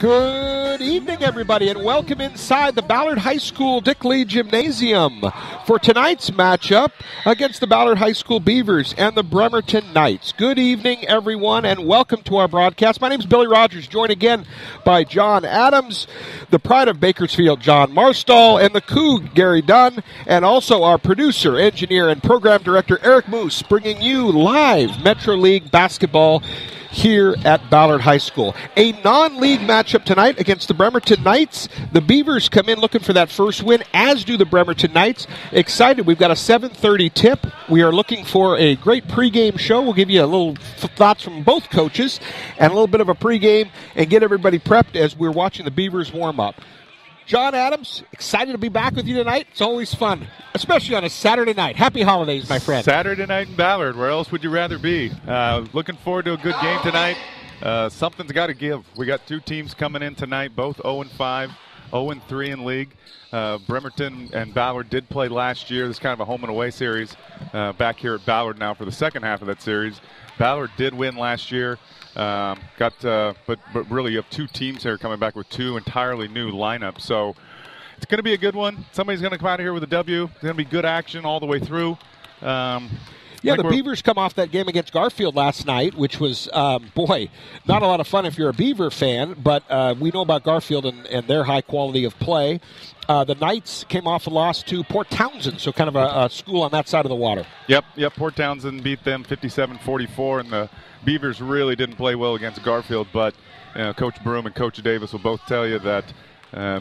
Good evening, everybody, and welcome inside the Ballard High School Dick Lee Gymnasium for tonight's matchup against the Ballard High School Beavers and the Bremerton Knights. Good evening, everyone, and welcome to our broadcast. My name is Billy Rogers, joined again by John Adams, the pride of Bakersfield, John Marstall, and the Coug, Gary Dunn, and also our producer, engineer, and program director, Eric Moose, bringing you live Metro League basketball here at Ballard High School. A non-league matchup tonight against the Bremerton Knights. The Beavers come in looking for that first win, as do the Bremerton Knights. Excited. We've got a 7:30 tip. We are looking for a great pregame show. We'll give you a little thoughts from both coaches and a little bit of a pregame and get everybody prepped as we're watching the Beavers warm up. John Adams, excited to be back with you tonight. It's always fun, especially on a Saturday night. Happy holidays, my friend. Saturday night in Ballard. Where else would you rather be? Looking forward to a good game tonight. Something's got to give. We got two teams coming in tonight, both 0-5, 0-3 in league. Bremerton and Ballard did play last year. This is kind of a home and away series back here at Ballard now for the second half of that series. Ballard did win last year. But really you have two teams here coming back with two entirely new lineups. So it's going to be a good one. Somebody's going to come out of here with a W. It's going to be good action all the way through. Yeah, the Beavers come off that game against Garfield last night, which was, not a lot of fun if you're a Beaver fan, but we know about Garfield and their high quality of play. The Knights came off a loss to Port Townsend, so kind of a school on that side of the water. Yep, Port Townsend beat them 57-44, and the Beavers really didn't play well against Garfield, but Coach Broom and Coach Davis will both tell you that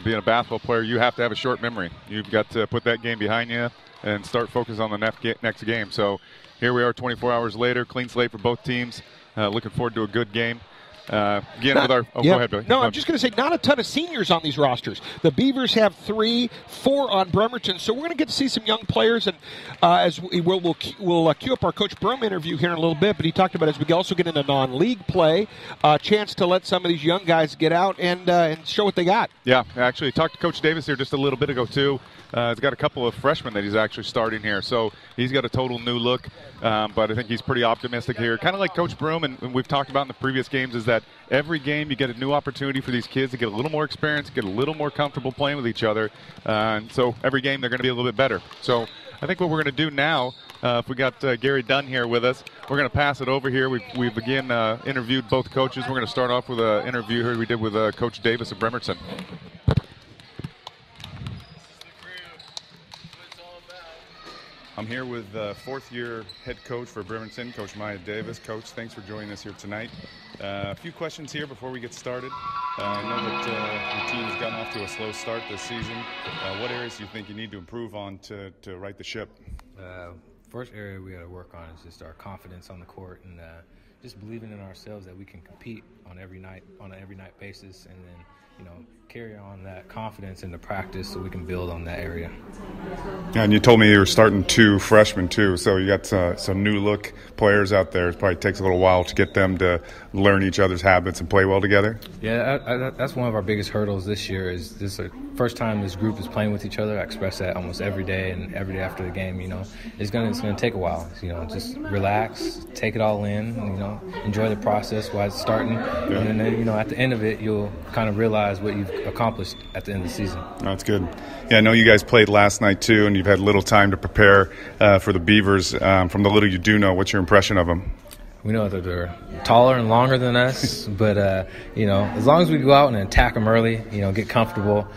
being a basketball player, you have to have a short memory. You've got to put that game behind you and start focusing on the next game. So here we are 24 hours later, clean slate for both teams. Looking forward to a good game. Go ahead, Billy. No, I'm just going to say not a ton of seniors on these rosters. The Beavers have 3, 4 on Bremerton, so we're going to get to see some young players, and as we'll queue up our Coach Broom interview here in a little bit, but he talked about as we also get into non-league play, a chance to let some of these young guys get out and show what they got. Yeah, actually talked to Coach Davis here just a little bit ago too. He's got a couple of freshmen that he's actually starting here, so he's got a total new look, but I think he's pretty optimistic here. Kind of like Coach Broom, and we've talked about in the previous games, is that every game you get a new opportunity for these kids to get a little more experience, get a little more comfortable playing with each other, and so every game they're going to be a little bit better. So I think what we're going to do now, if we got Gary Dunn here with us, we're going to pass it over here. We've again interviewed both coaches. We're going to start off with an interview here we did with Coach Davis of Bremerton. I'm here with fourth-year head coach for Bremerton, Coach Maya Davis. Coach, thanks for joining us here tonight. A few questions here before we get started. I know that your team has gotten off to a slow start this season. What areas do you think you need to improve on to right the ship? First area we got to work on is just our confidence on the court and just believing in ourselves that we can compete on an every night basis, and then carry on that confidence into practice so we can build on that area. Yeah, and you told me you were starting 2 freshmen too, so you got some new look players out there. It probably takes a little while to get them to learn each other's habits and play well together. Yeah, that's one of our biggest hurdles this year. Is this the first time this group is playing with each other? I express that almost every day, and every day after the game. It's gonna take a while. Just relax, take it all in, enjoy the process while it's starting, and then at the end of it, you'll kind of realize what you've accomplished at the end of the season. That's good. Yeah, I know you guys played last night too, and you've had little time to prepare for the Beavers. From the little you do know, what's your impression of them? We know that they're taller and longer than us, but as long as we go out and attack them early, get comfortable,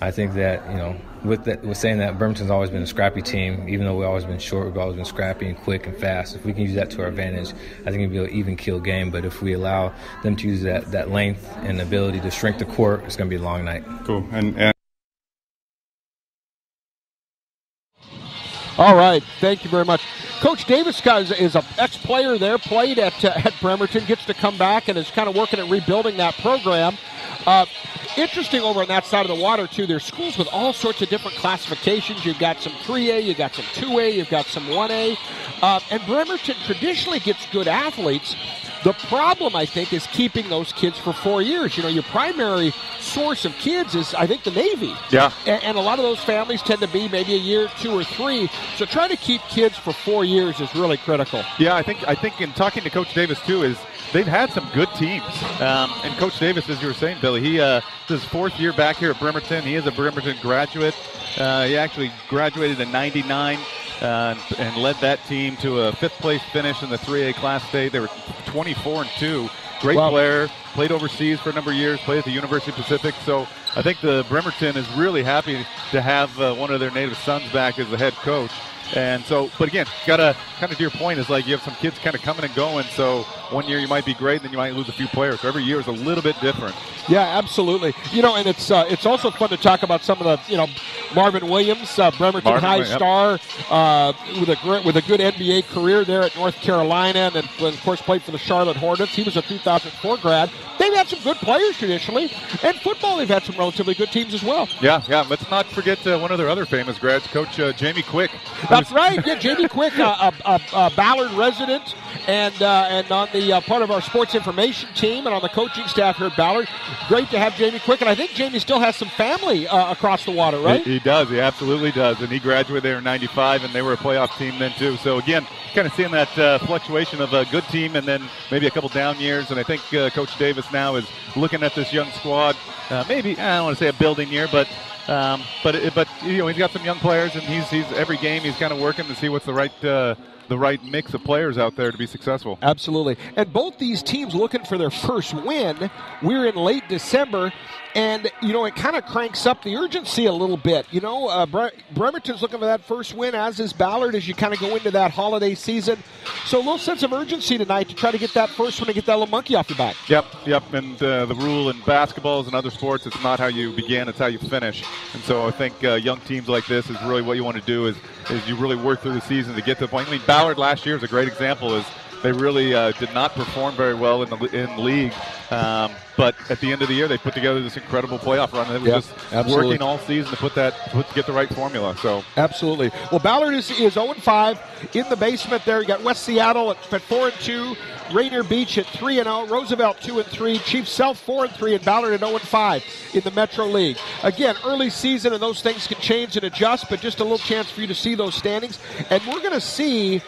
I think that with saying that Bremerton's always been a scrappy team, even though we've always been short, we've always been scrappy and quick and fast. If we can use that to our advantage, I think it'll be an even kill game. But if we allow them to use that length and ability to shrink the court, it's going to be a long night. Cool. And all right, thank you very much. Coach Davis is an ex-player there, played at Bremerton, gets to come back and is kind of working at rebuilding that program. Interesting over on that side of the water, too. There's schools with all sorts of different classifications. You've got some 3A, you've got some 2A, you've got some 1A. And Bremerton traditionally gets good athletes. The problem, I think, is keeping those kids for 4 years. Your primary source of kids is, I think, the Navy. Yeah. And a lot of those families tend to be maybe a year, 2 or 3. So trying to keep kids for 4 years is really critical. Yeah, I think in talking to Coach Davis, too, is they've had some good teams. And Coach Davis, as you were saying, Billy, he this is his 4th year back here at Bremerton. He is a Bremerton graduate. He actually graduated in '99 and led that team to a 5th place finish in the 3A Class State. They were 24-2. Great player, played overseas for a number of years, played at the University of Pacific. So I think the Bremerton is really happy to have one of their native sons back as the head coach. And so, but again, got to kind of to your point is like you have some kids kind of coming and going. So one year you might be great, then you might lose a few players. So every year is a little bit different. Yeah, absolutely. And it's also fun to talk about some of the Marvin Williams, Bremerton High star, with a good NBA career there at North Carolina, and then of course played for the Charlotte Hornets. He was a 2004 grad. They've had some good players traditionally, and football they've had some relatively good teams as well. Yeah. Let's not forget one of their other famous grads, Coach Jamie Quick. That's right. Yeah, Jamie Quick, a Ballard resident, and on the part of our sports information team and on the coaching staff here at Ballard. Great to have Jamie Quick, and I think Jamie still has some family across the water, right? He does. He absolutely does, and he graduated there in '95, and they were a playoff team then too. So again, kind of seeing that fluctuation of a good team and then maybe a couple down years, and I think Coach Davis now is looking at this young squad. Maybe I don't want to say a building year, but he's got some young players, and he's every game he's kind of working to see what's the right mix of players out there to be successful. Absolutely. And both these teams looking for their first win. We're in late December, and, it kind of cranks up the urgency a little bit. Bremerton's looking for that first win, as is Ballard, as you kind of go into that holiday season. So a little sense of urgency tonight to try to get that first one and get that little monkey off your back. Yep. And the rule in basketball and other sports, it's not how you begin, it's how you finish. And so I think young teams like this is really what you want to do is you really work through the season to get to the point. I mean, Ballard last year is a great example. Is they really did not perform very well in the league, but at the end of the year they put together this incredible playoff run. It was just working all season to get the right formula. So absolutely. Well, Ballard is 0-5 in the basement. There you got West Seattle at 4-2. Rainier Beach at 3-0, Roosevelt 2-3, Chief Self 4-3, and Ballard at 0-5 in the Metro League. Again, early season, and those things can change and adjust, but just a little chance for you to see those standings. And we're going to see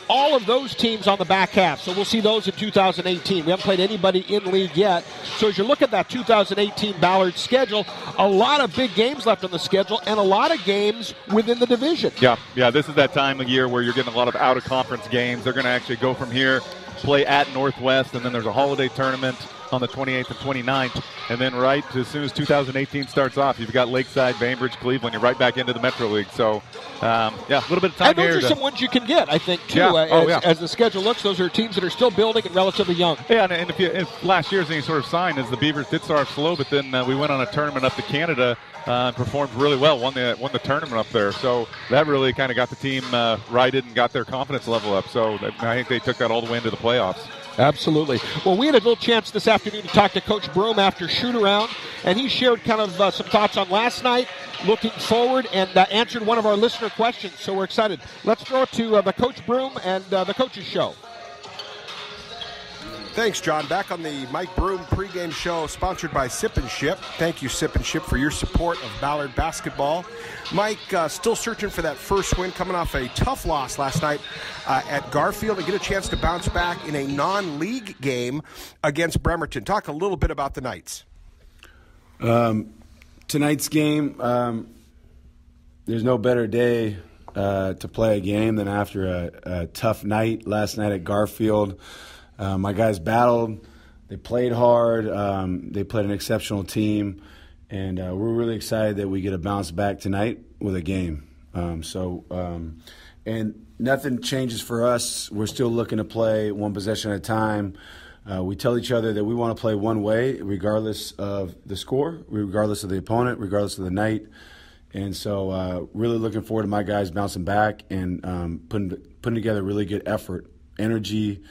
all of those teams on the back half. So we'll see those in 2018. We haven't played anybody in league yet. So as you look at that 2018 Ballard schedule, a lot of big games left on the schedule and a lot of games within the division. Yeah, this is that time of year where you're getting a lot of out-of-conference games. They're going to actually go from here, play at Northwest, and then there's a holiday tournament on the 28th and 29th. And then as soon as 2018 starts off, you've got Lakeside, Bainbridge, Cleveland. You're right back into the Metro League. So, a little bit of time here. And those are some ones you can get, I think, too. As the schedule looks, those are teams that are still building and relatively young. Yeah, and if last year's any sort of sign is the Beavers did start slow, but then we went on a tournament up to Canada and performed really well, won the tournament up there. So that really kind of got the team righted and got their confidence level up. So I think they took that all the way into the playoffs. Absolutely. Well, we had a little chance this afternoon to talk to Coach Broom after shoot-around, and he shared kind of some thoughts on last night, looking forward, and answered one of our listener questions. So we're excited. Let's throw it to the Coach Broom and the Coaches Show. Thanks, John. Back on the Mike Broom pregame show, sponsored by Sip and Ship. Thank you, Sip and Ship, for your support of Ballard basketball. Mike, still searching for that first win, coming off a tough loss last night at Garfield, and get a chance to bounce back in a non-league game against Bremerton. Talk a little bit about the Knights. Tonight's game, there's no better day to play a game than after a tough night last night at Garfield. My guys battled. They played hard. They played an exceptional team. And we're really excited that we get a bounce back tonight with a game. And nothing changes for us. We're still looking to play one possession at a time. We tell each other that we want to play one way regardless of the score, regardless of the opponent, regardless of the night. And so really looking forward to my guys bouncing back and putting together really good effort, energy,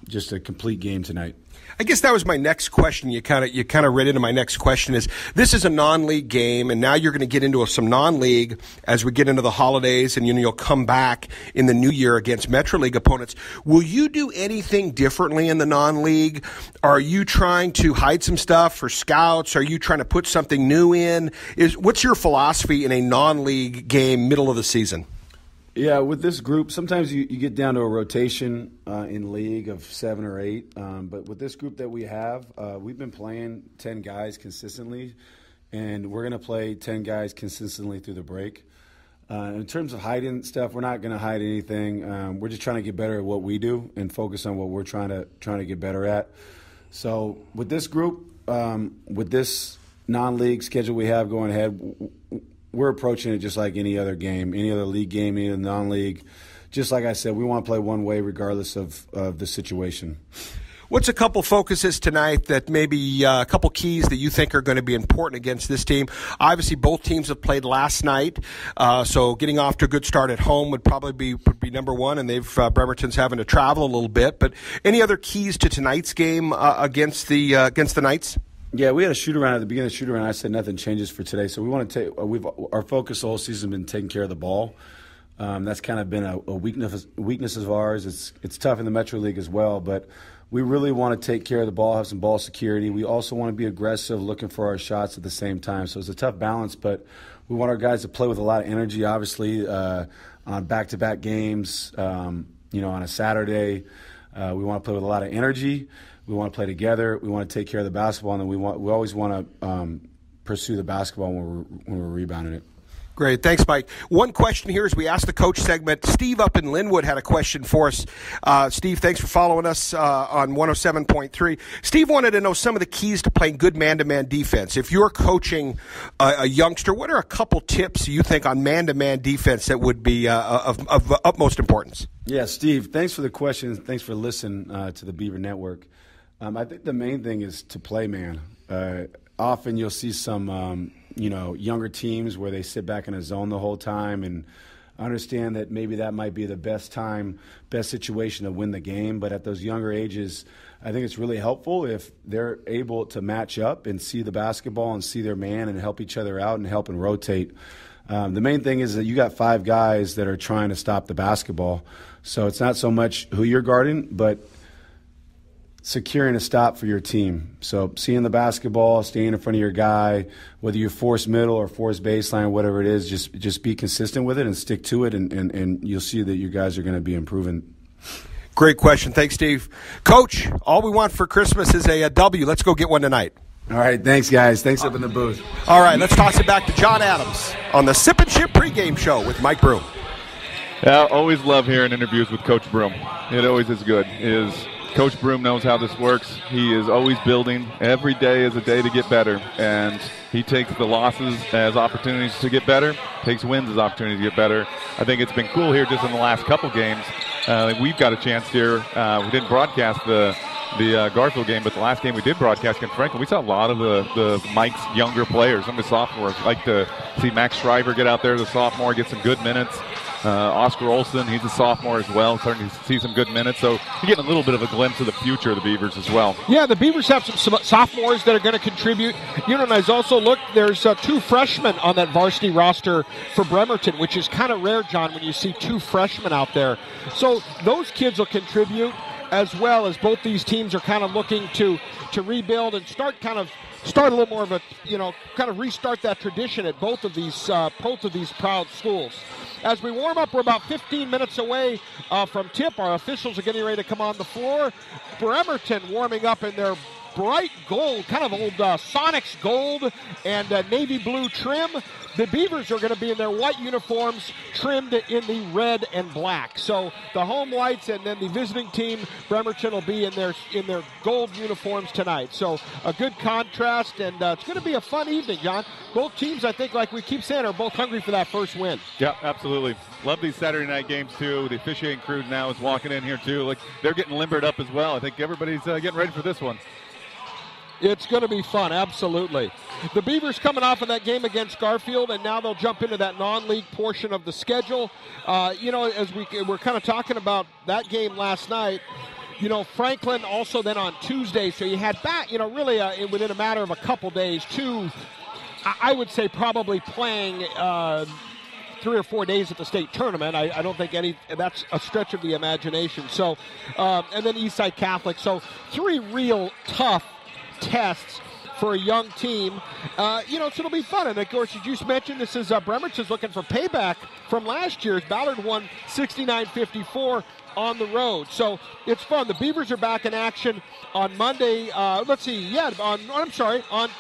just a complete game tonight. I guess that was my next question. You kind of read into my next question. Is this is a non-league game, and now you're going to get into some non-league as we get into the holidays, and you'll come back in the new year against Metro League opponents. Will you do anything differently in the non-league? Are you trying to hide some stuff for scouts? Are you trying to put something new in? What's your philosophy in a non-league game, middle of the season? Yeah, with this group, sometimes you get down to a rotation in league of 7 or 8. But with this group that we have, we've been playing 10 guys consistently, and we're going to play 10 guys consistently through the break. In terms of hiding stuff, we're not going to hide anything. We're just trying to get better at what we do and focus on what we're trying to get better at. So with this group, with this non-league schedule we have going ahead, we're approaching it just like any other game, any other league game, any other non-league. Just like I said, we want to play one way regardless of the situation. What's a couple focuses tonight that maybe a couple keys that you think are going to be important against this team? Obviously, both teams have played last night, so getting off to a good start at home would probably be number one, and Bremerton's having to travel a little bit. But any other keys to tonight's game against the Knights? Yeah, we had a shoot-around at the beginning of the shoot-around. I said nothing changes for today. So we want to take our focus the whole season has been taking care of the ball. That's kind of been a weakness of ours. It's tough in the Metro League as well, but we really want to take care of the ball, have some ball security. We also want to be aggressive, looking for our shots at the same time. So it's a tough balance, but we want our guys to play with a lot of energy, obviously, on back-to-back games, on a Saturday. We want to play with a lot of energy. We want to play together. We want to take care of the basketball, and then we always want to pursue the basketball when we're rebounding it. Great. Thanks, Mike. One question here as we ask the coach segment. Steve up in Linwood had a question for us. Steve, thanks for following us on 107.3. Steve wanted to know some of the keys to playing good man-to-man defense. If you're coaching a youngster, what are a couple tips you think on man-to-man defense that would be of utmost importance? Yeah, Steve, thanks for the question. Thanks for listening to the Beaver Network. I think the main thing is to play man. Often you'll see some younger teams where they sit back in a zone the whole time and understand that maybe that might be the best situation to win the game. But at those younger ages, I think it's really helpful if they're able to match up and see the basketball and see their man and help each other out and help and rotate. The main thing is that you got 5 guys that are trying to stop the basketball. So it's not so much who you're guarding, but securing a stop for your team. So seeing the basketball, staying in front of your guy, whether you force middle or force baseline, whatever it is, just be consistent with it and stick to it, and you'll see that you guys are going to be improving. Great question. Thanks, Steve. Coach, all we want for Christmas is a W. Let's go get one tonight. All right. Thanks, guys. Thanks up in the booth. All right. Let's toss it back to John Adams on the Sip and Chip pregame show with Mike Broom. Yeah, I always love hearing interviews with Coach Broom. It always is good. Coach Broom knows how this works. He is always building. Every day is a day to get better, and he takes the losses as opportunities to get better, takes wins as opportunities to get better. I think it's been cool here just in the last couple games. We've got a chance here. We didn't broadcast the Garfield game, but the last game we did broadcast against Franklin, we saw a lot of the Mike's younger players, some of the sophomores. I'd like to see Max Shriver get out there as a sophomore, get some good minutes. Oscar Olson, he's a sophomore as well, starting to see some good minutes. So you're getting a little bit of a glimpse of the future of the Beavers as well. Yeah, the Beavers have some sophomores that are going to contribute. And I also looked, there's 2 freshmen on that varsity roster for Bremerton, which is kind of rare, John, when you see 2 freshmen out there. So those kids will contribute, as well as both these teams are kind of looking to rebuild and start a little more of a, kind of restart that tradition at both of these proud schools. As we warm up, we're about 15 minutes away from tip. Our officials are getting ready to come on the floor. Bremerton warming up in their bright gold, kind of old Sonics gold and navy blue trim. The Beavers are going to be in their white uniforms trimmed in the red and black. So the home whites and then the visiting team, Bremerton, will be in their gold uniforms tonight. So a good contrast, and it's going to be a fun evening, John. Both teams, I think, like we keep saying, are both hungry for that first win. Yeah, absolutely. Love these Saturday night games, too. The officiating crew now is walking in here, too. Like, they're getting limbered up as well. I think everybody's getting ready for this one. It's going to be fun, absolutely. The Beavers coming off of that game against Garfield, and now they'll jump into that non-league portion of the schedule. As we're kind of talking about that game last night, Franklin also then on Tuesday, so you had back, really within a matter of a couple days, 2, I would say probably playing 3 or 4 days at the state tournament. I don't think that's a stretch of the imagination. So, and then Eastside Catholic. So 3 real tough tests for a young team. So it'll be fun. And, of course, as you mentioned, this is Bremerton's looking for payback from last year. Ballard won 69-54 on the road. So it's fun. The Beavers are back in action on Monday. On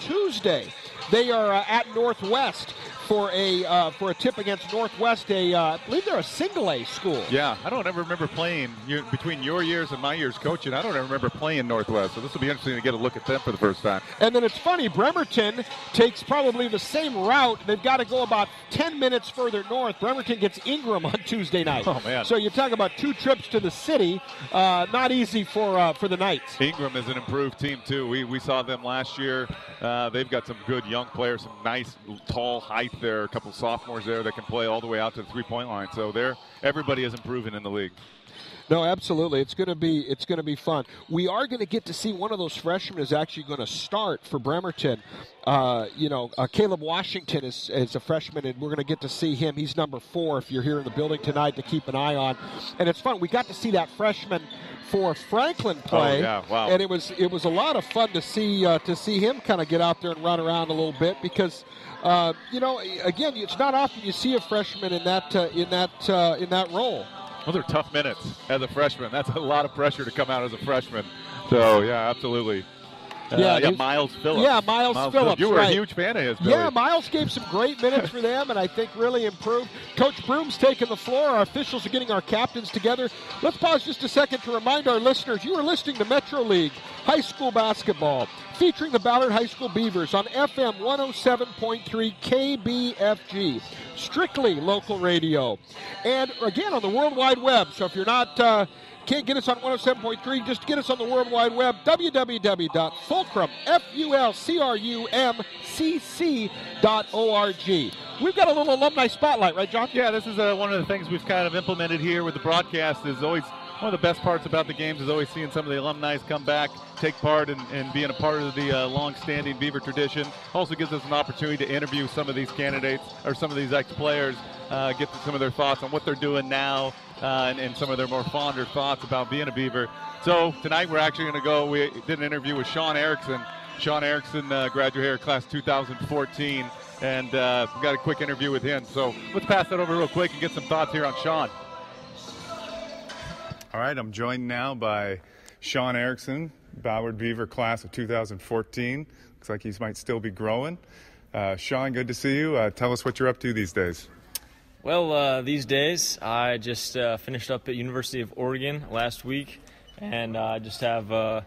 Tuesday. They are at Northwest for a tip against Northwest. I believe they're a single A school. Yeah, I don't ever remember playing between your years and my years coaching. I don't ever remember playing Northwest, so this will be interesting to get a look at them for the first time. And then it's funny, Bremerton takes probably the same route. They've got to go about 10 minutes further north. Bremerton gets Ingram on Tuesday night. Oh man! So you talk about 2 trips to the city. Not easy for the Knights. Ingram is an improved team too. We saw them last year. They've got some good young players, some nice tall height there. A couple sophomores there that can play all the way out to the 3-point line. So everybody is improving in the league. No, absolutely. It's going to be fun. We are going to get to see one of those freshmen is actually going to start for Bremerton. Caleb Washington is a freshman, and we're going to get to see him. He's number 4 if you're here in the building tonight to keep an eye on. And it's fun. We got to see that freshman for Franklin play. Oh, yeah. Wow. And it was a lot of fun to see him kind of get out there and run around a little bit because again, it's not often you see a freshman in that role. Those are tough minutes as a freshman. That's a lot of pressure to come out as a freshman. So, yeah, absolutely. Miles Phillips. Yeah, Miles Phillips. You were right. a huge fan of his, Billy. Yeah, Miles gave some great minutes for them, and I think really improved. Coach Broom's taking the floor. Our officials are getting our captains together. Let's pause just a second to remind our listeners, you are listening to Metro League High School Basketball, featuring the Ballard High School Beavers on FM 107.3 KBFG. Strictly local radio. And, again, on the World Wide Web. So if you're not... can't get us on 107.3, just get us on the World Wide Web, www.fulcrum.org. We've got a little alumni spotlight, right, John? Yeah, this is one of the things we've kind of implemented here with the broadcast. Is always one of the best parts about the games is always seeing some of the alumni come back, take part, and being a part of the long-standing Beaver tradition. Also gives us an opportunity to interview some of these candidates or some of these ex-players, get to some of their thoughts on what they're doing now, and some of their more fonder thoughts about being a Beaver. So tonight we're actually going to go. We did an interview with Sean Erickson. Sean Erickson graduated here class 2014, and we got a quick interview with him. So let's pass that over real quick and get some thoughts here on Sean. All right, I'm joined now by Sean Erickson, Ballard Beaver class of 2014. Looks like he might still be growing. Sean, good to see you. Tell us what you're up to these days. Well, these days I just finished up at University of Oregon last week, and I just have a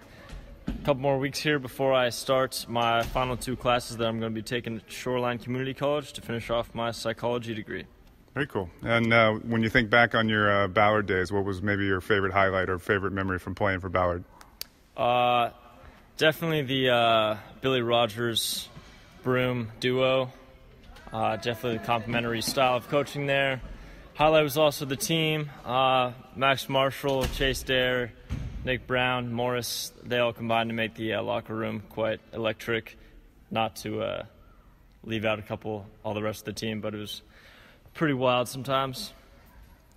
couple more weeks here before I start my final 2 classes that I'm going to be taking at Shoreline Community College to finish off my psychology degree. Very cool. And when you think back on your Ballard days, what was maybe your favorite highlight or favorite memory from playing for Ballard? Definitely the Billy Rogers Broom duo. Definitely the complimentary style of coaching there. Highlight was also the team. Max Marshall, Chase Dare, Nick Brown, Morris, they all combined to make the locker room quite electric. Not to leave out all the rest of the team, but it was pretty wild sometimes.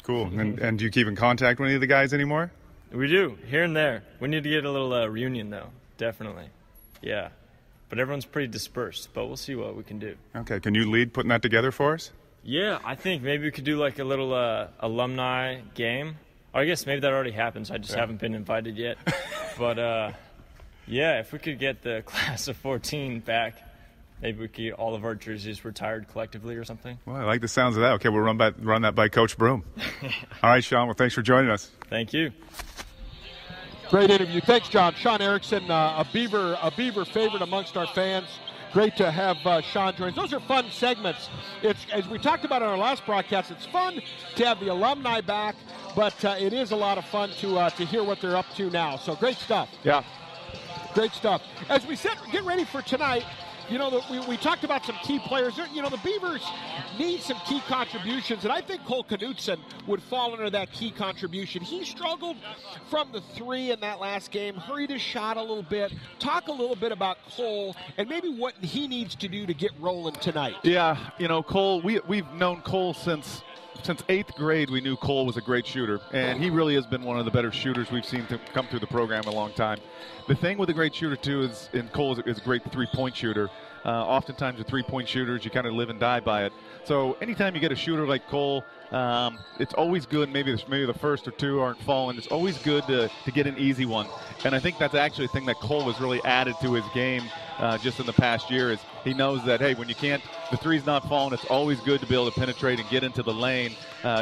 Cool. And do you keep in contact with any of the guys anymore? We do, here and there. We need to get a little reunion, though, definitely. Yeah. But everyone's pretty dispersed, but we'll see what we can do. Okay. Can you lead putting that together for us? Yeah, I think maybe we could do like a little alumni game. Or I guess maybe that already happens. I just haven't been invited yet. But, yeah, if we could get the class of 14 back, maybe we could get all of our jerseys retired collectively or something. Well, I like the sounds of that. Okay, we'll run that by Coach Broom. All right, Sean. Well, thanks for joining us. Thank you. Great interview. Thanks, John. Sean Erickson, a Beaver favorite amongst our fans. Great to have Sean join us. Those are fun segments. It's, as we talked about in our last broadcast, it's fun to have the alumni back, but it is a lot of fun to hear what they're up to now. So great stuff. Yeah. Great stuff. As we get ready for tonight, you know, we talked about some key players. You know, the Beavers need some key contributions, and I think Cole Knutson would fall under that key contribution. He struggled from the 3 in that last game, hurried his shot a little bit. Talk a little bit about Cole and maybe what he needs to do to get rolling tonight. Yeah, you know, Cole, we've known Cole since 8th grade. We knew Cole was a great shooter, and he really has been one of the better shooters we've seen to come through the program in a long time. The thing with a great shooter, too, is Cole is a great 3-point shooter. Oftentimes with three-point shooters, you kind of live and die by it. So anytime you get a shooter like Cole, it's always good. Maybe the first or two aren't falling. It's always good to get an easy one. And I think that's actually a thing that Cole has really added to his game just in the past year is he knows that, hey, when the three's not falling, it's always good to be able to penetrate and get into the lane,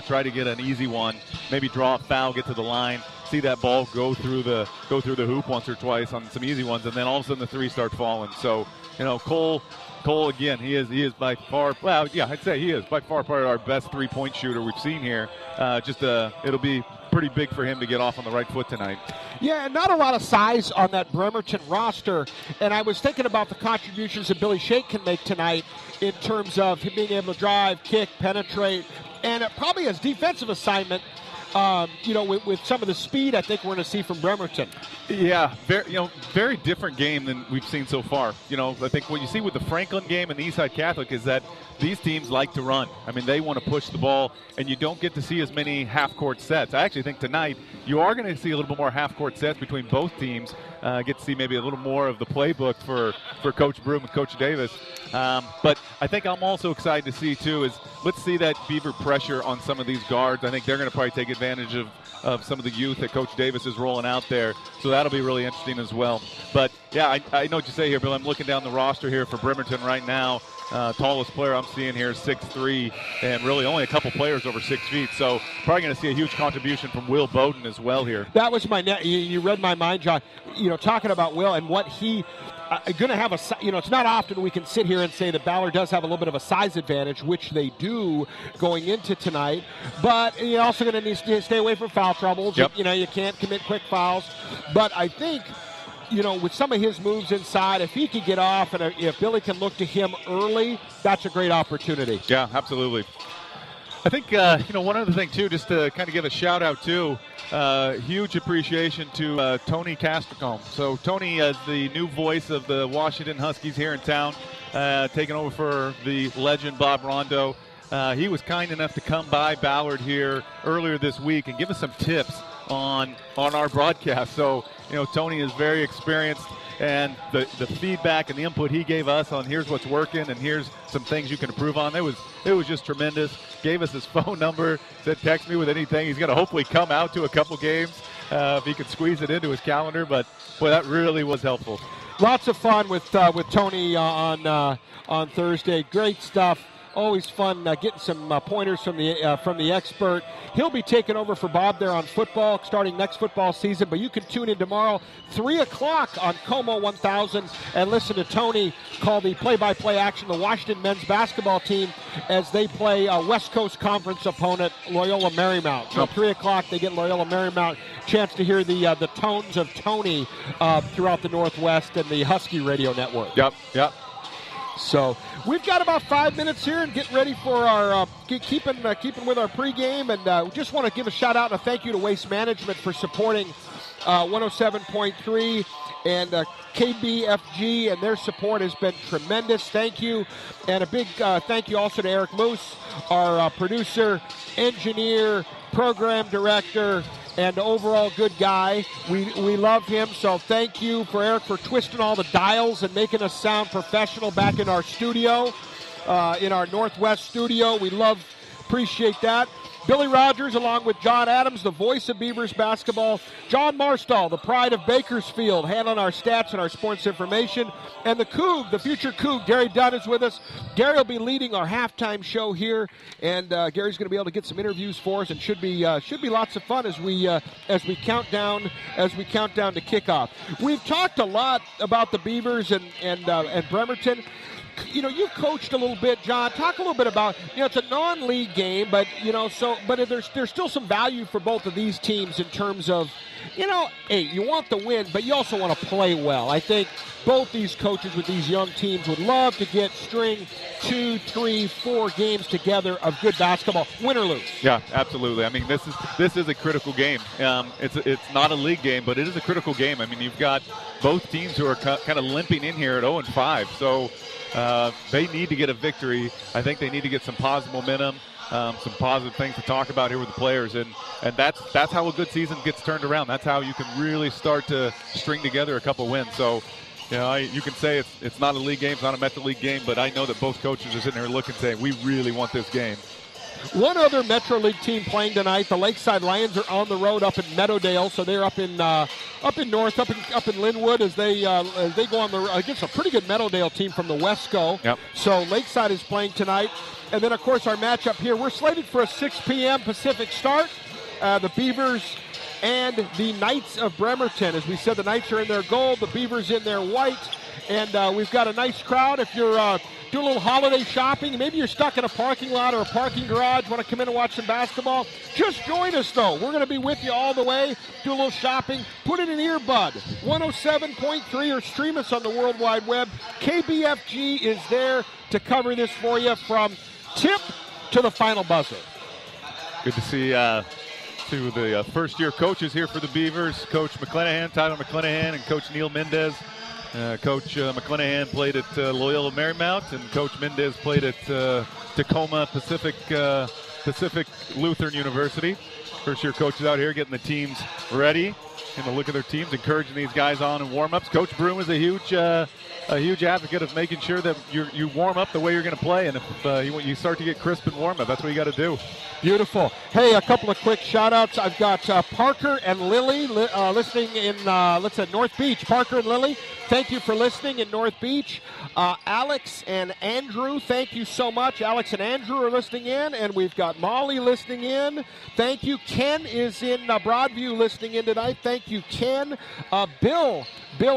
try to get an easy one, maybe draw a foul, get to the line, see that ball go through the hoop once or twice on some easy ones, and then all of a sudden the three start falling. So, Cole again, he is by far, well, yeah, I'd say he is by far part of our best three-point shooter we've seen here. It'll be pretty big for him to get off on the right foot tonight. Yeah, and not a lot of size on that Bremerton roster. And I was thinking about the contributions that Billy Shake can make tonight in terms of him being able to drive, kick, penetrate, and probably his defensive assignment. With some of the speed I think we're going to see from Bremerton. Yeah, very different game than we've seen so far. I think what you see with the Franklin game and the Eastside Catholic is that these teams like to run. I mean, they want to push the ball, and you don't get to see as many half-court sets. I actually think tonight you are going to see a little bit more half-court sets between both teams. Get to see maybe a little more of the playbook for Coach Broom and Coach Davis. But I think I'm also excited to see, too, is let's see that Beaver pressure on some of these guards. I think they're going to probably take advantage of some of the youth that Coach Davis is rolling out there. So that'll be really interesting as well. But, yeah, I know what you say here, Bill. I'm looking down the roster here for Bremerton right now. Tallest player I'm seeing here is 6'3", and really only a couple players over 6 feet. So probably going to see a huge contribution from Will Bowden as well here. That was you read my mind, John. Talking about Will and what he going to have it's not often we can sit here and say that Ballard does have a little bit of a size advantage, which they do going into tonight. But you're also going to need to stay away from foul troubles. Yep. You can't commit quick fouls. But I think, with some of his moves inside, if he could get off and if Billy can look to him early, that's a great opportunity. Yeah, absolutely. I think, one other thing, too, just to kind of give a shout-out, too, huge appreciation to Tony Castricombe. So Tony is the new voice of the Washington Huskies here in town, taking over for the legend Bob Rondo. He was kind enough to come by Ballard here earlier this week and give us some tips on our broadcast. So, Tony is very experienced, and the feedback and the input he gave us on here's what's working and here's some things you can improve on, it was just tremendous. Gave us his phone number, said text me with anything. He's going to hopefully come out to a couple games if he could squeeze it into his calendar. But, boy, that really was helpful. Lots of fun with Tony on Thursday. Great stuff. Always fun getting some pointers from the expert. He'll be taking over for Bob there on football starting next football season, but you can tune in tomorrow 3 o'clock on Como 1000 and listen to Tony call the play-by-play action the Washington men's basketball team as they play a West Coast Conference opponent, Loyola Marymount. So 3 o'clock they get Loyola Marymount. Chance to hear the tones of Tony throughout the Northwest and the Husky Radio Network. Yep. So we've got about 5 minutes here and get ready for our keeping with our pregame, and we just want to give a shout out and a thank you to Waste Management for supporting 107.3 and KBFG, and their support has been tremendous. Thank you, and a big thank you also to Eric Moose, our producer, engineer, program director, and overall good guy. We love him, so thank you for Eric for twisting all the dials and making us sound professional back in our studio, in our Northwest studio. We appreciate that. Billy Rogers, along with John Adams, the voice of Beavers basketball. John Marstall, the pride of Bakersfield, handling our stats and our sports information. And the Coug, the future Coug, Gary Dunn is with us. Gary will be leading our halftime show here, and Gary's going to be able to get some interviews for us, and should be lots of fun as we count down to kickoff. We've talked a lot about the Beavers and Bremerton. You coached a little bit, John. Talk a little bit about, it's a non-league game, but, but there's still some value for both of these teams in terms of, hey, you want the win, but you also want to play well. I think both these coaches with these young teams would love to string 2, 3, 4 games together of good basketball, win or lose. Yeah, absolutely. I mean, this is a critical game. It's not a league game, but it is a critical game. I mean, you've got both teams who are kind of limping in here at 0-5, so they need to get a victory. I think they need to get some positive momentum, some positive things to talk about here with the players, and that's how a good season gets turned around. That's how you can really start to string together a couple wins. So You know, you can say it's not a league game, it's not a Metro League game, but I know that both coaches are sitting there looking, saying, we really want this game. One other Metro League team playing tonight, the Lakeside Lions, are on the road up in Meadowdale, so they're up in north, up in Linwood as they go on against a pretty good Meadowdale team from the Wesco. Yep. So Lakeside is playing tonight, and then of course our matchup here, we're slated for a 6 p.m. Pacific start. The Beavers and the Knights of Bremerton. As we said, the Knights are in their gold, the Beavers in their white, and we've got a nice crowd. If you're do a little holiday shopping, maybe you're stuck in a parking lot or a parking garage, want to come in and watch some basketball, just join us though. We're going to be with you all the way. Do a little shopping, put in an earbud, 107.3, or stream us on the World Wide Web. KBFG is there to cover this for you from tip to the final buzzer. Good to see two of the first-year coaches here for the Beavers, Coach McClanahan, Tyler McClanahan, and Coach Neil Mendez. Coach McClanahan played at Loyola Marymount, and Coach Mendez played at Tacoma Pacific Lutheran University. First-year coaches out here getting the teams ready, and to look at their teams, encouraging these guys on in warm-ups. Coach Broom is a huge advocate of making sure that you warm up the way you're going to play, and if you start to get crisp and warm up, that's what you got to do. Beautiful. Hey, a couple of quick shout-outs. I've got Parker and Lily listening in, let's say, North Beach. Parker and Lily, thank you for listening in North Beach. Alex and Andrew, thank you so much. Alex and Andrew are listening in, and we've got Molly listening in. Thank you. Ken is in Broadview listening in tonight. Thank you, Ken. Bill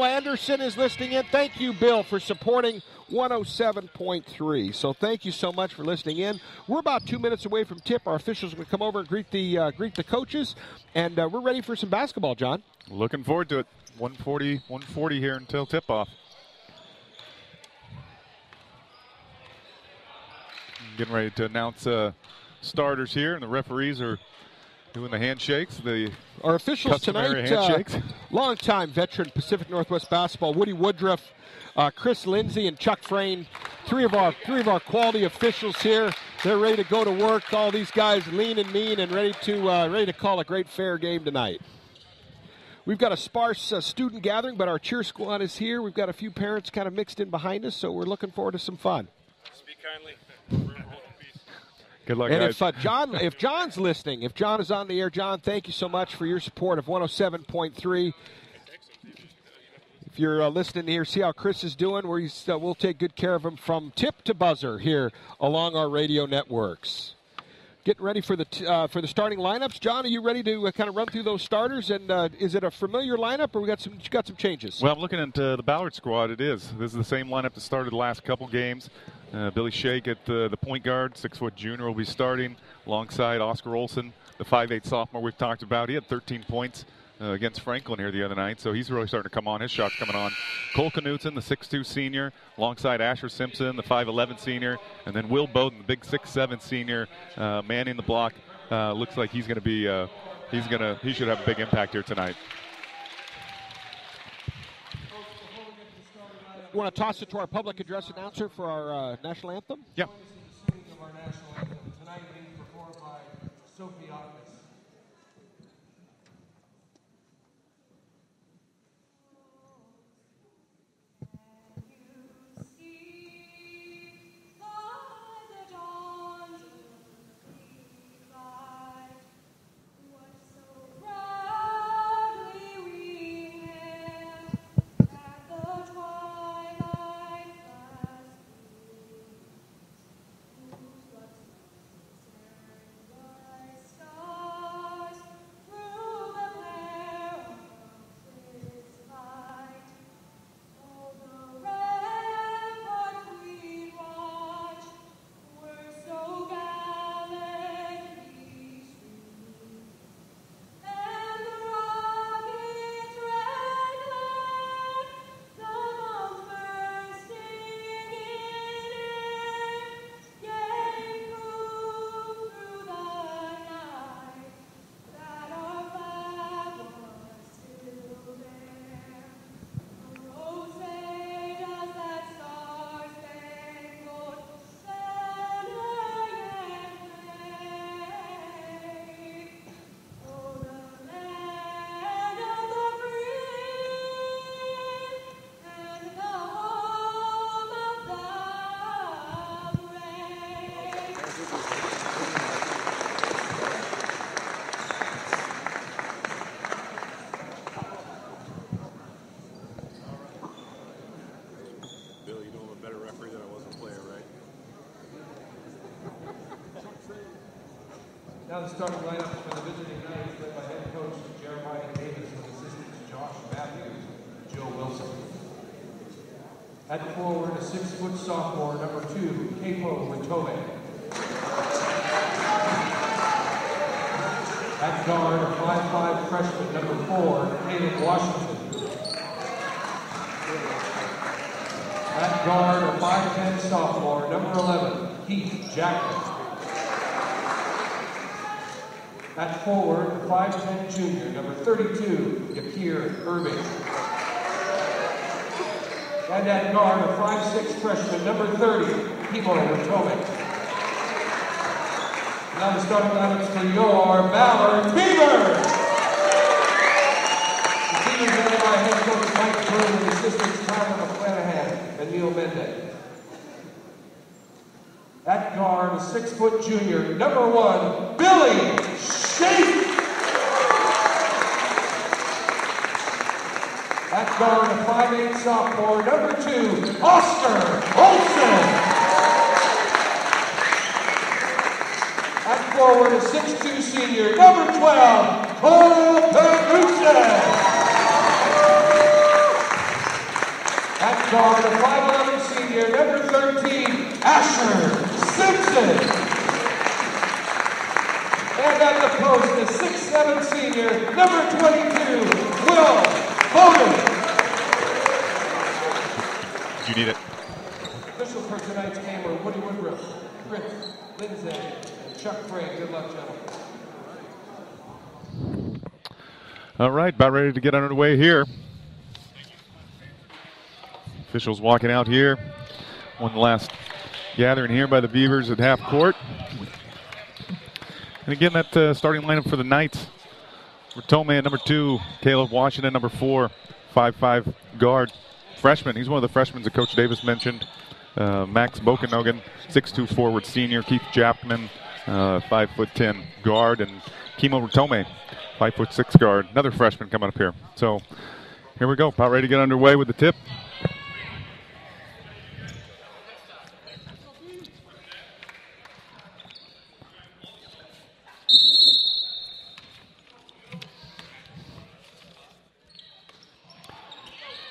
Anderson is listening in. Thank you, Bill, for supporting 107.3. So thank you so much for listening in. We're about 2 minutes away from tip. Our officials are going to come over and greet the coaches, and we're ready for some basketball, John. Looking forward to it. 140 here until tip-off. Getting ready to announce starters here, and the referees are doing the handshakes. Our officials tonight, handshakes. Longtime veteran Pacific Northwest basketball, Woody Woodruff, Chris Lindsay, and Chuck Frayne, three of our quality officials here. They're ready to go to work. All these guys lean and mean and ready to call a great fair game tonight. We've got a sparse student gathering, but our cheer squad is here. We've got a few parents kind of mixed in behind us, so we're looking forward to some fun. Speak kindly. Good luck, and guys. if John's listening, if John is on the air, John, thank you so much for your support of 107.3. If you're listening here, see how Chris is doing. We'll take good care of him from tip to buzzer here along our radio networks. Getting ready for the starting lineups. John, are you ready to kind of run through those starters? And is it a familiar lineup, or we got some changes? Well, I'm looking at the Ballard squad. It is. This is the same lineup that started the last couple games. Billy Shake at the point guard, 6-foot junior, will be starting alongside Oscar Olson, the 5'8" sophomore we've talked about. He had 13 points against Franklin here the other night, so he's really starting to come on. His shot's coming on. Cole Knutson, the 6'2" senior, alongside Asher Simpson, the 5'11" senior, and then Will Bowden, the big 6'7" senior, manning the block. Looks like he's going to be he should have a big impact here tonight. You want to toss it to our public address announcer for our national anthem? Yeah. Tonight being performed by Sophie Ottman. Stars Now the starting lineup for the visiting Knights, led by head coach Jeremiah Davis and assistants Josh Matthews and Joe Wilson. At forward, a 6-foot sophomore, number 2, Capo Witome. At guard, a 5'5" freshman, number 4, Caleb Washington. At guard, a 5'10" sophomore, number 11, Keith Jackman. At forward, a 5'10" junior, number 32, Yakir Irving. And at guard, a 5'6" freshman, number 30, Kibo Witome. Now the starting lineups for your Ballard Beavers. The team is led by head coach Mike Broom and assistants Tyler McClanahan and Neil Mendez. At guard, a 6-foot junior, number 1, Billy Shake. At guard, a 5'8" sophomore, number 2, Oscar Olsen. At forward, a 6'2" senior, number 12, Cole Perucci. At guard, a 5'11" senior, number 13, Asher Simpson. And at the post, a 6'7" senior, number 22, Will Bowden. You need it. Officials for tonight's game were Woody Woodruff, Chris Lindsay, and Chuck Frank. Good luck, gentlemen. All right, about ready to get underway here. Officials walking out here. One last gathering here by the Beavers at half court. And again, that starting lineup for the Knights. Witome at number 2, Caleb Washington, number 4, 5'5" guard. Freshman, he's one of the freshmen that Coach Davis mentioned. Max Bokanogan, 6'2" forward senior. Keith Jackman, 5'10" guard. And Kimo Witome, 5'6" guard. Another freshman coming up here. So here we go, about ready to get underway with the tip.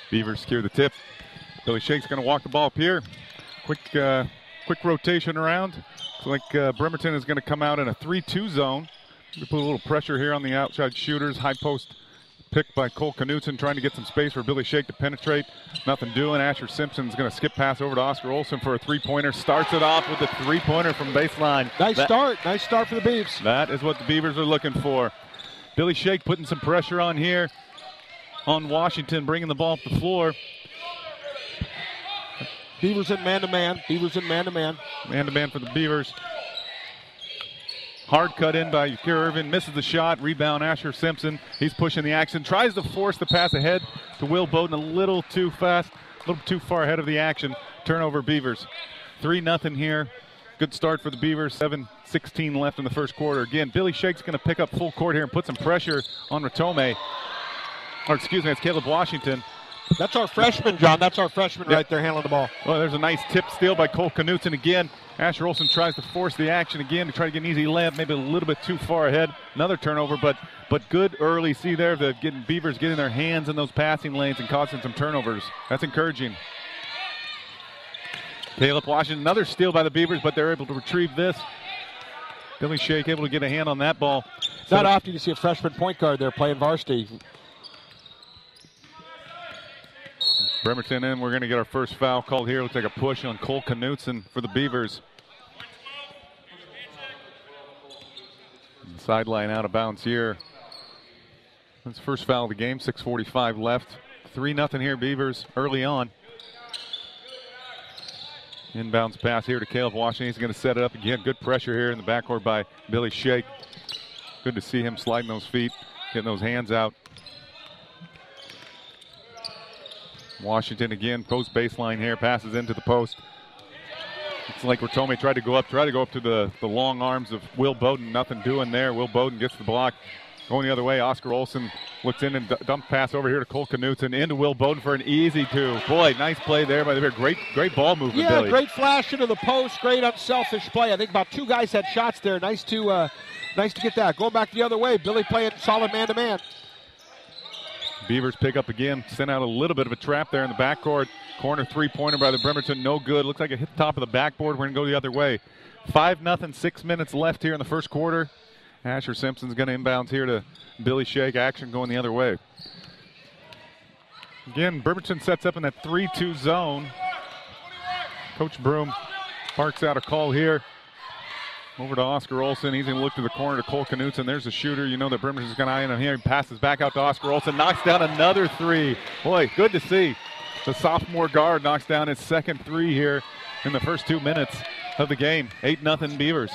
Beavers secure the tip. Billy Shake's going to walk the ball up here. Quick rotation around. Looks like Bremerton is going to come out in a 3-2 zone. We put a little pressure here on the outside shooters. High post pick by Cole Knutson, trying to get some space for Billy Shake to penetrate. Nothing doing. Asher Simpson's going to skip pass over to Oscar Olsen for a 3-pointer. Starts it off with a 3-pointer from baseline. Nice start for the Beavs. That is what the Beavers are looking for. Billy Shake putting some pressure on here on Washington, bringing the ball up the floor. Beavers in man-to-man. Man-to-man for the Beavers. Hard cut in by Yakir Irvin. Misses the shot. Rebound, Asher Simpson. He's pushing the action. Tries to force the pass ahead to Will Bowden a little too fast. A little too far ahead of the action. Turnover Beavers. 3-0 here. Good start for the Beavers. 7:16 left in the first quarter. Again, Billy Shake's going to pick up full court here and put some pressure on Witome. Or excuse me, it's Caleb Washington. That's our freshman, John. That's our freshman right there handling the ball. Well, there's a nice tip steal by Cole Knutson again. Asher Olsen tries to force the action again to try to get an easy layup, maybe a little bit too far ahead. Another turnover, but good early. See there, the Beavers getting their hands in those passing lanes and causing some turnovers. That's encouraging. Caleb Washington, another steal by the Beavers, but they're able to retrieve this. Billy Shake able to get a hand on that ball. Not often you see a freshman point guard there playing varsity. Bremerton in. We're going to get our first foul called here. Looks like a push on Cole Knutson for the Beavers. Sideline out of bounds here. That's first foul of the game. 6:45 left. 3-0 here, Beavers, early on. Inbounds pass here to Caleb Washington. He's going to set it up again. Good pressure here in the backcourt by Billy Shake. Good to see him sliding those feet, getting those hands out. Washington again, post baseline here, passes into the post. It's like Witome tried to go up to the long arms of Will Bowden. Nothing doing there. Will Bowden gets the block. Going the other way, Oscar Olsen looks in and dump pass over here to Cole Knutson into Will Bowden for an easy 2. Boy, nice play there by the Bear. Great ball movement, Yeah, Billy. great flash into the post. Great unselfish play. I think about 2 guys had shots there. Nice to get that. Going back the other way, Billy playing solid man-to-man. Beavers pick up again. Sent out a little bit of a trap there in the backcourt. Corner 3-pointer by the Bremerton. No good. Looks like it hit the top of the backboard. We're going to go the other way. 5-0, 6 minutes left here in the first quarter. Asher Simpson's going to inbounds here to Billy Shake. Action going the other way. Again, Bremerton sets up in that 3-2 zone. Coach Broom barks out a call here. Over to Oscar Olsen. He's going to look to the corner to Cole Knutson. There's a shooter. You know that Bremerton's going to eye on him here. He passes back out to Oscar Olsen. Knocks down another 3. Boy, good to see. The sophomore guard knocks down his second 3 here in the first 2 minutes of the game. 8-0 Beavers.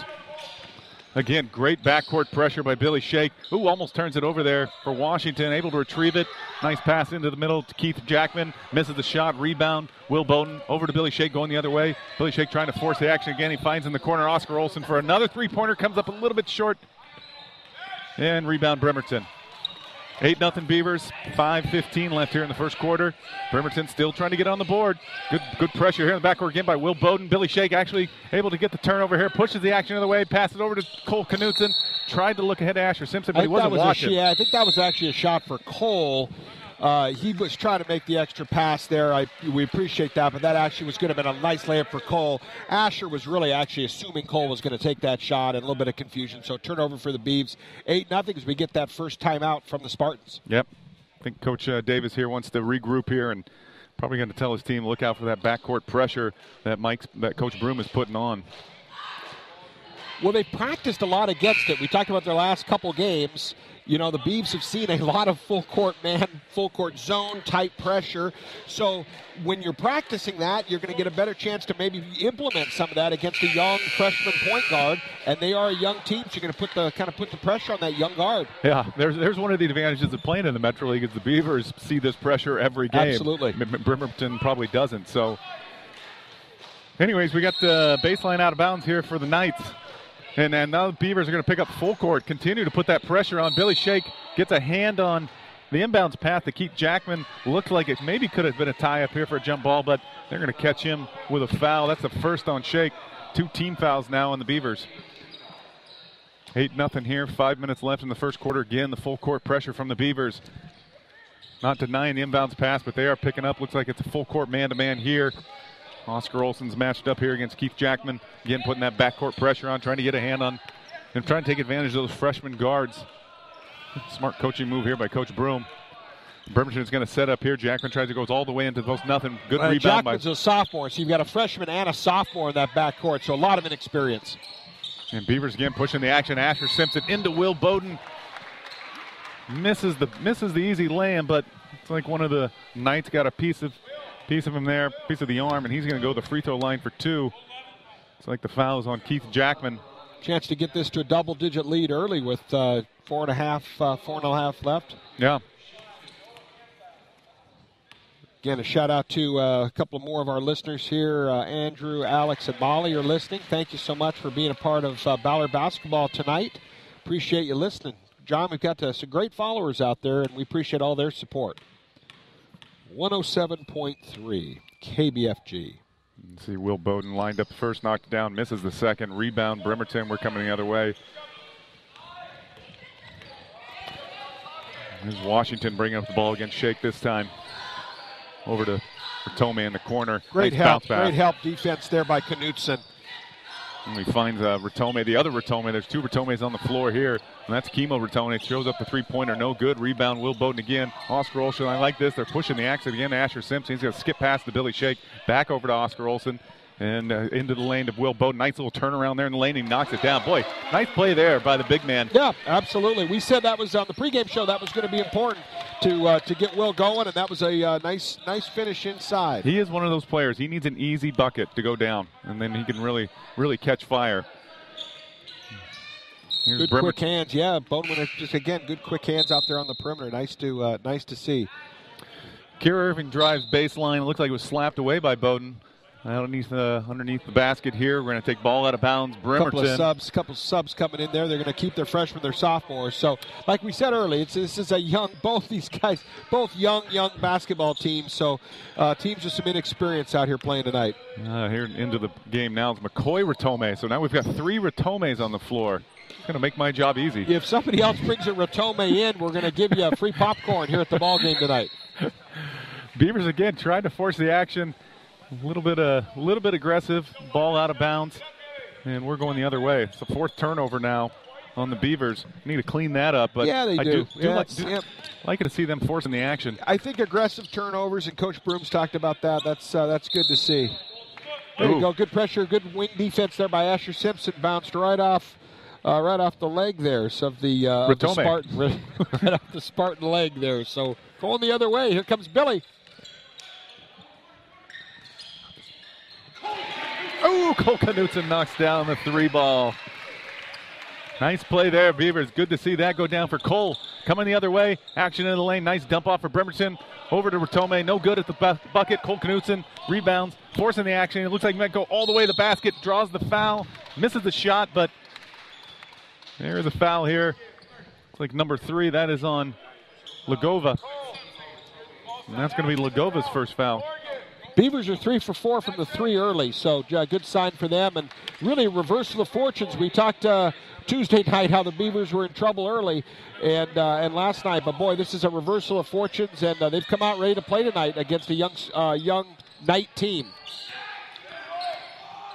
Again, great backcourt pressure by Billy Shake, who almost turns it over there for Washington, able to retrieve it. Nice pass into the middle to Keith Jackman. Misses the shot, rebound. Will Bowden over to Billy Shake going the other way. Billy Shake trying to force the action again. He finds in the corner Oscar Olsen for another 3-pointer. Comes up a little bit short. And rebound Bremerton. 8-0 Beavers, 5:15 left here in the first quarter. Bremerton still trying to get on the board. Good pressure here in the backcourt again by Will Bowden. Billy Shake actually able to get the turnover here, pushes the action of the way, passes over to Cole Knutson. Tried to look ahead to Asher Simpson, but he wasn't watching. I think that was actually a shot for Cole. He was trying to make the extra pass there. We appreciate that, but that actually was going to have been a nice layup for Cole. Asher was really actually assuming Cole was going to take that shot, and a little bit of confusion. So turnover for the Beavs. 8-0 as we get that first timeout from the Spartans. Yep. I think Coach Davis here wants to regroup here and probably going to tell his team, look out for that backcourt pressure that Coach Broom is putting on. Well, they practiced a lot against it. We talked about their last couple games. You know, the Beavs have seen a lot of full court zone type pressure. So when you're practicing that, you're going to get a better chance to maybe implement some of that against a young freshman point guard. And they are a young team, so you're going to put the pressure on that young guard. Yeah, there's one of the advantages of playing in the Metro League is the Beavers see this pressure every game. Absolutely. Bremerton probably doesn't. So, anyways, we got the baseline out of bounds here for the Knights. And now the Beavers are going to pick up full court, continue to put that pressure on. Billy Shake gets a hand on the inbounds path to Keith Jackman. Looks like it maybe could have been a tie up here for a jump ball, but they're going to catch him with a foul. That's the first on Shake. 2 team fouls now on the Beavers. 8-0 here, 5 minutes left in the first quarter. Again, the full court pressure from the Beavers. Not denying the inbounds pass, but they are picking up. Looks like it's a full court man-to-man here. Oscar Olsen's matched up here against Keith Jackman. Again, putting that backcourt pressure on, trying to get a hand on and trying to take advantage of those freshman guards. Smart coaching move here by Coach Broom. Bremerton is going to set up here. Jackman tries to go all the way into post. Nothing. Good rebound. Jackman's a sophomore, so you've got a freshman and a sophomore in that backcourt, so a lot of inexperience. And Beavers again pushing the action. Asher Simpson into Will Bowden. Misses the easy laying, but it's like one of the Knights got a piece of him there, piece of the arm, and he's going to go to the free throw line for 2. It's like the foul is on Keith Jackman. Chance to get this to a double-digit lead early with 4.5 left. Yeah. Again, a shout-out to a couple more of our listeners here. Andrew, Alex, and Molly are listening. Thank you so much for being a part of Ballard basketball tonight. Appreciate you listening. John, we've got some great followers out there, and we appreciate all their support. 107.3 KBFG. Let's see, Will Bowden lined up first, knocked down, misses the second. Rebound, Bremerton. We're coming the other way. Here's Washington bringing up the ball against Shake this time. Over to Ratome in the corner. Great help defense there by Knutson. And he finds Ratome, the other Ratome. There's 2 Ratomes on the floor here. And that's Kimo Ratome. Throws up the 3-pointer. No good. Rebound, Will Bowden again. Oscar Olsen, I like this. They're pushing the action again to Asher Simpson. He's going to skip past the Billy Shake. Back over to Oscar Olsen. And into the lane to Will Bowden. Nice little turnaround there in the lane. He knocks it down. Boy, nice play there by the big man. Yeah, absolutely. We said that was on the pregame show. That was going to be important to get Will going, and that was a nice finish inside. He is one of those players. He needs an easy bucket to go down, and then he can really catch fire. Here's good quick hands. Yeah, Bowden just, again, good quick hands out there on the perimeter. Nice to see. Kira Irving drives baseline. It looks like it was slapped away by Bowden. underneath the basket here. We're going to take ball out of bounds. Bremerton. Couple subs coming in there. They're going to keep their freshmen, their sophomores. So, like we said earlier, this is a young, both these guys, both young basketball teams. So, teams with some inexperience out here playing tonight. Here into the game now is McCoy Ratome. So now we've got 3 Ratomes on the floor. It's going to make my job easy. If somebody else brings a Ratome in, we're going to give you a free popcorn here at the ball game tonight. Beavers again trying to force the action. A little bit aggressive, ball out of bounds, and we're going the other way. It's the 4th turnover now on the Beavers. Need to clean that up, but yeah, they do. Like to see them forcing the action. I think aggressive turnovers, and Coach Broom's talked about that. That's good to see. There you go. Good pressure, good wing defense there by Asher Simpson. Bounced right off the leg there of the Spartan, right off the Spartan leg there. So going the other way. Here comes Billy. Oh, Cole Knutson knocks down the 3 ball. Nice play there, Beavers. Good to see that go down for Cole. Coming the other way. Action in the lane. Nice dump off for Bremerton. Over to Ratome. No good at the bucket. Cole Knutson rebounds, forcing the action. It looks like he might go all the way to the basket. Draws the foul. Misses the shot, but there's a foul here. Looks like number 3. That is on Lagova. And that's going to be Lagova's first foul. Beavers are 3 for 4 from the 3 early, so good sign for them. And really a reversal of fortunes. We talked Tuesday night how the Beavers were in trouble early and last night. But, boy, this is a reversal of fortunes, and they've come out ready to play tonight against a young Knight team.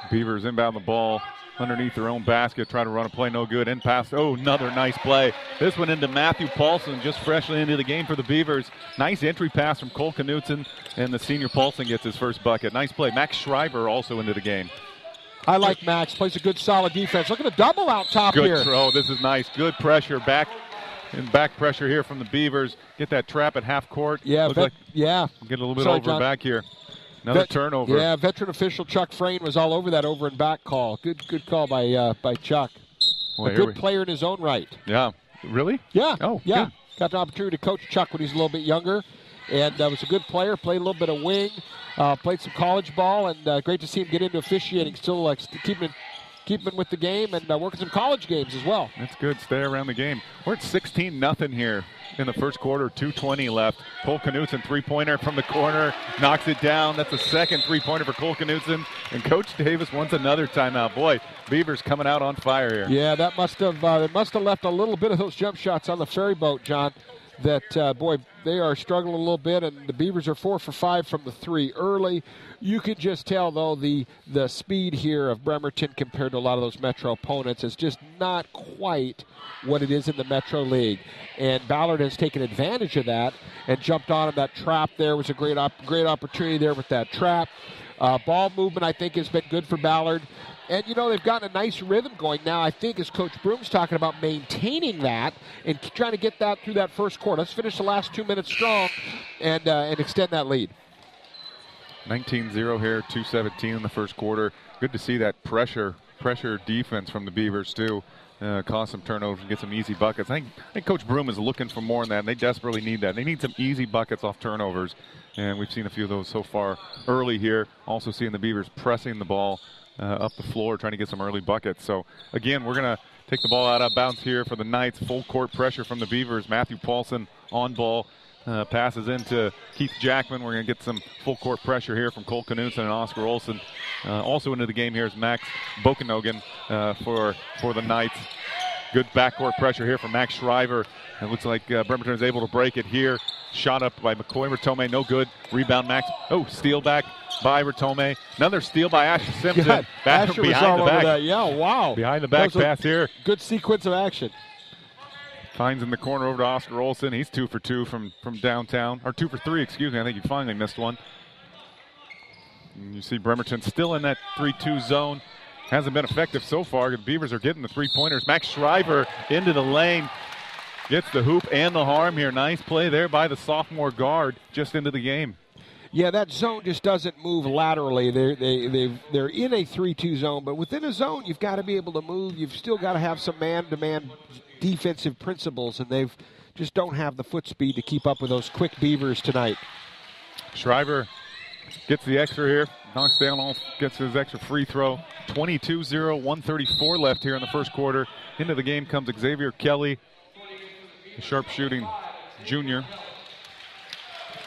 Beavers inbound the ball underneath their own basket, try to run a play, no good. In pass, another nice play. This one into Matthew Paulson, just freshly into the game for the Beavers. Nice entry pass from Cole Knutson, and the senior Paulson gets his first bucket. Nice play. Max Schreiber also into the game. I like Max. Plays a good, solid defense. Look at the double out top here. Good throw. This is nice. Good pressure. Back pressure here from the Beavers. Get that trap at half court. Yeah, Get a little bit over John. Back here. Another turnover. Yeah, veteran official Chuck Frayne was all over that over and back call. Good call by Chuck. Well, a good player in his own right. Yeah. Really? Yeah. Oh, yeah. Good. Got an opportunity to coach Chuck when he's a little bit younger. And was a good player. Played a little bit of wing. Played some college ball. And great to see him get into officiating. Still keeping with the game and working some college games as well. That's good. Stay around the game. We're at 16-0 here in the first quarter. 2:20 left. Cole Knutson, 3-pointer from the corner. Knocks it down. That's the second 3-pointer for Cole Knutson. And Coach Davis wants another timeout. Boy, Beavers coming out on fire here. Yeah, that must have left a little bit of those jump shots on the ferry boat, John. That, boy, they are struggling a little bit, and the Beavers are 4 for 5 from the 3 early. You can just tell, though, the speed here of Bremerton compared to a lot of those Metro opponents is just not quite what it is in the Metro League. And Ballard has taken advantage of that and jumped on him. That trap there was a great opportunity there with that trap. Ball movement, I think, has been good for Ballard. And, they've gotten a nice rhythm going now, I think, as Coach Broom's talking about maintaining that and trying to get that through that first quarter. Let's finish the last 2 minutes strong and extend that lead. 19-0 here, 2:17 in the first quarter. Good to see that pressure defense from the Beavers, too. Cause some turnovers and get some easy buckets. I think Coach Broom is looking for more than that, and they desperately need that. They need some easy buckets off turnovers, and we've seen a few of those so far early here. Also seeing the Beavers pressing the ball up the floor, trying to get some early buckets. So, again, we're going to take the ball out of bounds here for the Knights. Full court pressure from the Beavers. Matthew Paulson on ball. Passes into Keith Jackman. We're going to get some full court pressure here from Cole Knutson and Oscar Olsen. Also into the game here is Max Bokenogan for the Knights. Good backcourt pressure here from Max Schreiber. It looks like Bremerton is able to break it here. Shot up by McCoy Ratome, no good. Rebound Max. Steal back by Ratome. Another steal by Asher Simpson. God, Asher was all over that. Yeah, wow. Behind the back pass here. Good sequence of action. Finds in the corner over to Oscar Olsen. He's 2 for 2 from downtown. Or 2 for 3, excuse me. I think he finally missed one. And you see Bremerton still in that 3-2 zone. Hasn't been effective so far. The Beavers are getting the 3-pointers. Max Schreiber into the lane. Gets the hoop and the harm here. Nice play there by the sophomore guard just into the game. Yeah, that zone just doesn't move laterally. They're in a 3-2 zone, but within a zone, you've got to be able to move. You've still got to have some man-to-man defensive principles, and they've just don't have the foot speed to keep up with those quick Beavers tonight. Schreiber gets the extra here. knocks down all, gets his extra free throw. 22-0, 134 left here in the first quarter. Into the game comes Xavier Kelly, a sharpshooting junior,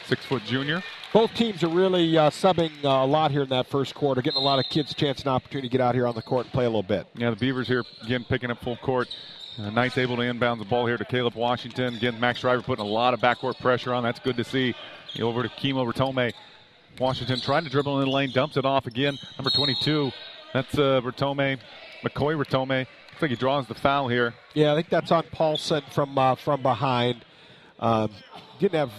6-foot junior. Both teams are really subbing a lot here in that first quarter, getting a lot of kids a chance and opportunity to get out here on the court and play a little bit. Yeah, the Beavers here again picking up full court. Knight's able to inbound the ball here to Caleb Washington. Again, Max Schreiber putting a lot of backcourt pressure on. That's good to see. Over to Kimo Bertome. Washington trying to dribble in the lane, dumps it off again. Number 22, that's McCoy Bertome. Looks like he draws the foul here. Yeah, I think that's on Paulson from behind. Didn't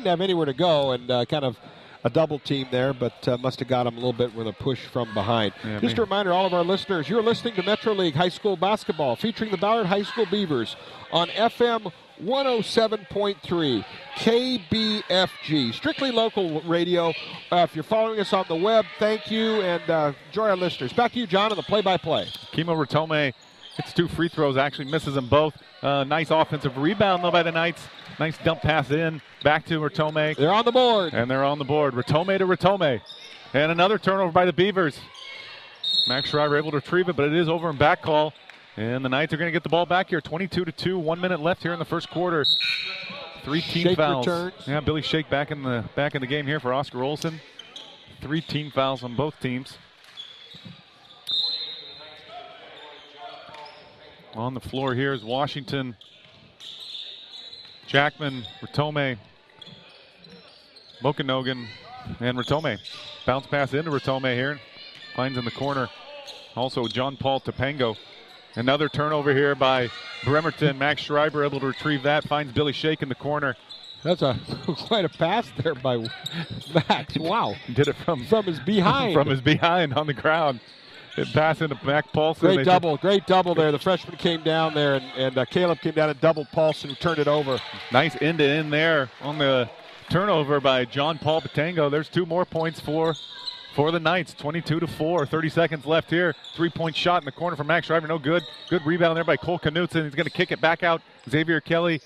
have anywhere to go, and kind of a double team there, but must have got him a little bit with a push from behind. Yeah, Just a reminder, all of our listeners, you're listening to Metro League High School Basketball featuring the Ballard High School Beavers on FM 107.3 KBFG. Strictly local radio. If you're following us on the web, thank you, and enjoy our listeners. Back to you, John, on the play-by-play. Kimo Bertome hits 2 free throws, actually misses them both. Nice offensive rebound, though, by the Knights. Nice dump pass in, back to Bertome. They're on the board. And they're on the board. Bertome to Bertome. And another turnover by the Beavers. Max Schreiber able to retrieve it, but it is over in back call. And the Knights are going to get the ball back here. 22-2, 1 minute left here in the first quarter. 3 team Shake fouls. returns. Yeah, Billy Shake back in the game here for Oscar Olson. 3 team fouls on both teams. On the floor here is Washington, Jackman, Bertome, Mokanogan, and Bertome. Bounce pass into Bertome here. Finds in the corner. Also John Paul Topango. Another turnover here by Bremerton. Max Schreiber able to retrieve that. Finds Billy Shake in the corner. That's quite a pass there by Max. Wow. Did it from his behind. From his behind on the ground. It passed into Mac Paulson. Great double there. The freshman came down there, and Caleb came down and doubled Paulson, who turned it over. Nice end-to-end there on the turnover by John Paul Patango. There's 2 more points for the Knights. 22-4, 30 seconds left here. 3-point shot in the corner from Max Schreiber, no good. Good rebound there by Cole Knutson. He's going to kick it back out. Xavier Kelly.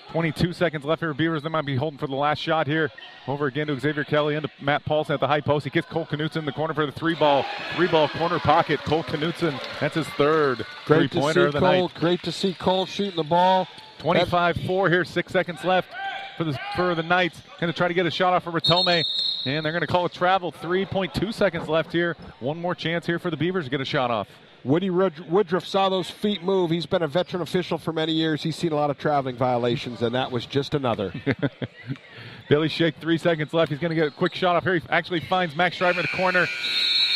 22 seconds left here. Beavers, they might be holding for the last shot here. Over again to Xavier Kelly into Matt Paulson at the high post. He gets Cole Knutson in the corner for the 3-ball. 3-ball corner pocket. Cole Knutson, that's his third three-pointer of the night. Great to see Cole shooting the ball. 25-4 here, 6 seconds left for the Knights. Going to try to get a shot off for Bertome, and they're going to call a travel. 3.2 seconds left here. One more chance here for the Beavers to get a shot off. Woody Woodruff saw those feet move. He's been a veteran official for many years. He's seen a lot of traveling violations, and that was just another. Billy Shake, 3 seconds left. He's going to get a quick shot off here. He actually finds Max Schreiber in the corner.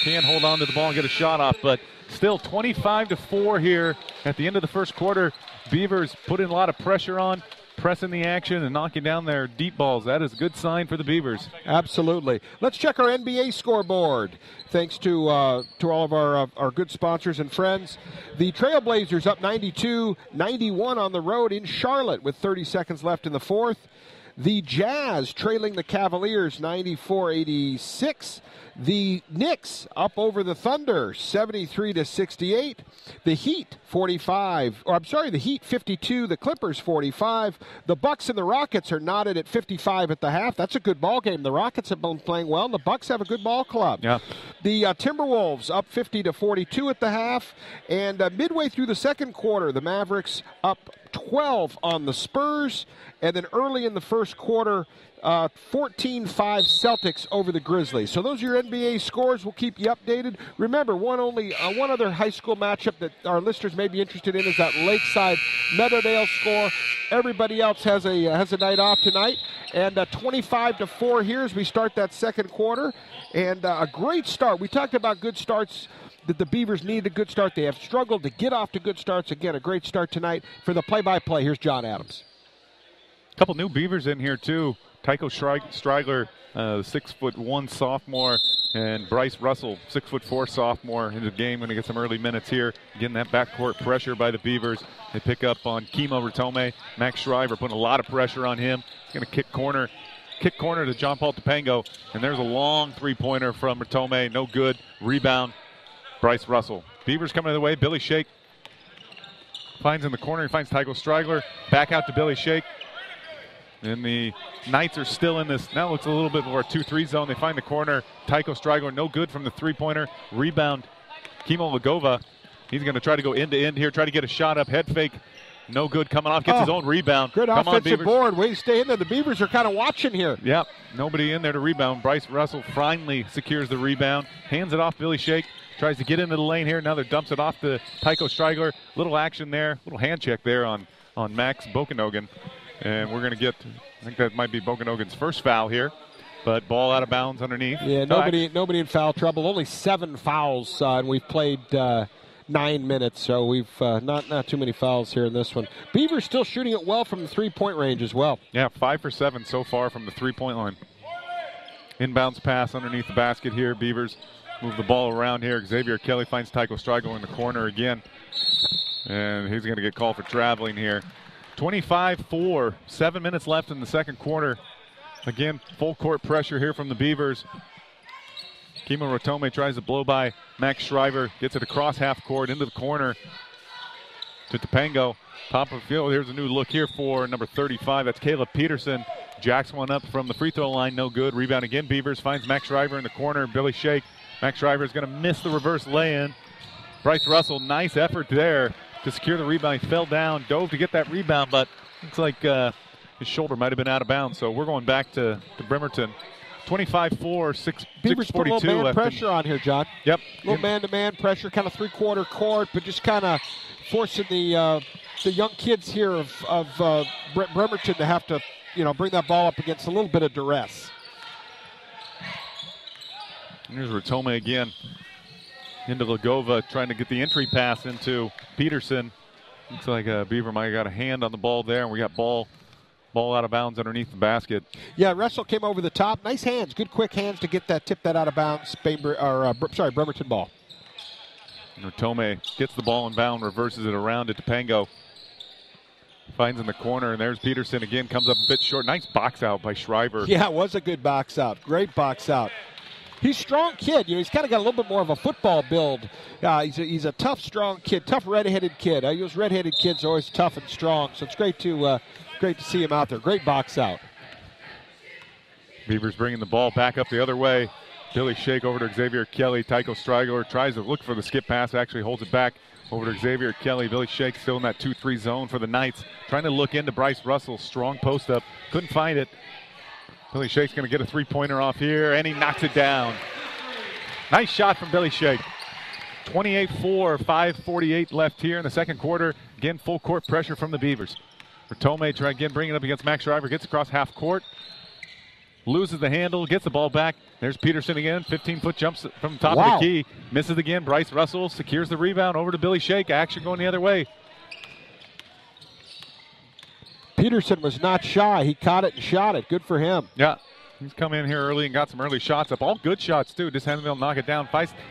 Can't hold on to the ball and get a shot off, but still 25-4 here at the end of the first quarter. Beavers putting a lot of pressure on, pressing the action and knocking down their deep balls. That is a good sign for the Beavers. Absolutely. Let's check our NBA scoreboard. Thanks to all of our good sponsors and friends. The Trailblazers up 92-91 on the road in Charlotte with 30 seconds left in the fourth. The Jazz trailing the Cavaliers 94-86. The Knicks up over the Thunder 73-68. The Heat 52, the Clippers 45. The Bucks and the Rockets are knotted at 55 at the half. That's a good ball game. The Rockets have been playing well, and the Bucks have a good ball club. Yeah. The Timberwolves up 50-42 at the half. And midway through the second quarter, the Mavericks up 12 on the Spurs. And then early in the first quarter, 14-5 Celtics over the Grizzlies. So those are your NBA scores. We'll keep you updated. Remember, one other high school matchup that our listeners may be interested in is that Lakeside Meadowdale score. Everybody else has a night off tonight. And 25-4 here as we start that second quarter. And a great start. We talked about good starts, that the Beavers need a good start. They have struggled to get off to good starts. Again, a great start tonight. For the play-by-play, here's John Adams. A couple new Beavers in here, too. Tycho Strigler, 6'1" sophomore, and Bryce Russell, 6'4" sophomore, into the game. Going to get some early minutes here. Getting that backcourt pressure by the Beavers. They pick up on Kimo Bertome. Max Schreiber putting a lot of pressure on him. He's going to kick corner to John Paul Topango. And there's a long three-pointer from Bertome. No good. Rebound, Bryce Russell. Beavers coming the way. Billy Shake finds in the corner. He finds Tycho Strigler. Back out to Billy Shake. And the Knights are still in this. Now looks a little bit more 2-3 zone. They find the corner. Tycho Strigler, no good from the three-pointer. Rebound, Kimo Lagova. He's going to try to go end-to-end here, try to get a shot up. Head fake, no good. Coming off, gets his own rebound. Good Come offensive on, board. Way to stay in there. The Beavers are kind of watching here. Yep, nobody in there to rebound. Bryce Russell finally secures the rebound. Hands it off Billy Shake. Tries to get into the lane here. Now they dumps it off to Tycho Strigler. Little action there. Little hand check there on Max Bokanogan. And we're going to get, I think that might be Bokanogan's first foul here. But ball out of bounds underneath. Yeah, nobody in foul trouble. Only 7 fouls, and we've played 9 minutes, so we've not too many fouls here in this one. Beavers still shooting it well from the three-point range as well. Yeah, 5 for 7 so far from the three-point line. Inbounds pass underneath the basket here. Beavers move the ball around here. Xavier Kelly finds Tycho Strigler in the corner again. And he's going to get called for traveling here. 25-4, 7 minutes left in the second quarter. Again, full court pressure here from the Beavers. Kimo Rotome tries to blow by Max Shriver, gets it across half court into the corner to Topango. Top of the field, here's a new look here for number 35. That's Caleb Peterson. Jacks one up from the free throw line, no good. Rebound again, Beavers finds Max Shriver in the corner. Billy Shake. Max Shriver is going to miss the reverse lay-in. Bryce Russell, nice effort there to secure the rebound. He fell down, dove to get that rebound, but looks like his shoulder might have been out of bounds. So we're going back to Bremerton. 25-4, 6:42 put a little man pressure on here, John. Yep. A little man-to-man pressure, kind of three-quarter court, but just kind of forcing the young kids here of Bremerton to have to, bring that ball up against a little bit of duress. And here's Rotome again into Lagova, trying to get the entry pass into Peterson. Looks like Beaver might have got a hand on the ball there, and we got ball out of bounds underneath the basket. Yeah, Russell came over the top. Nice hands, good quick hands to get that, tip that out of bounds. Bremerton ball. Rotome gets the ball in bound, reverses it around to Topango. Finds in the corner, and there's Peterson again, comes up a bit short. Nice box out by Shriver. Yeah, it was a good box out. Great box out. He's a strong kid. He's kind of got a little bit more of a football build. He's a tough, strong kid, tough red-headed kid. Those red-headed kids are always tough and strong, so it's great to see him out there. Great box out. Beavers bringing the ball back up the other way. Billy Shake over to Xavier Kelly. Tycho Strigler tries to look for the skip pass, actually holds it back over to Xavier Kelly. Billy Shake still in that 2-3 zone for the Knights. Trying to look into Bryce Russell. Strong post up. Couldn't find it. Billy Shake's going to get a three-pointer off here, and he knocks it down. Nice shot from Billy Shake. 28-4, 5:48 left here in the second quarter. Again, full court pressure from the Beavers. Rotome try again, bring it up against Max Shriver. Gets across half court. Loses the handle, gets the ball back. There's Peterson again. 15-foot jumps from the top of the key. Misses again. Bryce Russell secures the rebound over to Billy Shake. Action going the other way. Peterson was not shy. He caught it and shot it. Good for him. Yeah. He's come in here early and got some early shots up. All good shots, too. Just having them knock it down.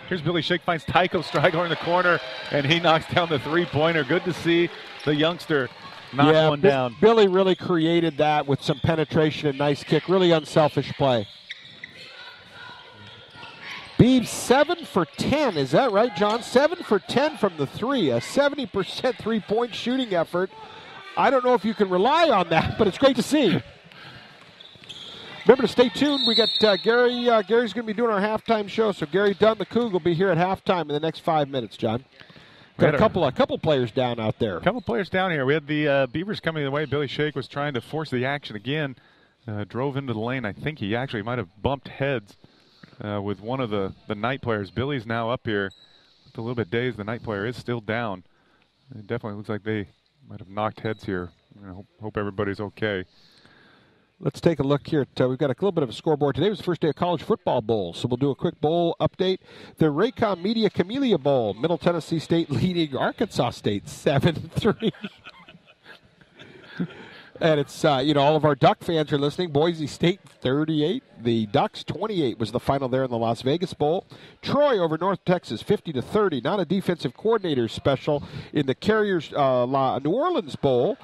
Here's Billy Shake, finds Tycho Strigler in the corner, and he knocks down the three-pointer. Good to see the youngster knock one down. Billy really created that with some penetration and nice kick. Really unselfish play. Beavs 7 for 10. Is that right, John? 7 for 10 from the three. A 70% three-point shooting effort. I don't know if you can rely on that, but it's great to see. Remember to stay tuned. We got Gary. Gary's going to be doing our halftime show, so Gary Dunn, the Coug, will be here at halftime in the next 5 minutes, John. Got a couple players down out there. A couple players down here. We had the Beavers coming the way. Billy Shake was trying to force the action again. Drove into the lane. I think he actually might have bumped heads with one of the Knight players. Billy's now up here. Looked a little bit dazed. The Knight player is still down. It definitely looks like they might have knocked heads here. Hope everybody's okay. Let's take a look here. We've got a little bit of a scoreboard. Today was the first day of college football bowl, so we'll do a quick bowl update. The Raycom Media Camellia Bowl, Middle Tennessee State leading Arkansas State 7-3. And it's, all of our Duck fans are listening. Boise State 38. The Ducks 28 was the final there in the Las Vegas Bowl. Troy over North Texas 50-30. Not a defensive coordinator special in the Carriers New Orleans Bowl.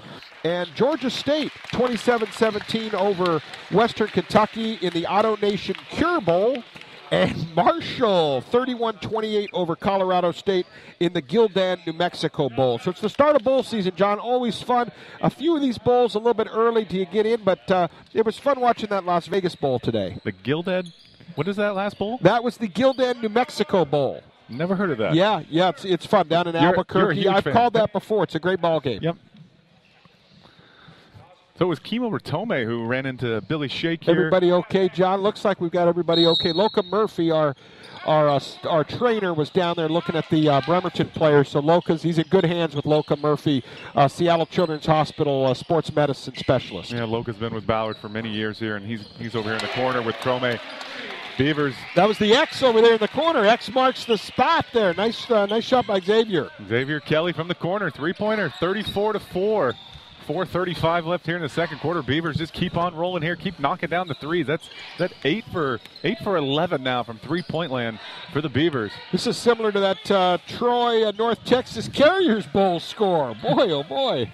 And Georgia State 27-17 over Western Kentucky in the Auto Nation Cure Bowl. And Marshall, 31-28 over Colorado State in the Gildan, New Mexico Bowl. So it's the start of bowl season, John. Always fun. A few of these bowls a little bit early to get in, but it was fun watching that Las Vegas Bowl today. The Gildan? What is that last bowl? That was the Gildan, New Mexico Bowl. Never heard of that. Yeah, it's fun down in Albuquerque. I've called that before. It's a great ball game. Yep. So it was Kimo Ratome who ran into Billy Shake here. Everybody okay, John? Looks like we've got everybody okay. Loca Murphy, our trainer, was down there looking at the Bremerton players. So he's in good hands with Loca Murphy, Seattle Children's Hospital sports medicine specialist. Yeah, Loca's been with Ballard for many years here, and he's over here in the corner with Trome. Beavers. That was the X over there in the corner. X marks the spot there. Nice shot by Xavier. Xavier Kelly from the corner, three-pointer, 34-4. 4:35 left here in the second quarter. Beavers just keep on rolling here, keep knocking down the threes. That's 8 for 11 now from three-point land for the Beavers. This is similar to that Troy North Texas Carriers Bowl score. Boy, oh boy.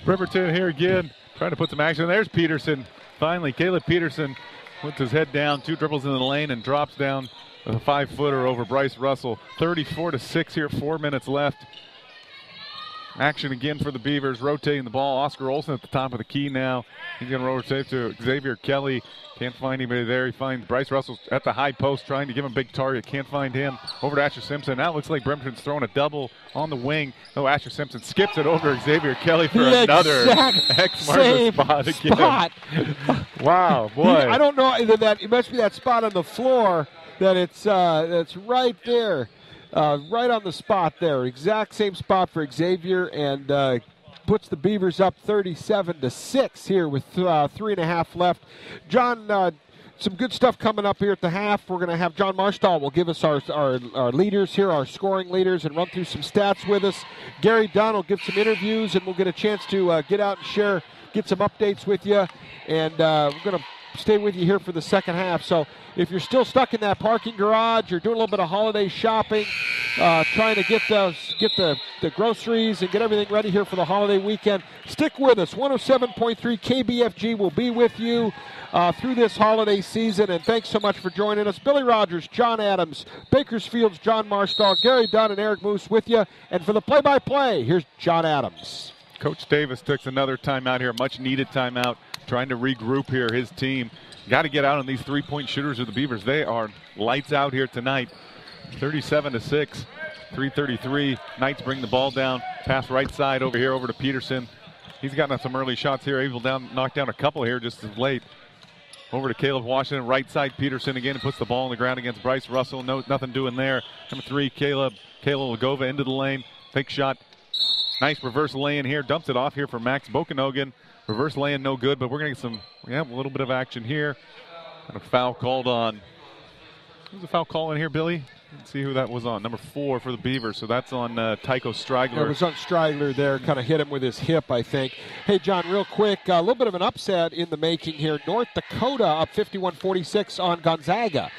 Bremerton here again, trying to put some action. There's Peterson. Finally, Caleb Peterson puts his head down, 2 dribbles in the lane, and drops down with a 5-footer over Bryce Russell. 34-6 here, 4 minutes left. Action again for the Beavers, rotating the ball. Oscar Olsen at the top of the key now. He's going to rotate to Xavier Kelly. Can't find anybody there. He finds Bryce Russell at the high post trying to give him a big target. Can't find him. Over to Asher Simpson. Now it looks like Bremerton's throwing a double on the wing. Oh, Asher Simpson skips it over to Xavier Kelly for another X marks the spot again. Wow, boy. I don't know either that. It must be that spot on the floor that that's right there. Right on the spot there. Exact same spot for Xavier, and puts the Beavers up 37-6 here with 3.5 left. John, some good stuff coming up here at the half. We're going to have John Marstall will give us our leaders here, our scoring leaders, and run through some stats with us. Gary Dunn will give some interviews, and we'll get a chance to get out and share, get some updates with you. And we're going to stay with you here for the second half. So if you're still stuck in that parking garage, you're doing a little bit of holiday shopping, trying to get the groceries and get everything ready here for the holiday weekend, stick with us. 107.3 KBFG will be with you through this holiday season, and thanks so much for joining us. Billy Rogers, John Adams, Bakersfield's John Marstall, Gary Dunn, and Eric Moose with you. And for the play-by-play, here's John Adams. Coach Davis takes another timeout here, much-needed timeout, trying to regroup here, his team. Got to get out on these three-point shooters of the Beavers. They are lights out here tonight. 37-6, 3:33. Knights bring the ball down. Pass right side over here over to Peterson. He's gotten some early shots here. Able to knock down a couple here just as late. Over to Caleb Washington. Right side Peterson again and puts the ball on the ground against Bryce Russell. Nothing doing there. Number 3, Caleb Lagova into the lane. Fake shot. Nice reverse lay-in here. Dumps it off here for Max Bokanogan. Reverse lay-in no good, but we're going to get a little bit of action here. And a foul called on. Who's the foul call in here, Billy? Let's see who that was on. Number 4 for the Beavers. So that's on Tycho Strigler. It was on Strigler there. Kind of hit him with his hip, I think. Hey, John, real quick, a little bit of an upset in the making here. North Dakota up 51-46 on Gonzaga.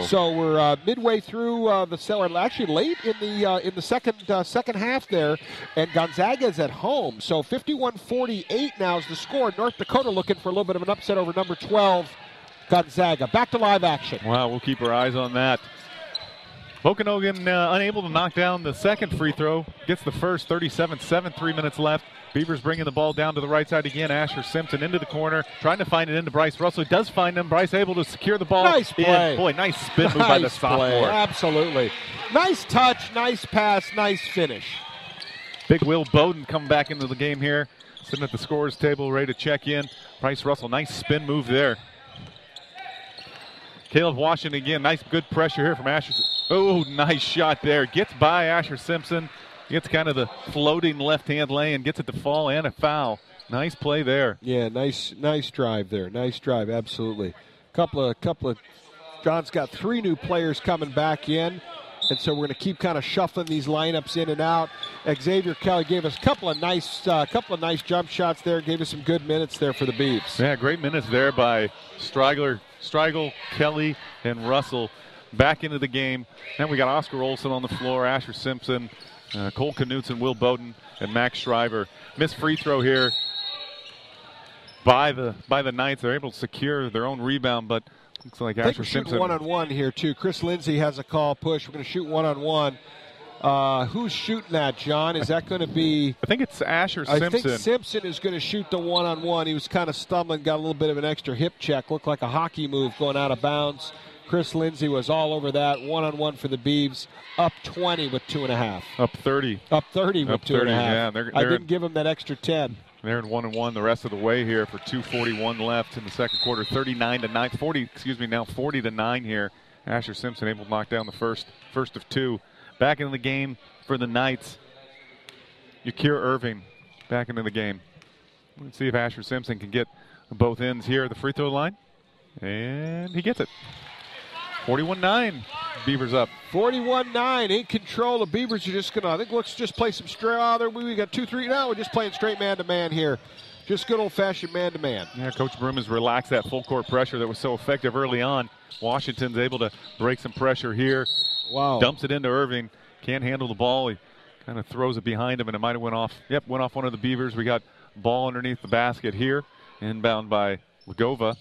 So we're midway through the cellar. Actually, late in the second half there, and Gonzaga is at home. So 51-48 now is the score. North Dakota looking for a little bit of an upset over number 12, Gonzaga. Back to live action. Wow, we'll keep our eyes on that. Bokanogan unable to knock down the second free throw. Gets the first, 37-7, 3 minutes left. Beavers bringing the ball down to the right side again. Asher Simpson into the corner, trying to find it into Bryce Russell. He does find him. Bryce able to secure the ball. Nice play. Boy, nice spin move by the sophomore. Play. Absolutely. Nice touch, nice pass, nice finish. Big Will Bowden coming back into the game here. Sitting at the scorer's table, ready to check in. Bryce Russell, nice spin move there. Caleb Washington again, nice good pressure here from Asher. Oh, nice shot there. Gets by Asher Simpson. Gets kind of the floating left-hand lane and gets it to fall and a foul. Nice play there. Yeah, nice drive there. Nice drive, absolutely. Couple of John's got 3 new players coming back in, and so we're going to keep kind of shuffling these lineups in and out. Xavier Kelly gave us a couple of nice jump shots there. Gave us some good minutes there for the Beavs. Yeah, great minutes there by Strigel, Kelly, and Russell back into the game. Then we got Oscar Olsen on the floor, Asher Simpson, Cole Knutson, Will Bowden, and Max Shriver. Missed free throw here by the Knights. They're able to secure their own rebound, but Looks like I think Asher we're shooting Simpson. one-on-one here, too. Chris Lindsay has a call push. We're going to shoot one-on-one. Who's shooting that, John? Is that going to be... I think it's Asher I Simpson. think Simpson is going to shoot the one-on-one. He was kind of stumbling, got a little bit of an extra hip check. Looked like a hockey move going out of bounds. Chris Lindsay was all over that. One-on-one for the Beavs. Up 20 with 2.5. Up 30. Up 30 with 2.5. Yeah, I didn't give him that extra 10. They're in 1-1 the rest of the way here for 2:41 left in the second quarter. 39-9, 40. Excuse me, now 40-9 here. Asher Simpson able to knock down the first of two. Back into the game for the Knights. Yakir Irving back into the game. Let's see if Asher Simpson can get both ends here at the free throw line, and he gets it. 41-9. Beavers up. 41-9, in control. The Beavers are just going to, I think, let's just play some straight. We got 2-3. Now we're just playing straight man-to-man here. Just good old-fashioned man-to-man. Yeah, Coach Broom has relaxed that full-court pressure that was so effective early on. Washington's able to break some pressure here. Wow. Dumps it into Irving. Can't handle the ball. He kind of throws it behind him, and it might have went off. Yep, went off one of the Beavers. We got ball underneath the basket here. Inbound by Lagova.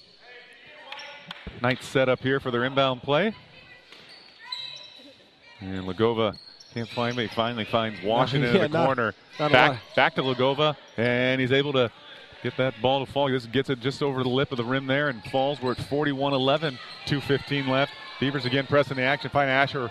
Knights set up here for their inbound play. And Lagova can't find me. He finally finds Washington in the corner. Back to Lagova, and he's able to get that ball to fall. He just gets it just over the lip of the rim there and falls. We're at 41-11, 2:15 left. Beavers again pressing the action. Find Asher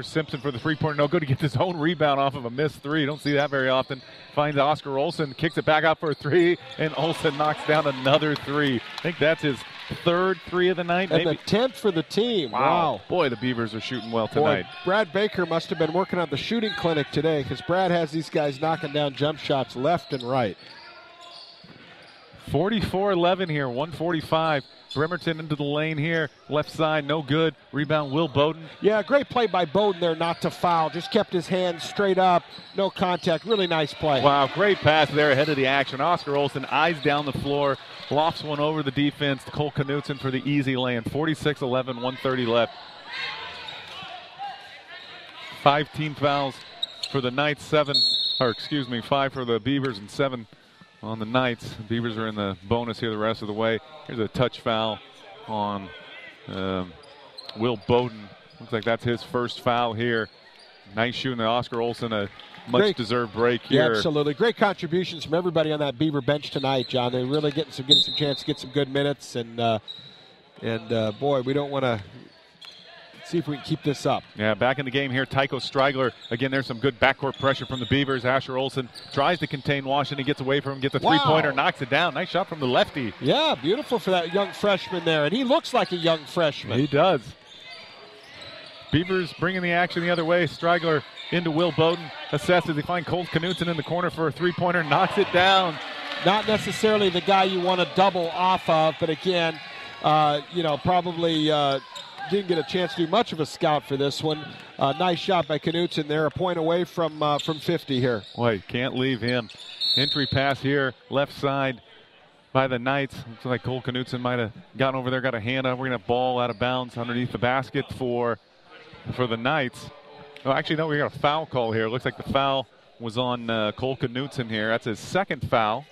Simpson for the three-pointer. No good to get his own rebound off of a missed three. You don't see that very often. Finds Oscar Olsen, kicks it back out for a three, and Olsen knocks down another three. I think that's his third three of the night. And the 10th for the team. Wow. Boy, the Beavers are shooting well tonight. Boy, Brad Baker must have been working on the shooting clinic today, because Brad has these guys knocking down jump shots left and right. 44-11 here, 145. Bremerton into the lane here. Left side, no good. Rebound, Will Bowden. Yeah, great play by Bowden there not to foul. Just kept his hands straight up. No contact. Really nice play. Wow, great pass there ahead of the action. Oscar Olsen, eyes down the floor. Lofts one over the defense. Cole Knutson for the easy lane. 46-11, 130 left. 5 team fouls for the Knights, 5 for the Beavers and 7 on the Knights. The Beavers are in the bonus here the rest of the way. Here's a touch foul on Will Bowden. Looks like that's his first foul here. Nice shooting the Oscar Olsen, a much-deserved break here. Yeah, absolutely. Great contributions from everybody on that Beaver bench tonight, John. They're really getting some chance to get some good minutes. And boy, we don't want to see if we can keep this up. Yeah, back in the game here, Tycho Strigler. Again, there's some good backcourt pressure from the Beavers. Asher Olsen tries to contain Washington, gets away from him, gets a three-pointer, knocks it down. Nice shot from the lefty. Yeah, beautiful for that young freshman there. And he looks like a young freshman. He does. Beavers bringing the action the other way. Strigler into Will Bowden. Assesses. They find Cole Knutson in the corner for a three-pointer, knocks it down. Not necessarily the guy you want to double off of, but again, probably didn't get a chance to do much of a scout for this one. Nice shot by Knutson there, a point away from 50 here. Boy, can't leave him. Entry pass here, left side by the Knights. Looks like Cole Knutson might have gotten over there, got a hand on. We're going to have ball out of bounds underneath the basket for the Knights. Oh, actually, no, we got a foul call here. Looks like the foul was on Cole Knutson here. That's his second foul.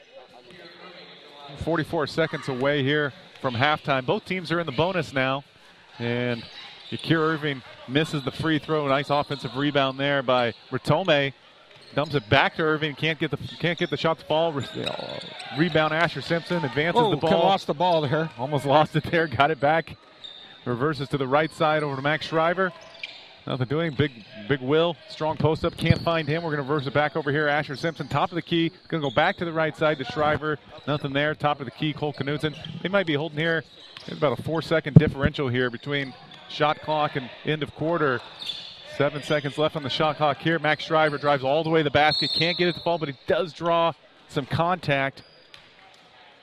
44 seconds away here from halftime. Both teams are in the bonus now. And Yakir Irving misses the free throw. Nice offensive rebound there by Ritome. Dumps it back to Irving. Can't get the shot to fall. Rebound Asher Simpson. Advances the ball. Lost the ball there. Almost lost it there. Got it back. Reverses to the right side over to Max Shriver. Nothing doing. Big Will. Strong post up. Can't find him. We're going to reverse it back over here. Asher Simpson. Top of the key. Going to go back to the right side to Shriver. Nothing there. Top of the key. Cole Knutson. They might be holding here. There's about a 4-second differential here between shot clock and end of quarter. 7 seconds left on the shot clock here. Max Shriver drives all the way to the basket. Can't get it to fall, but he does draw some contact.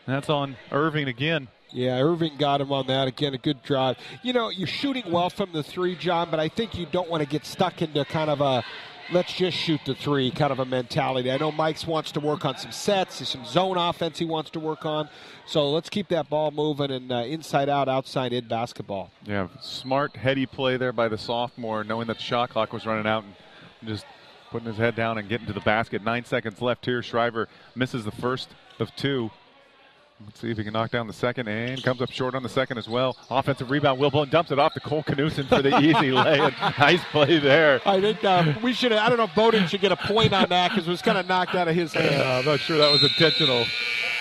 And that's on Irving again. Yeah, Irving got him on that. Again, a good drive. You're shooting well from the three, John, but I think you don't want to get stuck into kind of a let's just shoot the three kind of a mentality. I know Mike's wants to work on some sets. There's some zone offense he wants to work on. So let's keep that ball moving and inside out, outside in basketball. Yeah, smart, heady play there by the sophomore, knowing that the shot clock was running out and just putting his head down and getting to the basket. 9 seconds left here. Shriver misses the first of two. Let's see if he can knock down the second, and comes up short on the second as well. Offensive rebound, Will Bowden dumps it off to Cole Knudsen for the easy lay. Nice play there. I think we should. I don't know if Bowden should get a point on that because it was kind of knocked out of his hand. I'm not sure that was intentional,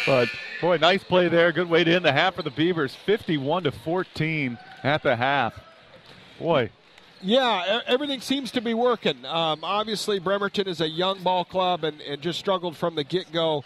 but boy, nice play there. Good way to end the half for the Beavers. 51-14 at the half. Boy. Yeah, everything seems to be working. Obviously, Bremerton is a young ball club and just struggled from the get-go.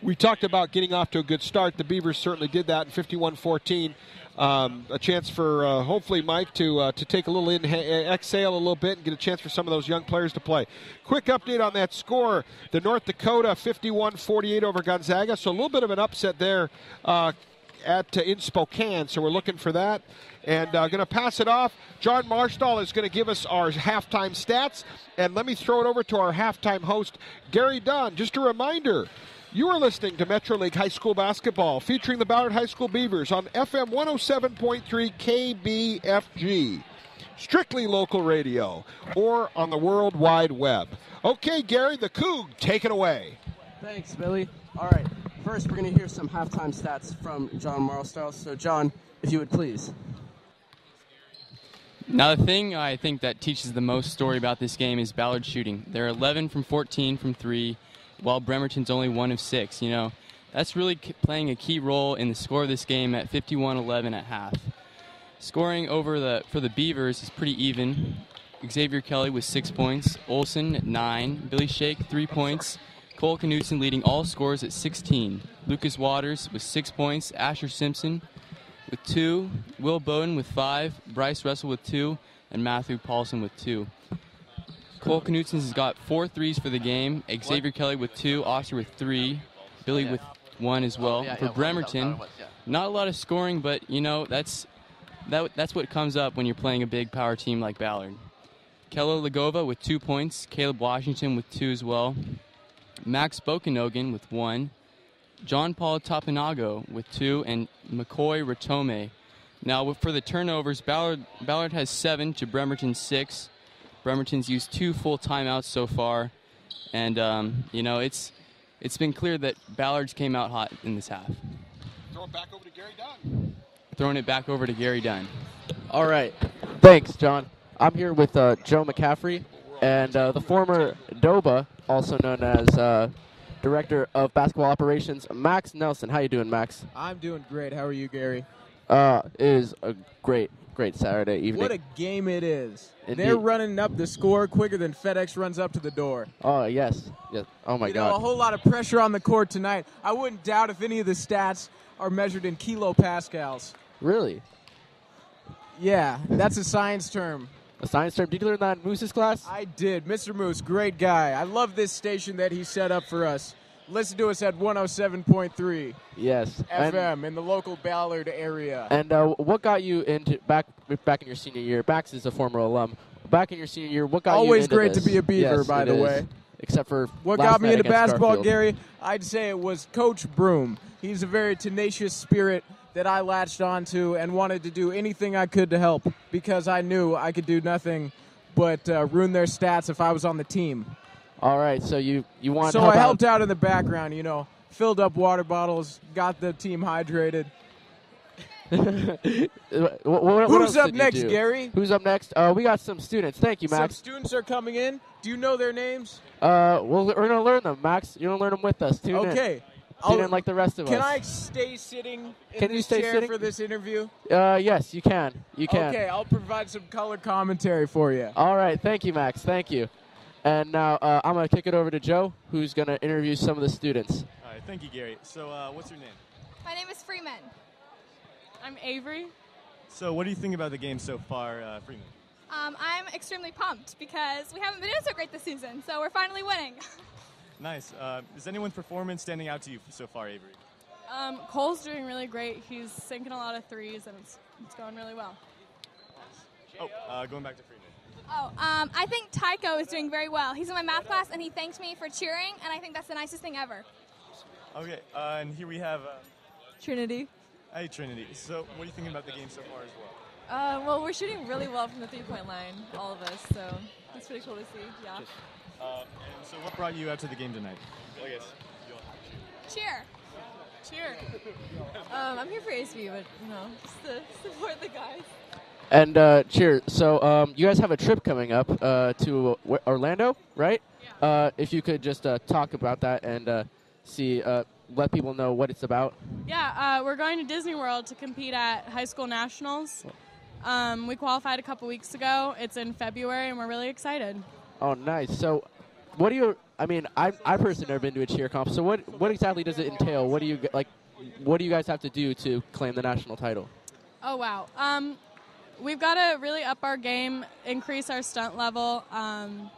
We talked about getting off to a good start. The Beavers certainly did that in 51-14. A chance for hopefully Mike to take a little exhale a little bit and get a chance for some of those young players to play. Quick update on that score. The North Dakota 51-48 over Gonzaga. So a little bit of an upset there in Spokane. So we're looking for that. And going to pass it off. John Marstall is going to give us our halftime stats. And let me throw it over to our halftime host, Gary Dunn. Just a reminder, you are listening to Metro League High School Basketball featuring the Ballard High School Beavers on FM 107.3 KBFG. Strictly local radio or on the World Wide Web. Okay, Gary, the Coug, take it away. Thanks, Billy. All right, first we're going to hear some halftime stats from John Marstall. So, John, if you would please. Now, the thing I think that teaches the most story about this game is Ballard shooting. They're 11 from 14 from 3, while Bremerton's only 1 of 6. You know, that's really playing a key role in the score of this game at 51-11 at half. Scoring for the Beavers is pretty even. Xavier Kelly with 6 points, Olsen 9, Billy Shake 3 points, Cole Knudsen leading all scores at 16. Lucas Waters with 6 points, Asher Simpson with 2, Will Bowden with 5, Bryce Russell with 2, and Matthew Paulson with 2. Cole Knudsen has got 4 threes for the game, Xavier Kelly with 2, Oscar with 3, Billy with 1 as well. For Bremerton, not a lot of scoring, but you know that's what comes up when you're playing a big power team like Ballard. Kella Legova with 2 points, Caleb Washington with 2 as well, Max Bokanogan with 1, John Paul Tapanago with 2, and McCoy Ratome. Now, for the turnovers, Ballard has 7 to Bremerton's 6. Bremerton's used 2 full timeouts so far, and you know it's been clear that Ballard's came out hot in this half. Throw it back over to Gary Dunn. Throwing it back over to Gary Dunn. All right, thanks, John. I'm here with Joe McCaffrey and the former DOBA, also known as Director of Basketball Operations, Max Nelson. How you doing, Max? I'm doing great. How are you, Gary? It is a great Saturday evening. What a game it is. Indeed. They're running up the score quicker than FedEx runs up to the door. Oh, yes. Oh, my God. A whole lot of pressure on the court tonight. I wouldn't doubt if any of the stats are measured in kilopascals. Really? Yeah, that's a science term. A science term? Did you learn that in Moose's class? I did. Mr. Moose, great guy. I love this station that he set up for us. Listen to us at 107.3. Yes. FM in the local Ballard area. And what got you into back in your senior year? Max is a former alum. Back in your senior year, what got you into Always great this? to be a Beaver, yes, by the way. Except for what last got me night into against basketball, Garfield. Gary, I'd say it was Coach Broom. He's a very tenacious spirit that I latched onto and wanted to do anything I could to help because I knew I could do nothing but ruin their stats if I was on the team. All right, so you want So I helped out in the background, you know, filled up water bottles, got the team hydrated. Who's up next, Gary? Who's up next? We got some students. Thank you, Max. Some students are coming in. Do you know their names? Well, we're going to learn them, Max. You're going to learn them with us. Tune in. Okay. Tune in like the rest of us. Can I stay sitting in this chair for this interview? Yes, you can. You can. Okay, I'll provide some color commentary for you. All right. Thank you, Max. Thank you. And now I'm going to kick it over to Joe, who's going to interview some of the students. All right. Thank you, Gary. So what's your name? My name is Freeman. I'm Avery. So what do you think about the game so far, Freeman? I'm extremely pumped because we haven't been doing so great this season, so we're finally winning. Nice. Is anyone's performance standing out to you so far, Avery? Cole's doing really great. He's sinking a lot of threes, and it's going really well. Oh, going back to Freeman. Oh, I think Tycho is doing very well. He's in my math class, and he thanked me for cheering, and I think that's the nicest thing ever. Okay, and here we have Trinity. Hey, Trinity. So what are you thinking about the game so far as well? Well, we're shooting really well from the three-point line, all of us, so that's pretty cool to see, yeah. And so what brought you out to the game tonight? Cheer. cheer. I'm here for ASB, but just to support the guys. And cheer. So you guys have a trip coming up to Orlando, right? Yeah. If you could just talk about that and let people know what it's about. Yeah, we're going to Disney World to compete at high school nationals. We qualified a couple weeks ago. It's in February, and we're really excited. Oh, nice. So what do you? I mean, I personally never been to a cheer comp. So what exactly does it entail? What do you guys have to do to claim the national title? Oh wow. We've got to really up our game, increase our stunt level, and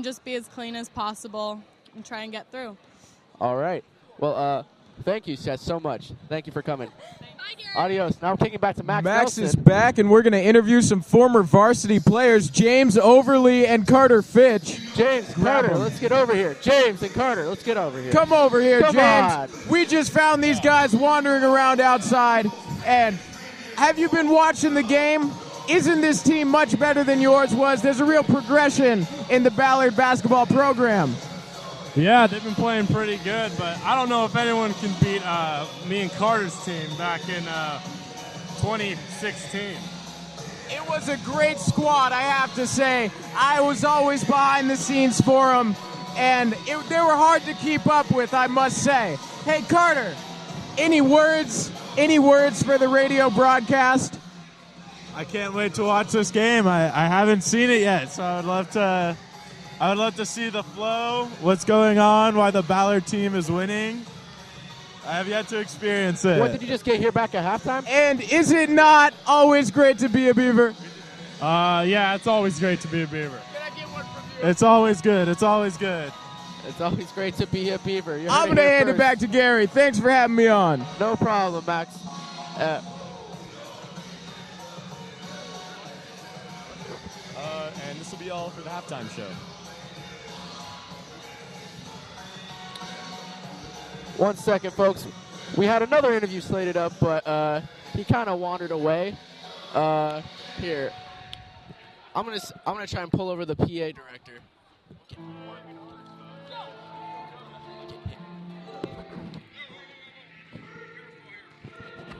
just be as clean as possible and try and get through. All right. Well, thank you, Seth, so much. Thank you for coming. Adios. Now we're taking it back to Max Nelson. Is back, and we're going to interview some former varsity players, James Overly and Carter Fitch. James, Carter, let's get over here. James and Carter, let's get over here. Come over here, Come James. on. We just found these guys wandering around outside, and have you been watching the game? Isn't this team much better than yours was? There's a real progression in the Ballard basketball program. Yeah, they've been playing pretty good, but I don't know if anyone can beat me and Carter's team back in 2016. It was a great squad, I have to say. I was always behind the scenes for them, and they were hard to keep up with, I must say. Hey, Carter, any words for the radio broadcast? I can't wait to watch this game. I haven't seen it yet, so I would love to see the flow, what's going on, why the Ballard team is winning. I have yet to experience it. What, did you just get here back at halftime? And is it not always great to be a Beaver? Yeah, it's always great to be a Beaver. Can I get one from you? It's always good. It's always good. It's always great to be a Beaver. I'm going to hand it back to Gary. Thanks for having me on. No problem, Max. And this will be all for the halftime show. One second, folks. We had another interview slated up, but he kind of wandered away. Here, I'm gonna try and pull over the PA director.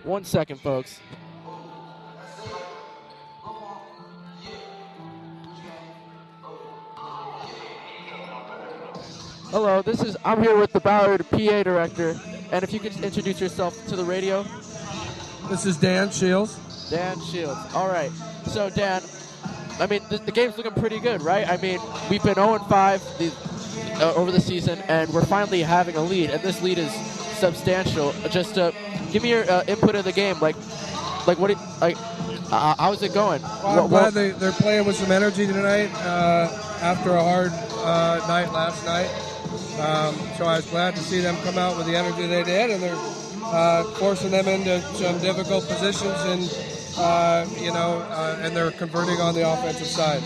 One second, folks. Hello, I'm here with the Ballard PA director, and if you could introduce yourself to the radio. This is Dan Shields. Dan Shields. All right. So, Dan, I mean, the game's looking pretty good, right? I mean, we've been 0-5 over the season, and we're finally having a lead, and this lead is substantial. Just give me your input of the game. How's it going? Well, I'm glad they're playing with some energy tonight after a hard night last night. So I was glad to see them come out with the energy they did, and they're forcing them into some difficult positions, and they're converting on the offensive side.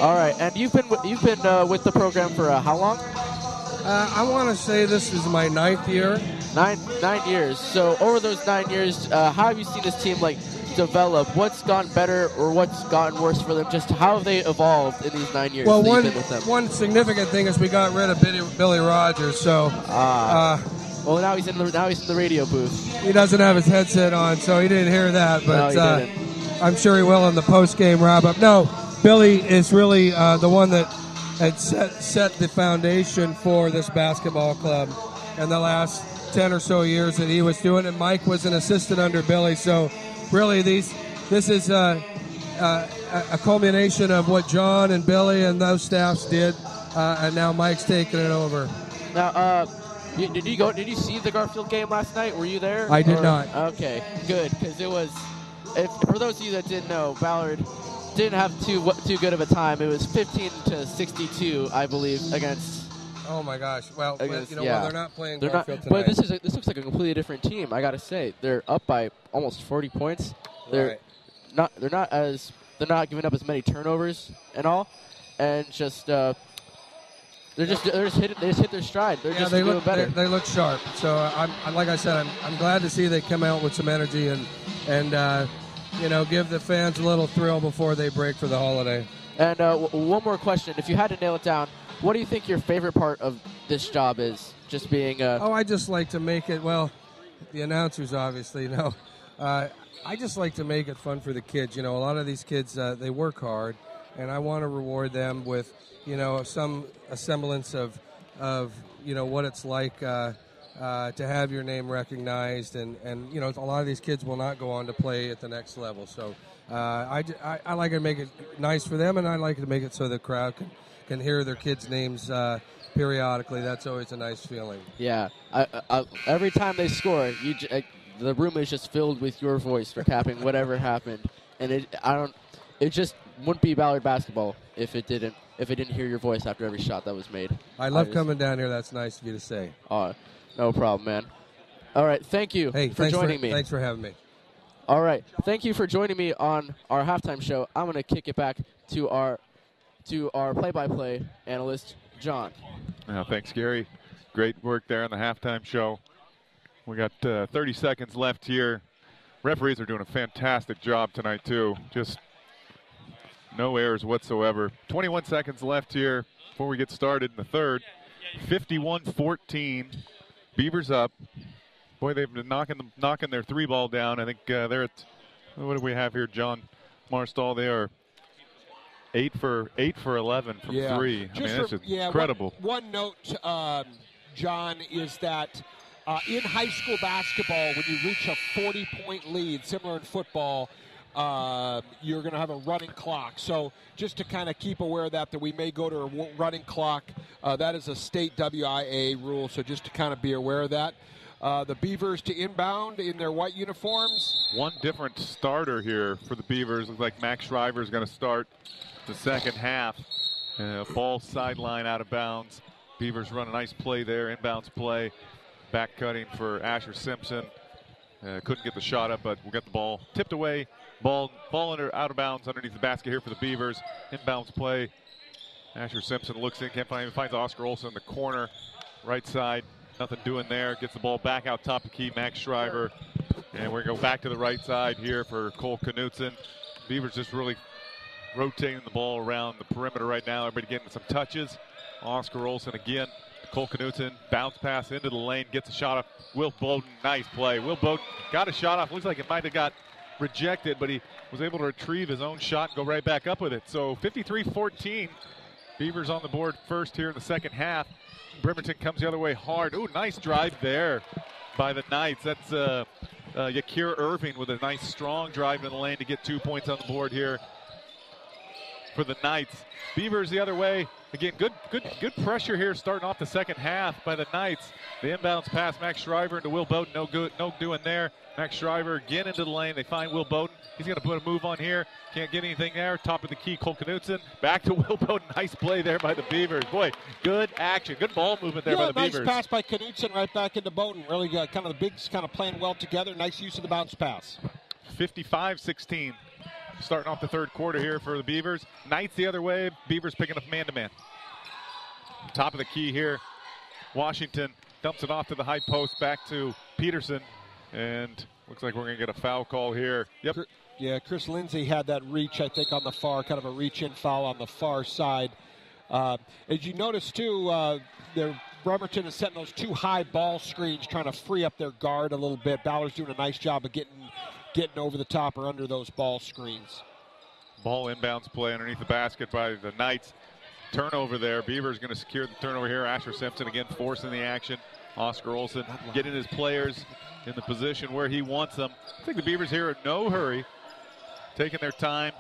All right, and you've been with the program for how long? I want to say this is my 9th year. 9 years. So over those 9 years, how have you seen this team develop? What's gotten better or what's gotten worse for them? Just how have they evolved in these 9 years well, that you've been with them? One significant thing is we got rid of Billy Rogers. So, well, now he's in the radio booth. He doesn't have his headset on, so he didn't hear that. But no, I'm sure he will in the post-game wrap-up. No, Billy is really the one that had set the foundation for this basketball club in the last 10 or so years that he was doing it. Mike was an assistant under Billy, so really this is a culmination of what John and Billy and those staffs did, and now Mike's taking it over. Now, did you see the Garfield game last night? Were you there? I did not. Okay, good, because it was. For those of you that didn't know, Ballard didn't have too good of a time. It was 15-62, I believe, against. Oh my gosh! Well, against, well, they're not playing Garfield tonight. But this looks like a completely different team. I gotta say, they're up by almost 40 points. They're not giving up as many turnovers and all, and they just hit their stride. They're just doing better. They look sharp. So I'm like I said, I'm glad to see they come out with some energy and give the fans a little thrill before they break for the holiday. And one more question: if you had to nail it down, what do you think your favorite part of this job is? Just being I just like to make it, well, the announcers obviously know. I just like to make it fun for the kids. A lot of these kids, they work hard, and I want to reward them with, a semblance of what it's like to have your name recognized. And a lot of these kids will not go on to play at the next level. So I like to make it nice for them, and I like to make it so the crowd can hear their kids' names periodically. That's always a nice feeling. Yeah. Every time they score, the room is just filled with your voice recapping whatever happened, and it just wouldn't be Ballard basketball if it didn't hear your voice after every shot that was made. I love coming down here. That's nice of you to say. No problem, man. All right, thank you for joining me. Thanks for having me. All right, thank you for joining me on our halftime show. I'm going to kick it back to our play-by-play analyst, John. Thanks, Gary. Great work there on the halftime show. We got 30 seconds left here. Referees are doing a fantastic job tonight, too. Just no errors whatsoever. 21 seconds left here before we get started in the third. 51-14. Beavers up. Boy, they've been knocking their three ball down. I think they're at, what do we have here, John Marstall? They are 8 for 11 from three. I mean, that's incredible. One note, John, is that in high school basketball, when you reach a 40-point lead, similar in football, you're going to have a running clock. So just to kind of keep aware of that we may go to a running clock. That is a state WIA rule, so just to kind of be aware of that. The Beavers to inbound in their white uniforms. One different starter here for the Beavers. Looks like Max Shriver is going to start the second half. Ball sideline out of bounds. Beavers run a nice play there, inbounds play. Back cutting for Asher Simpson. Couldn't get the shot up, but we got the ball tipped away. Ball out of bounds underneath the basket here for the Beavers. Inbounds play. Asher Simpson looks in, can't find him. Finds Oscar Olson in the corner, right side. Nothing doing there. Gets the ball back out top of key. Max Shriver. And we're going to go back to the right side here for Cole Knutson. Beavers just really rotating the ball around the perimeter right now. Everybody getting some touches. Oscar Olson again. Cole Knutson, bounce pass into the lane, gets a shot off. Will Bowden, nice play. Will Bowden got a shot off. Looks like it might have got rejected, but he was able to retrieve his own shot and go right back up with it. So 53-14. Beavers on the board first here in the second half. Bremerton comes the other way hard. Ooh, nice drive there by the Knights. That's Yakir Irving with a nice strong drive in the lane to get 2 points on the board here for the Knights. Beavers the other way. Again, good pressure here starting off the second half by the Knights. The inbounds pass Max Shriver into Will Bowden. No doing there. Max Shriver again into the lane. They find Will Bowden. He's going to put a move on here. Can't get anything there. Top of the key, Cole Knutson. Back to Will Bowden. Nice play there by the Beavers. Boy, good action. Good ball movement there by the Beavers. Nice pass by Knutson right back into Bowden. Really kind of the bigs kind of playing well together. Nice use of the bounce pass. 55-16. Starting off the third quarter here for the Beavers. Knights the other way. Beavers picking up man-to-man. Top of the key here. Washington dumps it off to the high post. Back to Peterson. And looks like we're going to get a foul call here. Yep. Yeah, Chris Lindsay had that reach, I think, on the far, kind of a reach-in foul on the far side. As you notice, too, Bremerton is setting those two high ball screens, trying to free up their guard a little bit. Ballard's doing a nice job of getting over the top or under those ball screens. Ball inbounds play underneath the basket by the Knights. Turnover there. Beavers going to secure the turnover here. Asher Simpson again forcing the action. Oscar Olson getting his players in the position where he wants them. I think the Beavers here are in no hurry. Taking their time.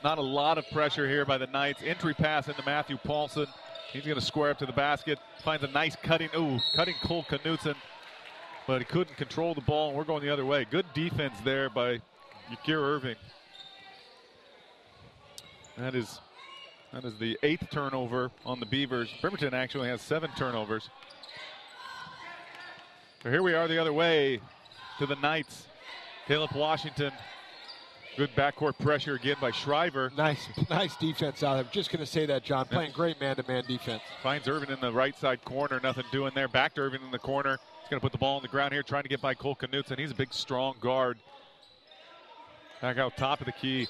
Not a lot of pressure here by the Knights. Entry pass into Matthew Paulson. He's going to square up to the basket. Finds a nice cutting Cole Knutson. But he couldn't control the ball, and we're going the other way. Good defense there by Yakir Irving. That is the 8th turnover on the Beavers. Bremerton actually has 7 turnovers. So here we are the other way to the Knights. Caleb Washington. Good backcourt pressure again by Shriver. Nice defense out there. Just going to say that, John. Playing great man-to-man defense. Finds Irvin in the right side corner. Nothing doing there. Back to Irvin in the corner. He's going to put the ball on the ground here, trying to get by Cole Knutson. He's a big, strong guard. Back out top of the key.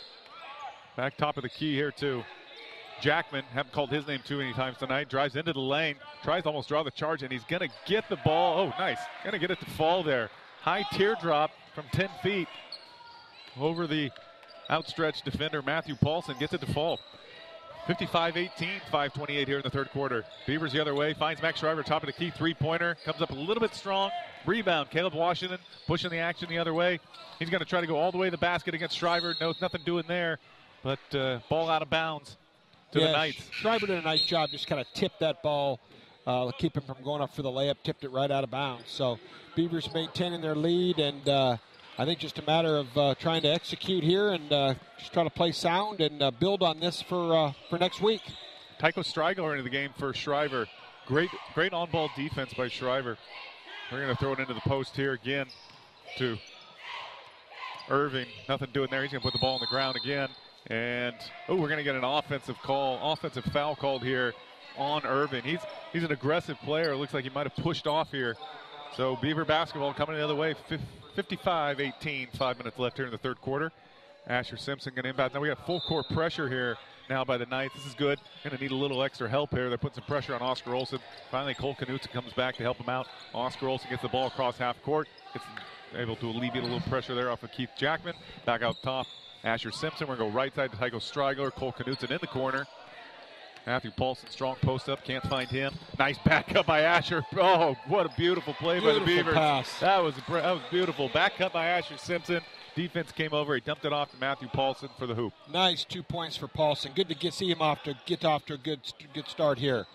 Back top of the key here, too. Jackman, haven't called his name too many times tonight, drives into the lane, tries to almost draw the charge, and he's going to get the ball. Oh, nice. Going to get it to fall there. high teardrop from 10 feet over the outstretched defender Matthew Paulson, gets it to fall. 55-18, 5:28 here in the third quarter. Beavers the other way, finds Max Shriver, top of the key, three-pointer, comes up a little bit strong. Rebound, Caleb Washington pushing the action the other way. He's going to try to go all the way to the basket against Shriver. No, nothing doing there, but ball out of bounds to the Knights. Shriver did a nice job, just kind of tipped that ball, keep him from going up for the layup, tipped it right out of bounds. So Beavers maintaining their lead, and I think just a matter of trying to execute here and just try to play sound and build on this for next week. Tycho Strigler into the game for Shriver. Great on-ball defense by Shriver. We're going to throw it into the post here again to Irving. Nothing doing there. He's going to put the ball on the ground again. And, we're going to get an offensive foul called here on Irving. He's an aggressive player. It looks like he might have pushed off here. So Beaver basketball coming the other way, 55-18, 5 minutes left here in the third quarter. Asher Simpson going to inbound. Now we got full court pressure here now by the Knights. This is good. Going to need a little extra help here. They're putting some pressure on Oscar Olsen. Finally, Cole Knutson comes back to help him out. Oscar Olsen gets the ball across half court. Gets able to alleviate a little pressure there off of Keith Jackman. Back out top, Asher Simpson. We're going to go right side to Tycho Strigler. Cole Knutson in the corner. Matthew Paulson, strong post up, can't find him. Nice backup by Asher. Oh, what a beautiful play by the Beavers. Pass. That was beautiful. Back cut by Asher Simpson. Defense came over. He dumped it off to Matthew Paulson for the hoop. Nice 2 points for Paulson. Good to see him get off to a good start here.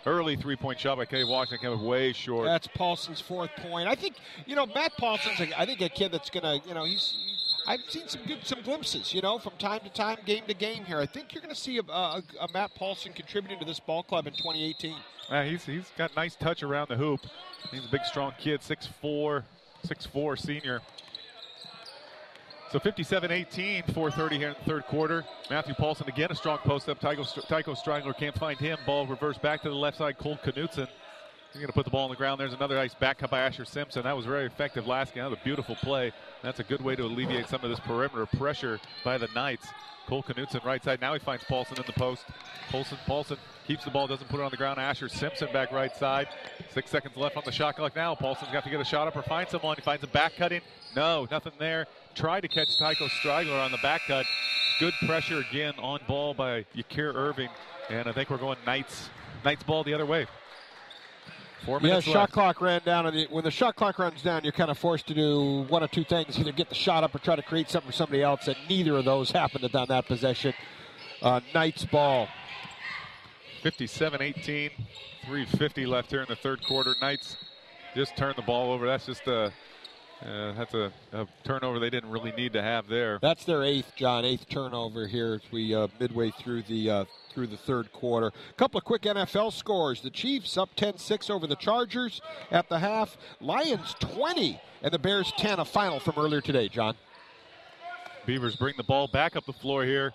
Early three-point shot by Kay Washington came way short. That's Paulson's fourth point. I think, Matt Paulson's a kid that's going to, I've seen some glimpses, from time to time, game to game here. I think you're going to see a Matt Paulson contributing to this ball club in 2018. He's got nice touch around the hoop. He's a big, strong kid, 6'4", senior. So 57-18, 4:30 here in the third quarter. Matthew Paulson again, a strong post up. Tycho Strigler can't find him. Ball reversed back to the left side. Cole Knutson. He's going to put the ball on the ground. There's another nice back cut by Asher Simpson. That was very effective last game. That was a beautiful play. That's a good way to alleviate some of this perimeter pressure by the Knights. Cole Knutson right side. Now he finds Paulson in the post. Paulson keeps the ball, doesn't put it on the ground. Asher Simpson back right side. 6 seconds left on the shot clock now. Paulson's got to get a shot up or find someone. He finds him back cutting. No, nothing there. Tried to catch Tycho Strigler on the back cut. Good pressure again on ball by Yakir Irving. And I think we're going Knights ball the other way. 4 minutes left. Shot clock ran down. When the shot clock runs down, you're kind of forced to do one of two things. Either get the shot up or try to create something for somebody else, and neither of those happened on that possession. Knights ball. 57-18, 3:50 left here in the third quarter. Knights just turned the ball over. That's just that's a turnover they didn't really need to have there. That's their eighth turnover here as we midway through the third quarter. A couple of quick NFL scores. The Chiefs up 10-6 over the Chargers at the half. Lions 20 and the Bears 10, a final from earlier today, John. Beavers bring the ball back up the floor here.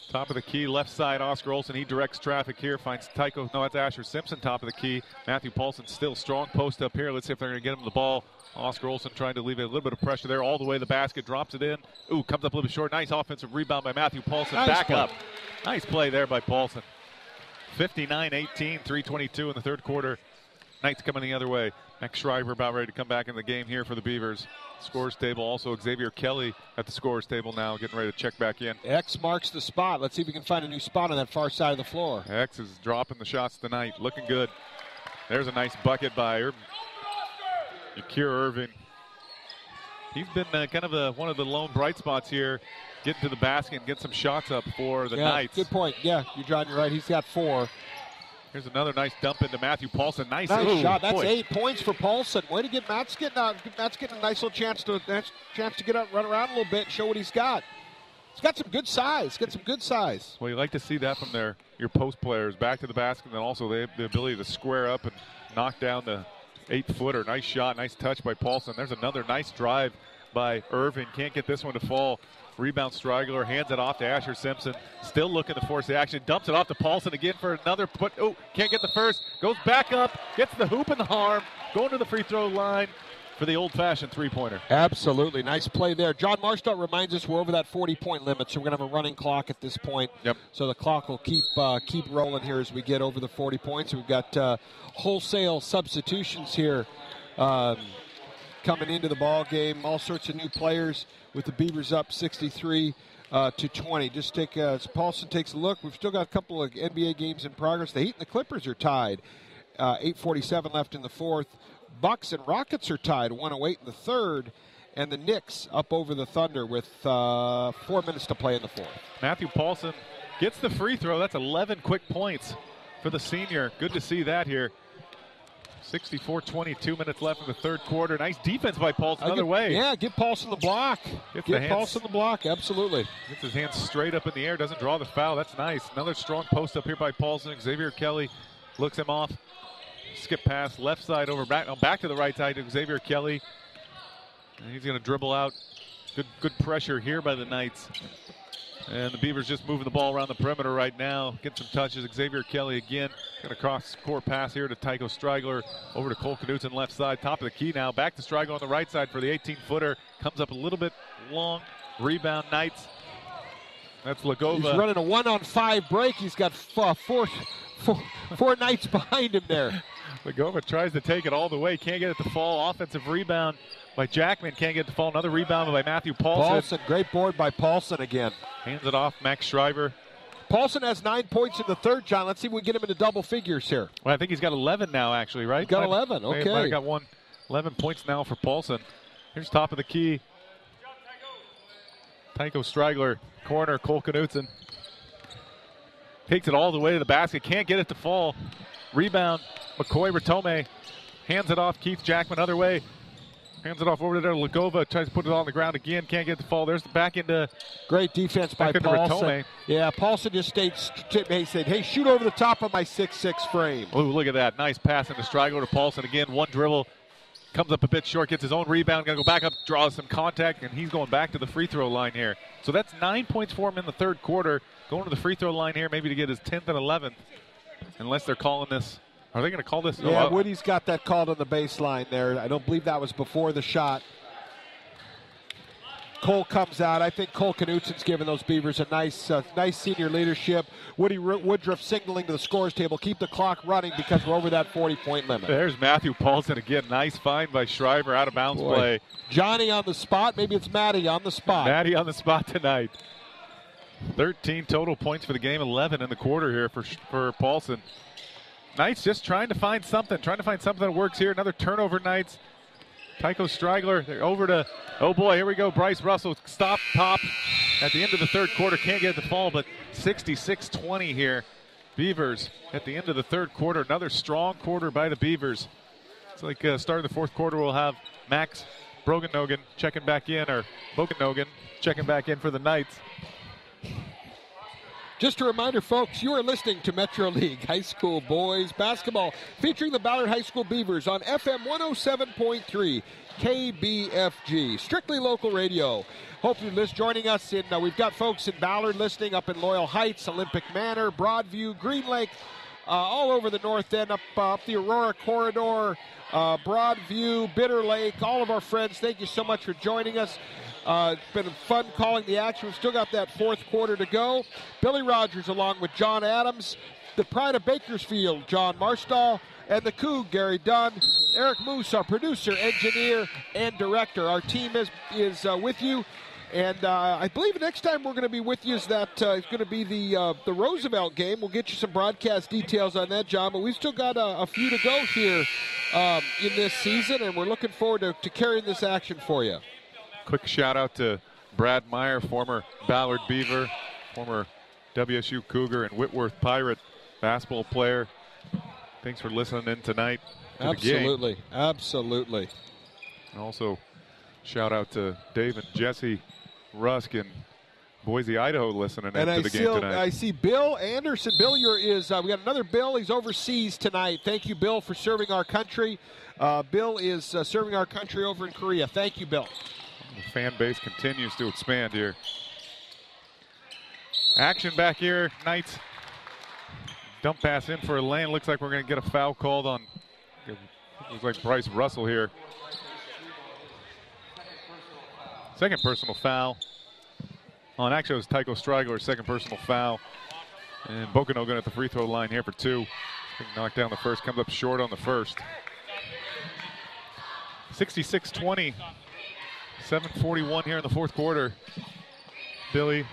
Top of the key, left side, Oscar Olsen. He directs traffic here, finds Tycho. No, that's Asher Simpson, top of the key. Matthew Paulson still strong post up here. Let's see if they're going to get him the ball. Oscar Olsen trying to leave a little bit of pressure there. All the way to the basket, drops it in. Ooh, comes up a little bit short. Nice offensive rebound by Matthew Paulson. Nice back play. up. Nice play there by Paulson. 59-18, 3:22 in the third quarter. Knights coming the other way. Max Shriver about ready to come back in the game here for the Beavers. Scores table, also Xavier Kelly at the scores table now, getting ready to check back in. X marks the spot. Let's see if we can find a new spot on that far side of the floor. X is dropping the shots tonight, looking good. There's a nice bucket by Yakir Irving. He's been kind of one of the lone bright spots here, getting to the basket and get some shots up for the Knights. Good point. Yeah, you're right. He's got 4. Here's another nice dump into Matthew Paulson. Nice shot. That's boy. 8 points for Paulson. Way to get Matt's getting a nice little chance to get up, run around a little bit, and show what he's got. He's got some good size. Well, you like to see that from your post players, back to the basket, and then also they have the ability to square up and knock down the 8-footer. Nice shot, nice touch by Paulson. There's another nice drive by Irving. Can't get this one to fall. Rebound Strigler, hands it off to Asher Simpson. Still looking to force the action. Dumps it off to Paulson again for another put. Oh, can't get the first. Goes back up, gets the hoop and the arm. Going to the free throw line for the old-fashioned three-pointer. Absolutely. Nice play there. John Marstow reminds us we're over that 40-point limit, so we're going to have a running clock at this point. Yep. So the clock will keep rolling here as we get over the 40 points. We've got wholesale substitutions here coming coming into the ball game. All sorts of new players with the Beavers up 63 to 20. Just take as Paulson takes a look. We've still got a couple of NBA games in progress. The Heat and the Clippers are tied. 8:47 left in the fourth. Bucks and Rockets are tied. 1:08 in the third. And the Knicks up over the Thunder with 4 minutes to play in the fourth. Matthew Paulson gets the free throw. That's 11 quick points for the senior. Good to see that here. 64-20, 2 minutes left in the third quarter. Nice defense by Paulson. Another way. Yeah, get Paulson the block. Get Paulson the block, absolutely. Gets his hands straight up in the air, doesn't draw the foul. That's nice. Another strong post up here by Paulson. Xavier Kelly looks him off. Skip pass, left side over back to the right side to Xavier Kelly. And he's going to dribble out. Good pressure here by the Knights. And the Beavers just moving the ball around the perimeter right now. Get some touches. Xavier Kelly again. Got a cross-court pass here to Tycho Strigler. Over to Cole Knutson left side. Top of the key now. Back to Strigler on the right side for the 18-footer. Comes up a little bit long. Rebound Knights. That's Lagova. He's running a 1-on-5 break. He's got four Knights behind him there. Lagova tries to take it all the way. Can't get it to fall. Offensive rebound by Jackman. Can't get it to fall. Another rebound by Matthew Paulson. Great board by Paulson again. Hands it off, Max Schreiber. Paulson has 9 points in the third, John. Let's see if we get him into double figures here. Well, I think he's got 11 now, actually, right? He's got 11, okay. Might have got 11 points now for Paulson. Here's top of the key. Tycho Strigler, corner, Cole Knutson. Takes it all the way to the basket. Can't get it to fall. Rebound, McCoy Ratome. Hands it off, Keith Jackman, other way. Hands it off over there to Lagova. Tries to put it on the ground again. Can't get it to fall. There's the back into. Great defense by Paulson. Yeah, Paulson just he said, hey, shoot over the top of my 6'6" frame. Oh, look at that. Nice pass into Strigler to Paulson. Again, one dribble. Comes up a bit short, gets his own rebound. Going to go back up, draws some contact, and he's going back to the free throw line here. So that's 9 points for him in the third quarter. Going to the free throw line here, maybe to get his 10th and 11th. Unless they're calling this. Are they going to call this? Yeah, Woody's got that called on the baseline there. I don't believe that was before the shot. Cole comes out. I think Cole Knutson's giving those Beavers a nice senior leadership. Woodruff signaling to the scores table, keep the clock running because we're over that 40-point limit. There's Matthew Paulson again. Nice find by Schreiber, out of bounds play. Johnny on the spot. Maybe it's Matty on the spot. Matty on the spot tonight. 13 total points for the game, 11 in the quarter here for Paulson. Knights just trying to find something that works here. Another turnover, Knights. Tycho Strigler, they're over to, oh boy, here we go. Bryce Russell, stop, pop at the end of the third quarter. Can't get it to fall, but 66-20 here. Beavers at the end of the third quarter. Another strong quarter by the Beavers. It's like start of the fourth quarter, we'll have Max Boganogan checking back in for the Knights. Just a reminder, folks, you are listening to Metro League High School Boys Basketball featuring the Ballard High School Beavers on FM 107.3 KBFG. Strictly local radio. Hope you're joining us. We've got folks in Ballard listening, up in Loyal Heights, Olympic Manor, Broadview, Green Lake, all over the north end, up the Aurora Corridor, Broadview, Bitter Lake, all of our friends. Thank you so much for joining us. It's been fun calling the action. We've still got that fourth quarter to go. Billy Rogers along with John Adams, the pride of Bakersfield, John Marstall, and the Coug, Gary Dunn. Eric Moose, our producer, engineer, and director. Our team is with you. And I believe the next time we're going to be with you is it's going to be the Roosevelt game. We'll get you some broadcast details on that, John. But we've still got a few to go here in this season, and we're looking forward to carrying this action for you. Quick shout out to Brad Meyer, former Ballard Beaver, former WSU Cougar and Whitworth Pirate basketball player. Thanks for listening in tonight to the game. Absolutely. And also shout out to Dave and Jesse Rusk in Boise, Idaho, listening in to the game tonight. I see Bill Anderson. Bill, we got another Bill. He's overseas tonight. Thank you, Bill, for serving our country. Bill is serving our country over in Korea. Thank you, Bill. The fan base continues to expand here. Action back here. Knights dump pass in for a lane. Looks like we're going to get a foul called on, looks like Bryce Russell here. Second personal foul. Actually, it was Tycho Strigler's second personal foul. And Boganogan at the free throw line here for two. Knocked down the first, comes up short on the first. 66-20. 7:41 here in the fourth quarter. Billy,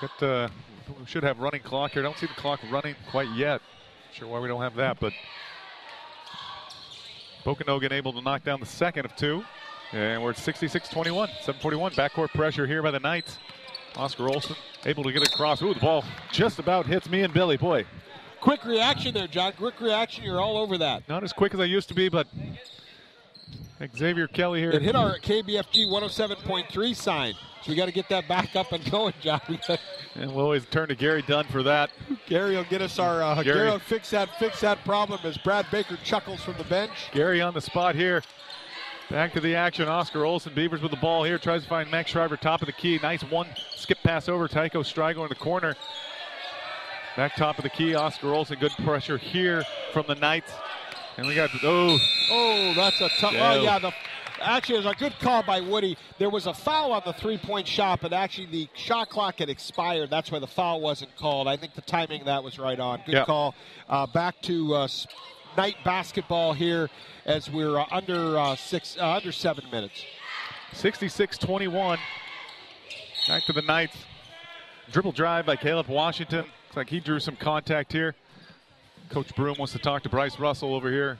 we should have running clock here. I don't see the clock running quite yet. Not sure why we don't have that, but Okanogan able to knock down the second of two. And we're at 66-21, 7:41. Backcourt pressure here by the Knights. Oscar Olsen able to get it across. Ooh, the ball just about hits me and Billy. Boy. Quick reaction there, John. Quick reaction. You're all over that. Not as quick as I used to be, but Xavier Kelly here. It hit our KBFG 107.3 sign. So we got to get that back up and going, John. And we'll always turn to Gary Dunn for that. Gary will get us our Gary will fix that problem as Brad Baker chuckles from the bench. Gary on the spot here. Back to the action. Oscar Olsen, Beavers with the ball here. Tries to find Max Schreiber top of the key. Nice one skip pass over. Tycho Striegel in the corner. Back top of the key. Oscar Olsen, good pressure here from the Knights. And we got, that's a tough, actually, it was a good call by Woody. There was a foul on the three-point shot, but actually the shot clock had expired. That's why the foul wasn't called. I think the timing of that was right on. Good call. Back to Knight basketball here as we're under 7 minutes. 66-21. Back to the Knights. Dribble drive by Caleb Washington. Looks like he drew some contact here. Coach Broom wants to talk to Bryce Russell over here.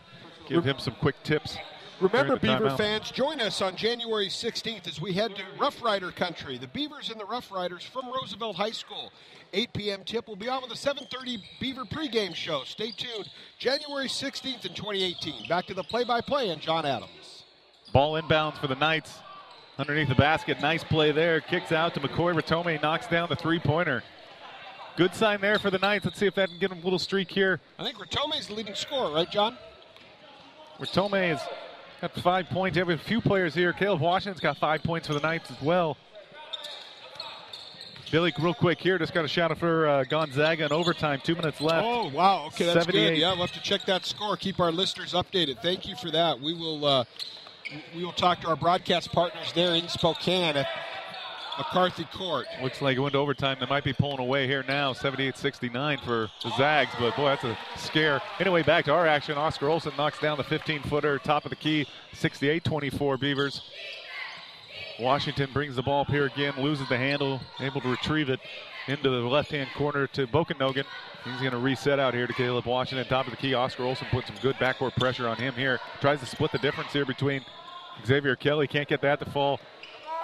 Give him some quick tips. Remember, Beaver fans, join us on January 16th as we head to Rough Rider country. The Beavers and the Rough Riders from Roosevelt High School. 8 p.m. tip will be on with the 7:30 Beaver pregame show. Stay tuned. January 16th in 2018. Back to the play-by-play and John Adams. Ball inbounds for the Knights. Underneath the basket. Nice play there. Kicks out to McCoy. Ratome knocks down the three-pointer. Good sign there for the Knights. Let's see if that can get them a little streak here. I think Ratome's the leading scorer, right, John? Ratome has got 5 points. We have a few players here. Caleb Washington's got 5 points for the Knights as well. Billy, real quick here, just got a shout out for Gonzaga in overtime. 2 minutes left. Oh, wow. Okay, that's 78. good. Yeah, we'll have to check that score. Keep our listeners updated. Thank you for that. We will talk to our broadcast partners there in Spokane at McCarthy Court. Looks like it went to overtime. They might be pulling away here now. 78-69 for the Zags, but boy, that's a scare. Anyway, back to our action. Oscar Olsen knocks down the 15-footer, top of the key. 68-24 Beavers. Washington brings the ball up here again, loses the handle, able to retrieve it into the left-hand corner to Okanogan. He's going to reset out here to Caleb Washington, top of the key. Oscar Olsen put some good backcourt pressure on him here. Tries to split the difference here between Xavier Kelly. Can't get that to fall.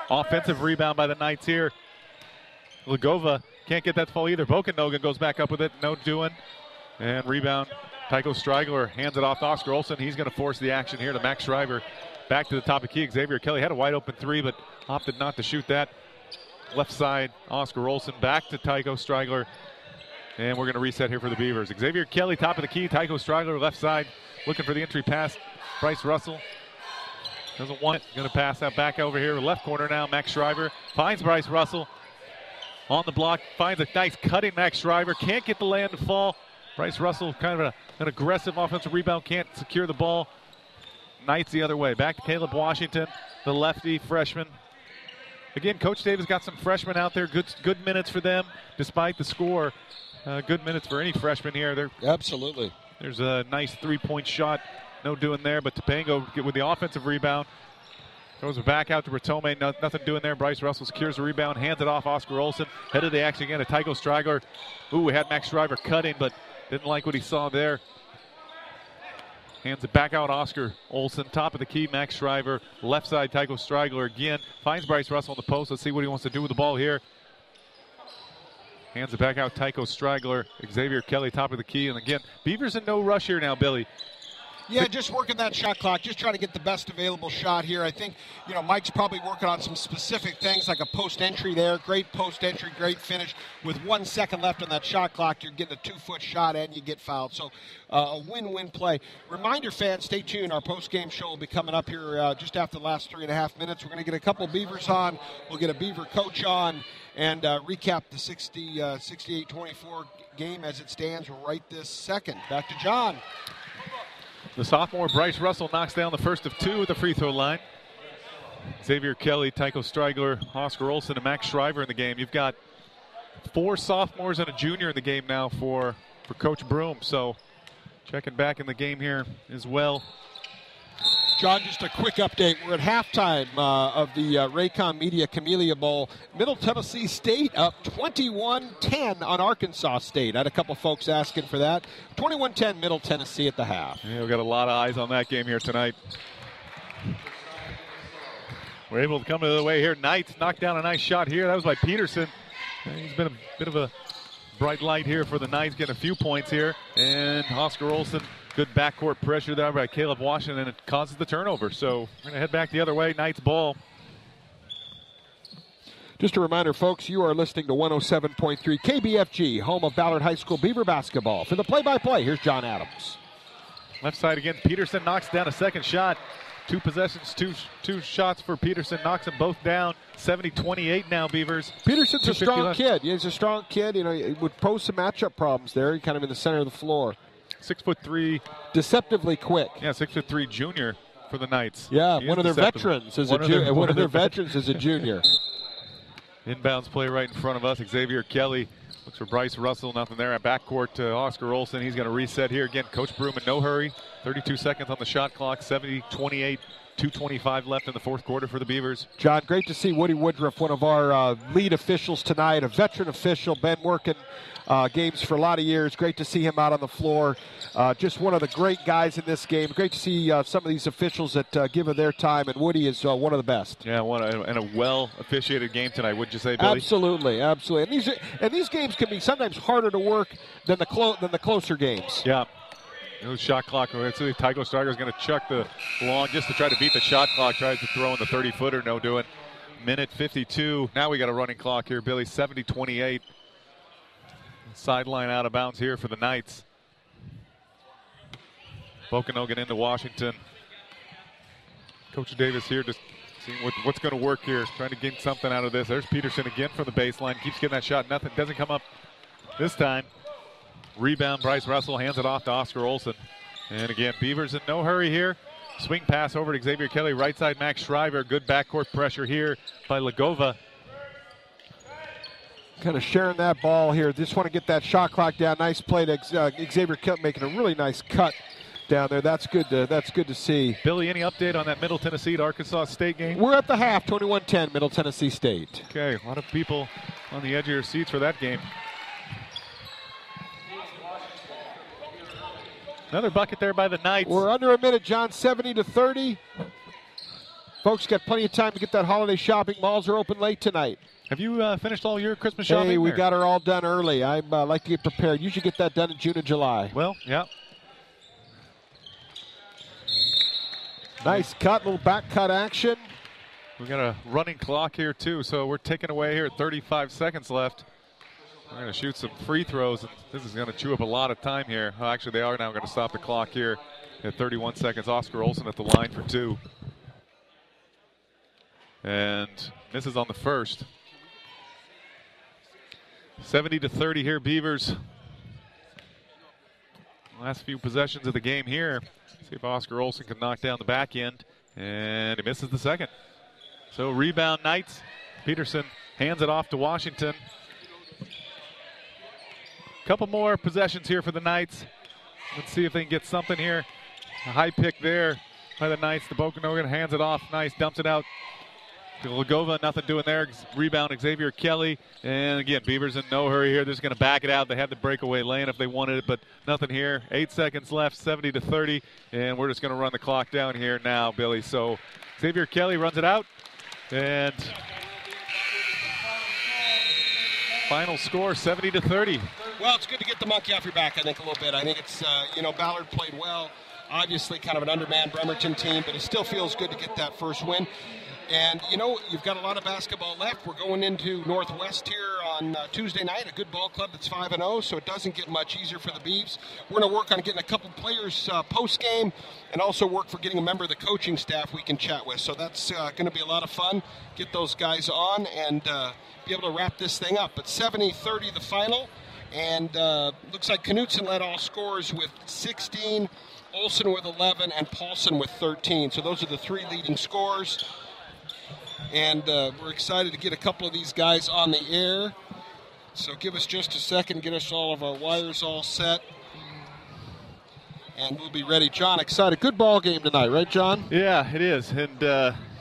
Offensive rebound by the Knights here. Lagova can't get that to fall either. Okanogan goes back up with it. No doing. And rebound. Tycho Striegler hands it off to Oscar Olsen. He's going to force the action here to Max Schreiber. Back to the top of the key. Xavier Kelly had a wide open three, but opted not to shoot that. Left side, Oscar Olsen back to Tycho Striegler. And we're going to reset here for the Beavers. Xavier Kelly, top of the key. Tycho Striegler, left side, looking for the entry pass. Bryce Russell doesn't want it. Going to pass that back over here. Left corner now, Max Schreiber. Finds Bryce Russell on the block. Finds a nice cutting Max Schreiber. Can't get the land to fall. Bryce Russell, kind of an aggressive offensive rebound. Can't secure the ball. Knights the other way. Back to Caleb Washington, the lefty freshman. Again, Coach Davis got some freshmen out there. Good minutes for them, despite the score. Good minutes for any freshman here. Absolutely. There's a nice three-point shot. No doing there, but Topango with the offensive rebound. Throws it back out to Ratome. Nothing doing there. Bryce Russell secures the rebound, hands it off Oscar Olsen. Head of the action again to Tycho Striegler. Ooh, we had Max Schreiber cutting, but didn't like what he saw there. Hands it back out, Oscar Olsen. Top of the key, Max Schreiber. Left side, Tycho Striegler again. Finds Bryce Russell on the post. Let's see what he wants to do with the ball here. Hands it back out, Tycho Striegler. Xavier Kelly, top of the key. And again, Beavers in no rush here now, Billy. Yeah, just working that shot clock, just trying to get the best available shot here. I think, Mike's probably working on some specific things like a post entry there. Great post entry, great finish. With 1 second left on that shot clock, you're getting a 2-foot shot and you get fouled. So a win-win play. Reminder, fans, stay tuned. Our post-game show will be coming up here just after the last 3.5 minutes. We're going to get a couple Beavers on. We'll get a Beaver coach on and recap the 68-24 game as it stands right this second. Back to John. The sophomore Bryce Russell knocks down the first of two at the free throw line. Xavier Kelly, Tycho Striegler, Oscar Olsen, and Max Schreiber in the game. You've got 4 sophomores and a junior in the game now for Coach Broom. So checking back in the game here as well. John, just a quick update. We're at halftime of the Raycom Media Camellia Bowl. Middle Tennessee State up 21-10 on Arkansas State. I had a couple folks asking for that. 21-10 Middle Tennessee at the half. Yeah, we've got a lot of eyes on that game here tonight. We're able to come to the way here. Knights knocked down a nice shot here. That was by Peterson. He's been a bit of a bright light here for the Knights, getting a few points here. And Oscar Olson, good backcourt pressure there by Caleb Washington, and it causes the turnover. So we're going to head back the other way. Knights ball. Just a reminder, folks, you are listening to 107.3 KBFG, home of Ballard High School Beaver basketball. For the play-by-play, here's John Adams. Left side again. Peterson knocks down a second shot. 2 possessions, two shots for Peterson. Knocks them both down. 70-28 now, Beavers. Peterson's a strong kid. He's a strong kid. You know, he would pose some matchup problems there. He's kind of in the center of the floor. 6'3", deceptively quick. Yeah, 6'3" junior for the Knights. Yeah, one of their veterans is a junior. Inbounds play right in front of us. Xavier Kelly looks for Bryce Russell. Nothing there at backcourt to Oscar Olson. He's going to reset here again. Coach Broom in no hurry. 32 seconds on the shot clock. 70-28. 2:25 left in the fourth quarter for the Beavers. John, great to see Woody Woodruff, one of our lead officials tonight, a veteran official, been working games for a lot of years. Great to see him out on the floor. Just one of the great guys in this game. Great to see some of these officials that give of their time, and Woody is one of the best. Yeah, and a well-officiated game tonight, would you say, Billy? Absolutely, absolutely. And these games can be sometimes harder to work than the closer games. Yeah. Shot clock. Tycho Steiger is going to chuck the long just to try to beat the shot clock. Tries to throw in the 30-footer. No doing. Minute 52. Now we got a running clock here, Billy. 70-28. Sideline out of bounds here for the Knights. Okanogan into Washington. Coach Davis here just seeing what's going to work here. Trying to get something out of this. There's Peterson again from the baseline. Keeps getting that shot. Nothing. Doesn't come up this time. Rebound, Bryce Russell hands it off to Oscar Olson. And again, Beavers in no hurry here. Swing pass over to Xavier Kelly. Right side, Max Shriver. Good backcourt pressure here by Legova. Kind of sharing that ball here. Just want to get that shot clock down. Nice play to Xavier Kelly, making a really nice cut down there. That's good to see. Billy, any update on that Middle Tennessee to Arkansas State game? We're at the half, 21-10, Middle Tennessee State. Okay, a lot of people on the edge of your seats for that game. Another bucket there by the Knights. We're under a minute, John, 70-30. Folks got plenty of time to get that holiday shopping. Malls are open late tonight. Have you finished all your Christmas shopping? Hey, we got her all done early. I like to get prepared. Usually get that done in June and July. Well, yeah. Nice cut, little back cut action. We got a running clock here, too, so we're taking away here at 35 seconds left. We're going to shoot some free throws, and this is going to chew up a lot of time here. Oh, actually, they are now going to stop the clock here at 31 seconds. Oscar Olson at the line for 2. And misses on the first. 70-30 here, Beavers. Last few possessions of the game here. See if Oscar Olson can knock down the back end. And he misses the second. So rebound Knights. Peterson hands it off to Washington. Couple more possessions here for the Knights. Let's see if they can get something here. A high pick there by the Knights. The Okanogan hands it off. Nice, dumps it out to Legova. Nothing doing there. Rebound Xavier Kelly. And again, Beavers in no hurry here. They're just going to back it out. They had the breakaway lane if they wanted it, but nothing here. 8 seconds left, 70-30. And we're just going to run the clock down here now, Billy. So Xavier Kelly runs it out. And final score, 70-30. Well, it's good to get the monkey off your back, I think, a little bit. I think it's, Ballard played well. Obviously kind of an undermanned Bremerton team, but it still feels good to get that first win. And, you've got a lot of basketball left. We're going into Northwest here on Tuesday night, a good ball club that's 5-0, so it doesn't get much easier for the Beavs. We're going to work on getting a couple players post-game and also work for getting a member of the coaching staff we can chat with. So that's going to be a lot of fun. Get those guys on and be able to wrap this thing up. But 70-30 the final. And looks like Knutson led all scorers with 16, Olson with 11, and Paulson with 13. So those are the 3 leading scorers. And we're excited to get a couple of these guys on the air. So give us just a second, get us all of our wires all set. And we'll be ready. John, excited. Good ball game tonight, right, John? Yeah, it is. And,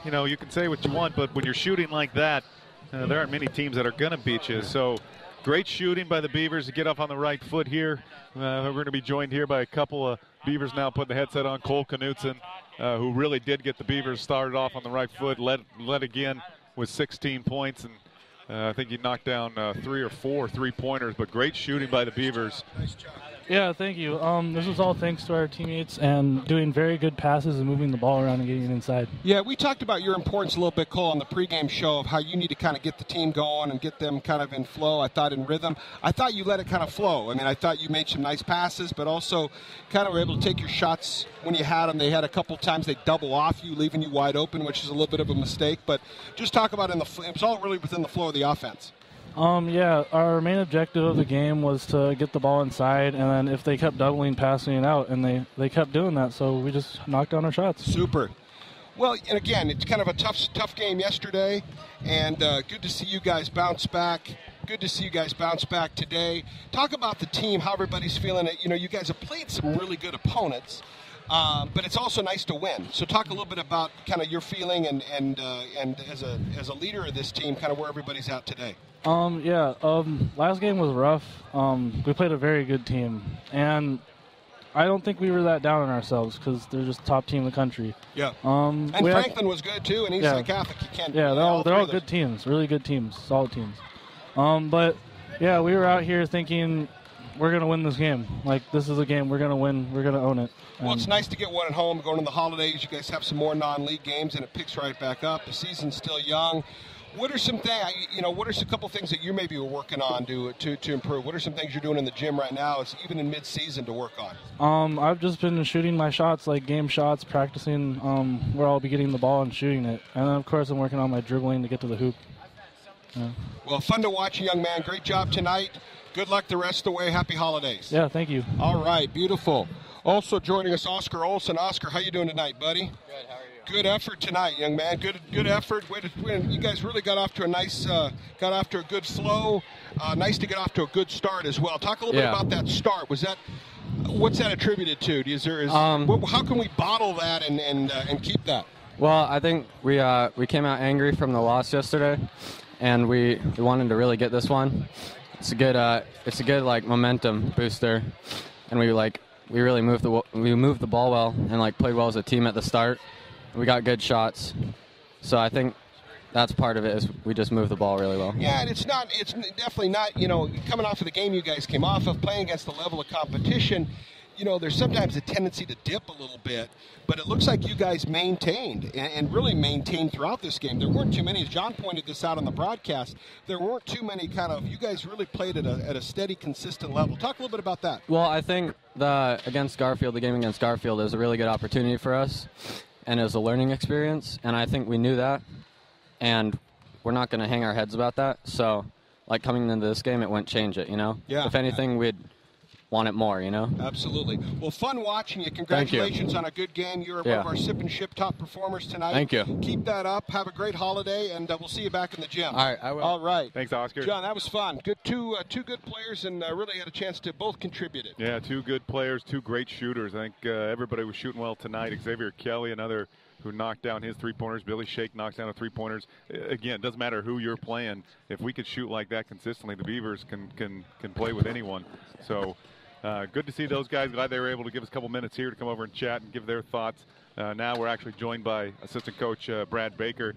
you can say what you want, but when you're shooting like that, there aren't many teams that are going to beat you. So great shooting by the Beavers to get off on the right foot here. We're going to be joined here by a couple of Beavers now putting the headset on. Cole Knutson, who really did get the Beavers started off on the right foot, led again with 16 points. And I think he knocked down 3 or 4 3-pointers, but great shooting by the Beavers. Yeah, thank you. This was all thanks to our teammates and doing very good passes and moving the ball around and getting it inside. Yeah, we talked about your importance a little bit, Cole, on the pregame show of how you need to kind of get the team going and get them kind of in flow, I thought, in rhythm. I thought you let it kind of flow. I mean, I thought you made some nice passes, but also kind of were able to take your shots when you had them. They had a couple times they double off you, leaving you wide open, which is a little bit of a mistake. But just talk about it was all really within the flow of the offense. Yeah, our main objective of the game was to get the ball inside, and then if they kept doubling, passing it out, and they kept doing that, so we just knocked down our shots. Super. Well, and again, it's kind of a tough game yesterday, and good to see you guys bounce back. Good to see you guys bounce back today. Talk about the team, how everybody's feeling it. You guys have played some really good opponents. But it's also nice to win. So talk a little bit about kind of your feeling and as a leader of this team, kind of where everybody's at today. Last game was rough. We played a very good team, and I don't think we were that down on ourselves because they're just top team in the country. Yeah. And Franklin was good too, and he's a Catholic. You can't. Yeah, they're all good teams, really good teams, solid teams. But yeah, we were out here thinking we're going to win this game. Like, this is a game we're going to win. We're going to own it. Well, it's nice to get one at home. Going into the holidays, you guys have some more non-league games, and it picks right back up. The season's still young. What are some things, what are a couple things that you maybe were working on to improve? What are some things you're doing in the gym right now, even in mid-season, to work on? I've just been shooting my shots, like game shots, practicing where I'll be getting the ball and shooting it. And then, of course, I'm working on my dribbling to get to the hoop. Yeah. Well, fun to watch, young man. Great job tonight. Good luck the rest of the way. Happy holidays. Yeah, thank you. All right, beautiful. Also joining us, Oscar Olson. Oscar, how you doing tonight, buddy? Good, how are you? Good effort tonight, young man. Good effort. Way to win. You guys really got off to a good flow. Nice to get off to a good start as well. Talk a little bit about that start. What's that attributed to? How can we bottle that and keep that? Well, I think we came out angry from the loss yesterday, and we wanted to really get this one. It's a good like momentum booster, and we really moved the ball well and played well as a team at the start. We got good shots, so I think that's part of it. Is we just moved the ball really well. Yeah, and it's definitely not. Coming off of the game you guys came off of, playing against the level of competition. There's sometimes a tendency to dip a little bit, but it looks like you guys maintained and really maintained throughout this game. There weren't too many, as John pointed this out on the broadcast, there weren't too many you guys really played at a steady, consistent level. Talk a little bit about that. Well, I think the game against Garfield is a really good opportunity for us, and it was a learning experience, and I think we knew that, and we're not going to hang our heads about that. So, coming into this game, it wouldn't change it, Yeah. If anything, we'd want it more, Absolutely. Well, fun watching you. Congratulations on a good game. You're one of our Sip and Ship top performers tonight. Thank you. Keep that up. Have a great holiday, and we'll see you back in the gym. All right, I will. All right. Thanks, Oscar. John, that was fun. Good two good players, and really had a chance to both contribute it. Yeah, 2 good players, 2 great shooters. I think everybody was shooting well tonight. Xavier Kelly, another who knocked down his 3-pointers. Billy Shake knocks down 3-pointers. Again, it doesn't matter who you're playing. If we could shoot like that consistently, the Beavers can play with anyone. So good to see those guys. Glad they were able to give us a couple minutes here to come over and chat and give their thoughts. Now we're actually joined by assistant coach Brad Baker.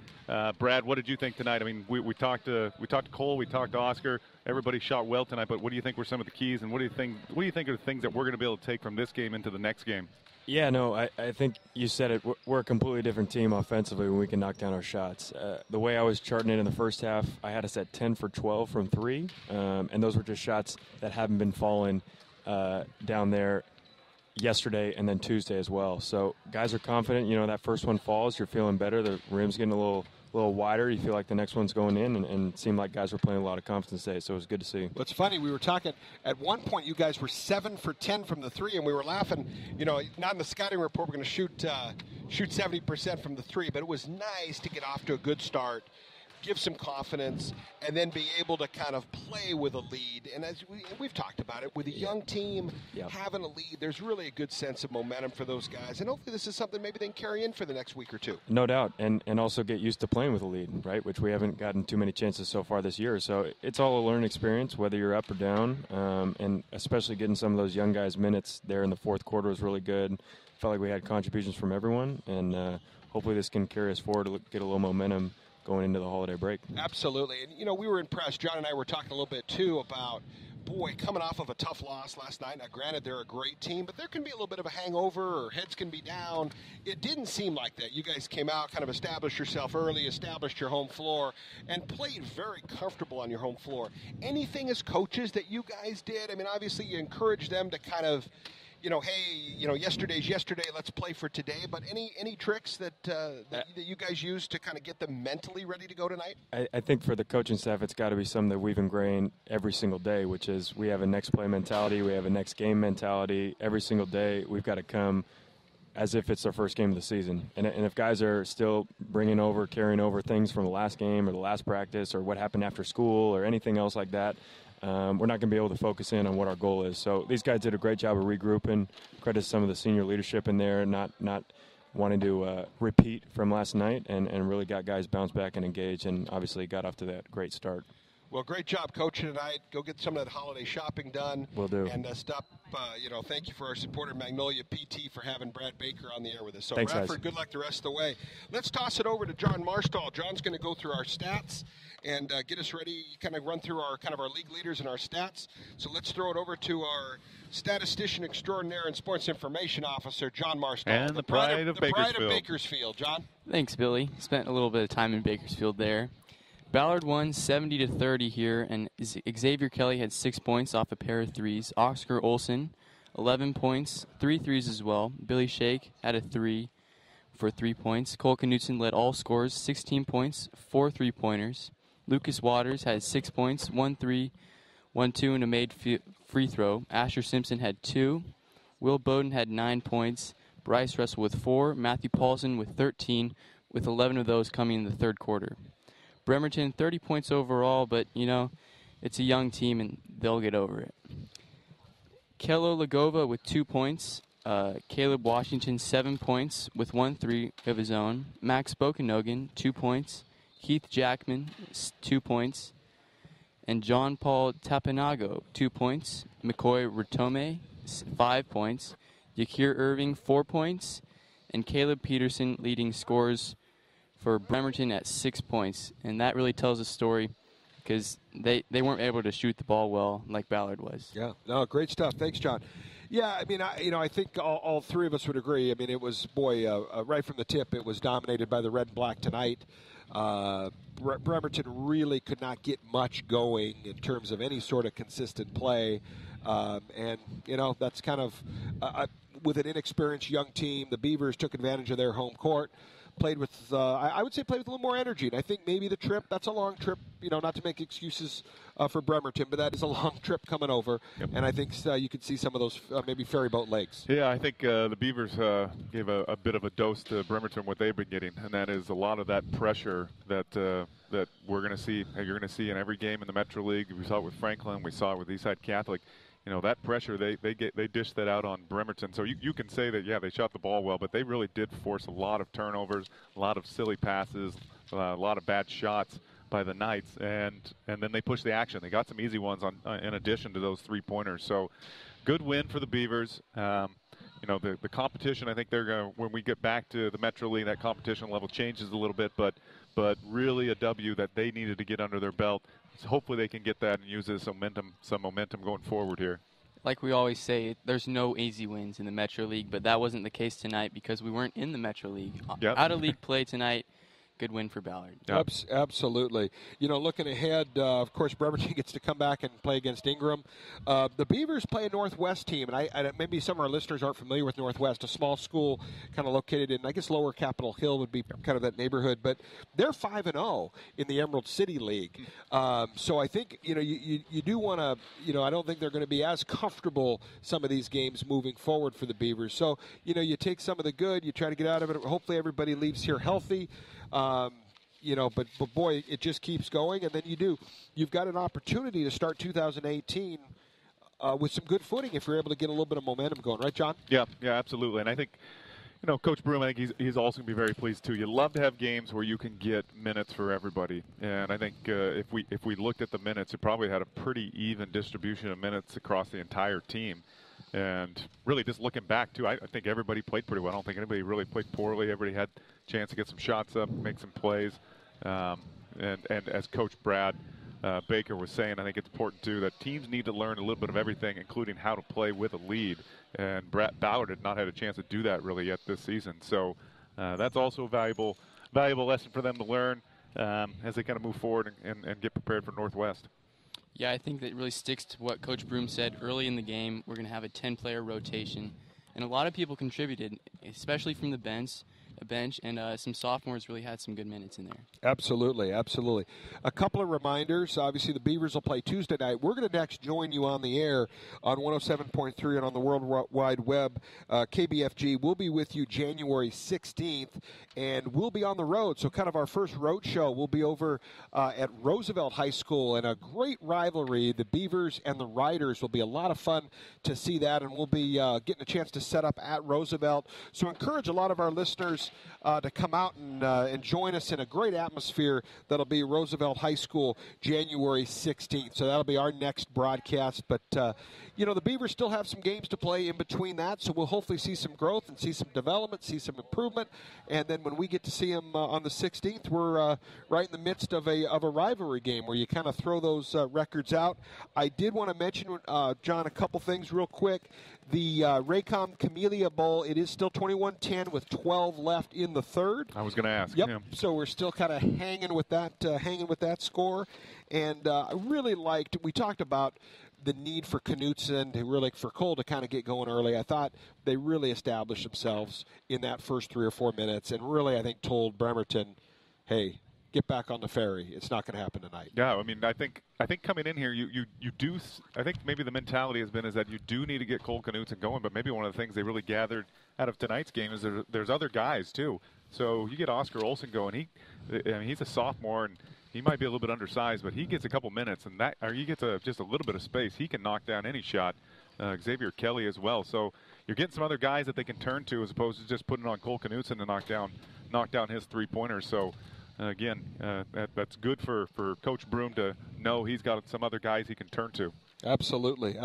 Brad, what did you think tonight? I mean, we talked to Cole, we talked to Oscar. Everybody shot well tonight, but what do you think were some of the keys, and what do you think are the things that we're going to be able to take from this game into the next game? Yeah, no, I think you said it. We're a completely different team offensively when we can knock down our shots. The way I was charting it in the first half, I had us at 10 for 12 from 3, and those were just shots that haven't been falling down there yesterday and then Tuesday as well. So guys are confident. That first one falls, you're feeling better. The rim's getting a little wider. You feel like the next one's going in, and it seemed like guys were playing a lot of confidence today, so it was good to see. Well, it's funny. We were talking at one point. You guys were 7 for 10 from the 3, and we were laughing. Not in the scouting report. We're going to shoot 70% from the 3, but it was nice to get off to a good start. give some confidence, and then be able to kind of play with a lead. And as we've talked about it, with a young team having a lead, there's really a good sense of momentum for those guys. And hopefully this is something maybe they can carry in for the next week or two. No doubt, and also get used to playing with a lead, right, which we haven't gotten too many chances so far this year. So it's all a learning experience, whether you're up or down, and especially getting some of those young guys minutes there in the fourth quarter was really good. Felt like we had contributions from everyone, and hopefully this can carry us forward to get a little momentum going into the holiday break. Absolutely. And, we were impressed. John and I were talking a little bit, too, about, coming off of a tough loss last night. Now, granted, they're a great team, but there can be a little bit of a hangover or heads can be down. It didn't seem like that. You guys came out, kind of established yourself early, established your home floor, and played very comfortable on your home floor. Anything as coaches that you guys did? I mean, obviously you encouraged them to kind of, hey, yesterday's yesterday, let's play for today. But any tricks that you guys use to kind of get them mentally ready to go tonight? I think for the coaching staff, it's got to be something that we've ingrained every single day, which is we have a next play mentality, we have a next game mentality. Every single day we've got to come as if it's our first game of the season. And if guys are still carrying over things from the last game or the last practice or what happened after school or anything else like that, we're not going to be able to focus in on what our goal is. So these guys did a great job of regrouping. Credit to some of the senior leadership in there, not wanting to repeat from last night, and really got guys bounced back and engaged, and obviously got off to that great start. Well, great job coaching tonight. Go get some of that holiday shopping done. Will do. And thank you for our supporter, Magnolia PT, for having Brad Baker on the air with us. So, thanks, Bradford, guys. good luck the rest of the way. Let's toss it over to John Marstall. John's going to go through our stats and get us ready, kind of run through our league leaders and our stats. So let's throw it over to our statistician extraordinaire and sports information officer, John Marstall. And the pride of Bakersfield. John? Thanks, Billy. Spent a little bit of time in Bakersfield there. Ballard won 70-30 here, and Xavier Kelly had 6 points off a pair of threes. Oscar Olson, 11 points, 3 threes as well. Billy Shake had a 3 for 3 points. Cole Knutson led all scores, 16 points, 4 3-pointers. Lucas Waters had 6 points, 1 3, 1 2, and a made free throw. Asher Simpson had 2. Will Bowden had 9 points. Bryce Russell with 4. Matthew Paulson with 13, with 11 of those coming in the third quarter. Bremerton, 30 points overall, but, it's a young team, and they'll get over it. Kello Lagova with 2 points. Caleb Washington, 7 points with 1 3 of his own. Max Bokanogan, 2 points. Keith Jackman, 2 points. And John Paul Tapanago, 2 points. McCoy Rotome, 5 points. Yakir Irving, 4 points. And Caleb Peterson leading scores for Bremerton at 6 points, and that really tells a story because they weren't able to shoot the ball well like Ballard was. Yeah, no, great stuff. Thanks, John. Yeah, I mean, I think all three of us would agree. I mean, it was, right from the tip, it was dominated by the red and black tonight. Bremerton really could not get much going in terms of any sort of consistent play. And that's kind of, with an inexperienced young team, the Beavers took advantage of their home court. Played with, I would say, played with a little more energy. And I think maybe the trip, that's a long trip, not to make excuses for Bremerton, but that is a long trip coming over. Yep. And I think you could see some of those maybe ferry boat legs. Yeah, I think the Beavers gave a bit of a dose to Bremerton, what they've been getting, and that is a lot of that pressure that we're going to see, you're going to see in every game in the Metro League. We saw it with Franklin. We saw it with Eastside Catholic. That pressure, they dished that out on Bremerton. So you can say that, yeah, they shot the ball well, but they really did force a lot of turnovers, a lot of silly passes, a lot of bad shots by the Knights, and then they pushed the action. They got some easy ones in addition to those 3-pointers. So good win for the Beavers. The competition, I think they're going to, when we get back to the Metro League, that competition level changes a little bit, but really a W that they needed to get under their belt. So hopefully they can get that and use it as some momentum going forward here. Like we always say, there's no easy wins in the Metro League, but that wasn't the case tonight because we weren't in the Metro League. Yep. Out of league play tonight, good win for Ballard. Yep. Absolutely. Looking ahead, of course, Bremerton gets to come back and play against Ingram. The Beavers play a Northwest team, and I maybe some of our listeners aren't familiar with Northwest, a small school kind of located in, I guess, Lower Capitol Hill would be kind of that neighborhood, but they're 5-0 in the Emerald City League. So I think, you do want to, I don't think they're going to be as comfortable some of these games moving forward for the Beavers. So, you take some of the good, you try to get out of it. Hopefully everybody leaves here healthy. but boy, it just keeps going, and then you've got an opportunity to start 2018 with some good footing if you're able to get a little bit of momentum going, right, John? Yeah, absolutely. And I think, Coach Broom, I think he's also going to be very pleased too. You love to have games where you can get minutes for everybody, and I think if we looked at the minutes, it probably had a pretty even distribution of minutes across the entire team. And really, just looking back too, I think everybody played pretty well. I don't think anybody really played poorly. Everybody had a chance to get some shots up, make some plays, and as Coach Brad Baker was saying, I think it's important too that teams need to learn a little bit of everything, including how to play with a lead. And Ballard had not had a chance to do that really yet this season. So that's also a valuable lesson for them to learn as they kind of move forward and get prepared for Northwest. Yeah, I think that really sticks to what Coach Broom said early in the game. We're going to have a 10-player rotation. And a lot of people contributed, especially from the bench, and some sophomores really had some good minutes in there. Absolutely. A couple of reminders. Obviously, the Beavers will play Tuesday night. We're going to next join you on the air on 107.3 and on the World Wide Web. KBFG will be with you January 16th, and we'll be on the road. So kind of our first road show will be over at Roosevelt High School, and a great rivalry. The Beavers and the Riders will be a lot of fun to see that, and we'll be getting a chance to set up at Roosevelt. So encourage a lot of our listeners to come out and join us in a great atmosphere. That'll be Roosevelt High School January 16th. So that'll be our next broadcast. But, the Beavers still have some games to play in between that, so we'll hopefully see some growth and see some development, see some improvement. And then when we get to see them on the 16th, we're right in the midst of a rivalry game where you kind of throw those records out. I did want to mention, John, a couple things real quick. The Raycom Camellia Bowl, it is still 21-10 with 12 left in the third. I was going to ask. Yep. Yeah. So we're still kind of hanging with that score. And I really liked. We talked about the need for Knutson, for Cole to kind of get going early. I thought they really established themselves in that first 3 or 4 minutes, and really I think told Bremerton, hey, get back on the ferry. It's not going to happen tonight. Yeah, I mean, I think coming in here, you do. I think maybe the mentality has been is that you do need to get Cole Knutson going. But maybe one of the things they really gathered out of tonight's game is there's other guys too. So you get Oscar Olsen going. He's a sophomore and he might be a little bit undersized, but he gets a couple minutes and he gets just a little bit of space. He can knock down any shot. Xavier Kelly as well. So you're getting some other guys that they can turn to as opposed to just putting on Cole Knutson to knock down his 3-pointers. So. Again, that's good for Coach Broom to know he's got some other guys he can turn to. Absolutely.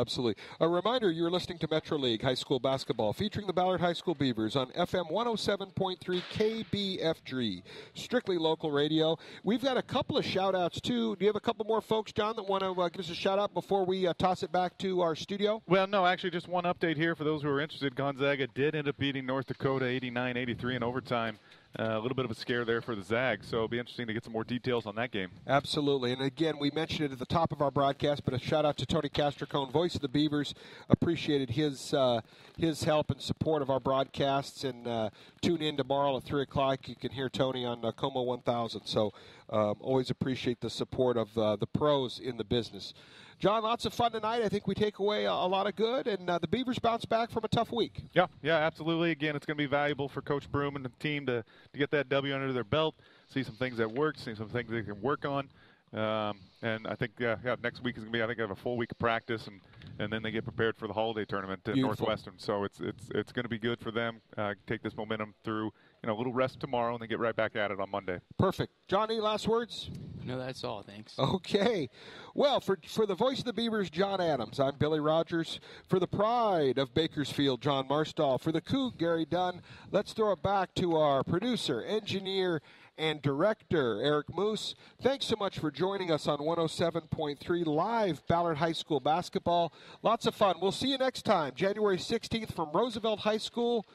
A reminder, you're listening to Metro League High School Basketball featuring the Ballard High School Beavers on FM 107.3 KBFG, strictly local radio. We've got a couple of shout-outs, too. Do you have a couple more folks, John, that want to give us a shout-out before we toss it back to our studio? Well, no, actually just one update here for those who are interested. Gonzaga did end up beating North Dakota 89-83 in overtime. A little bit of a scare there for the Zags, so it'll be interesting to get some more details on that game. Absolutely. And again, we mentioned it at the top of our broadcast, but a shout-out to Tony Castricone, voice of the Beavers. Appreciated his help and support of our broadcasts. And tune in tomorrow at 3 o'clock. You can hear Tony on Como 1000. So always appreciate the support of the pros in the business. John, lots of fun tonight. I think we take away a lot of good, and the Beavers bounce back from a tough week. Yeah, absolutely. Again, it's going to be valuable for Coach Broom and the team to get that W under their belt, see some things that work, see some things they can work on. And I think next week is going to be, I think, have a full week of practice, and then they get prepared for the holiday tournament at Northwestern. So it's going to be good for them. Take this momentum through, a little rest tomorrow, and then get right back at it on Monday. Perfect. Johnny, last words? No, that's all. Thanks. Okay. Well, for the voice of the Beavers, John Adams, I'm Billy Rogers. For the pride of Bakersfield, John Marstall. For the Coug, Gary Dunn. Let's throw it back to our producer, engineer, and director, Eric Moose. Thanks so much for joining us on 107.3 live Ballard High School basketball. Lots of fun. We'll see you next time, January 16th from Roosevelt High School.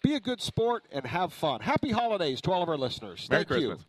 Be a good sport and have fun. Happy holidays to all of our listeners. Merry Thank you. Christmas.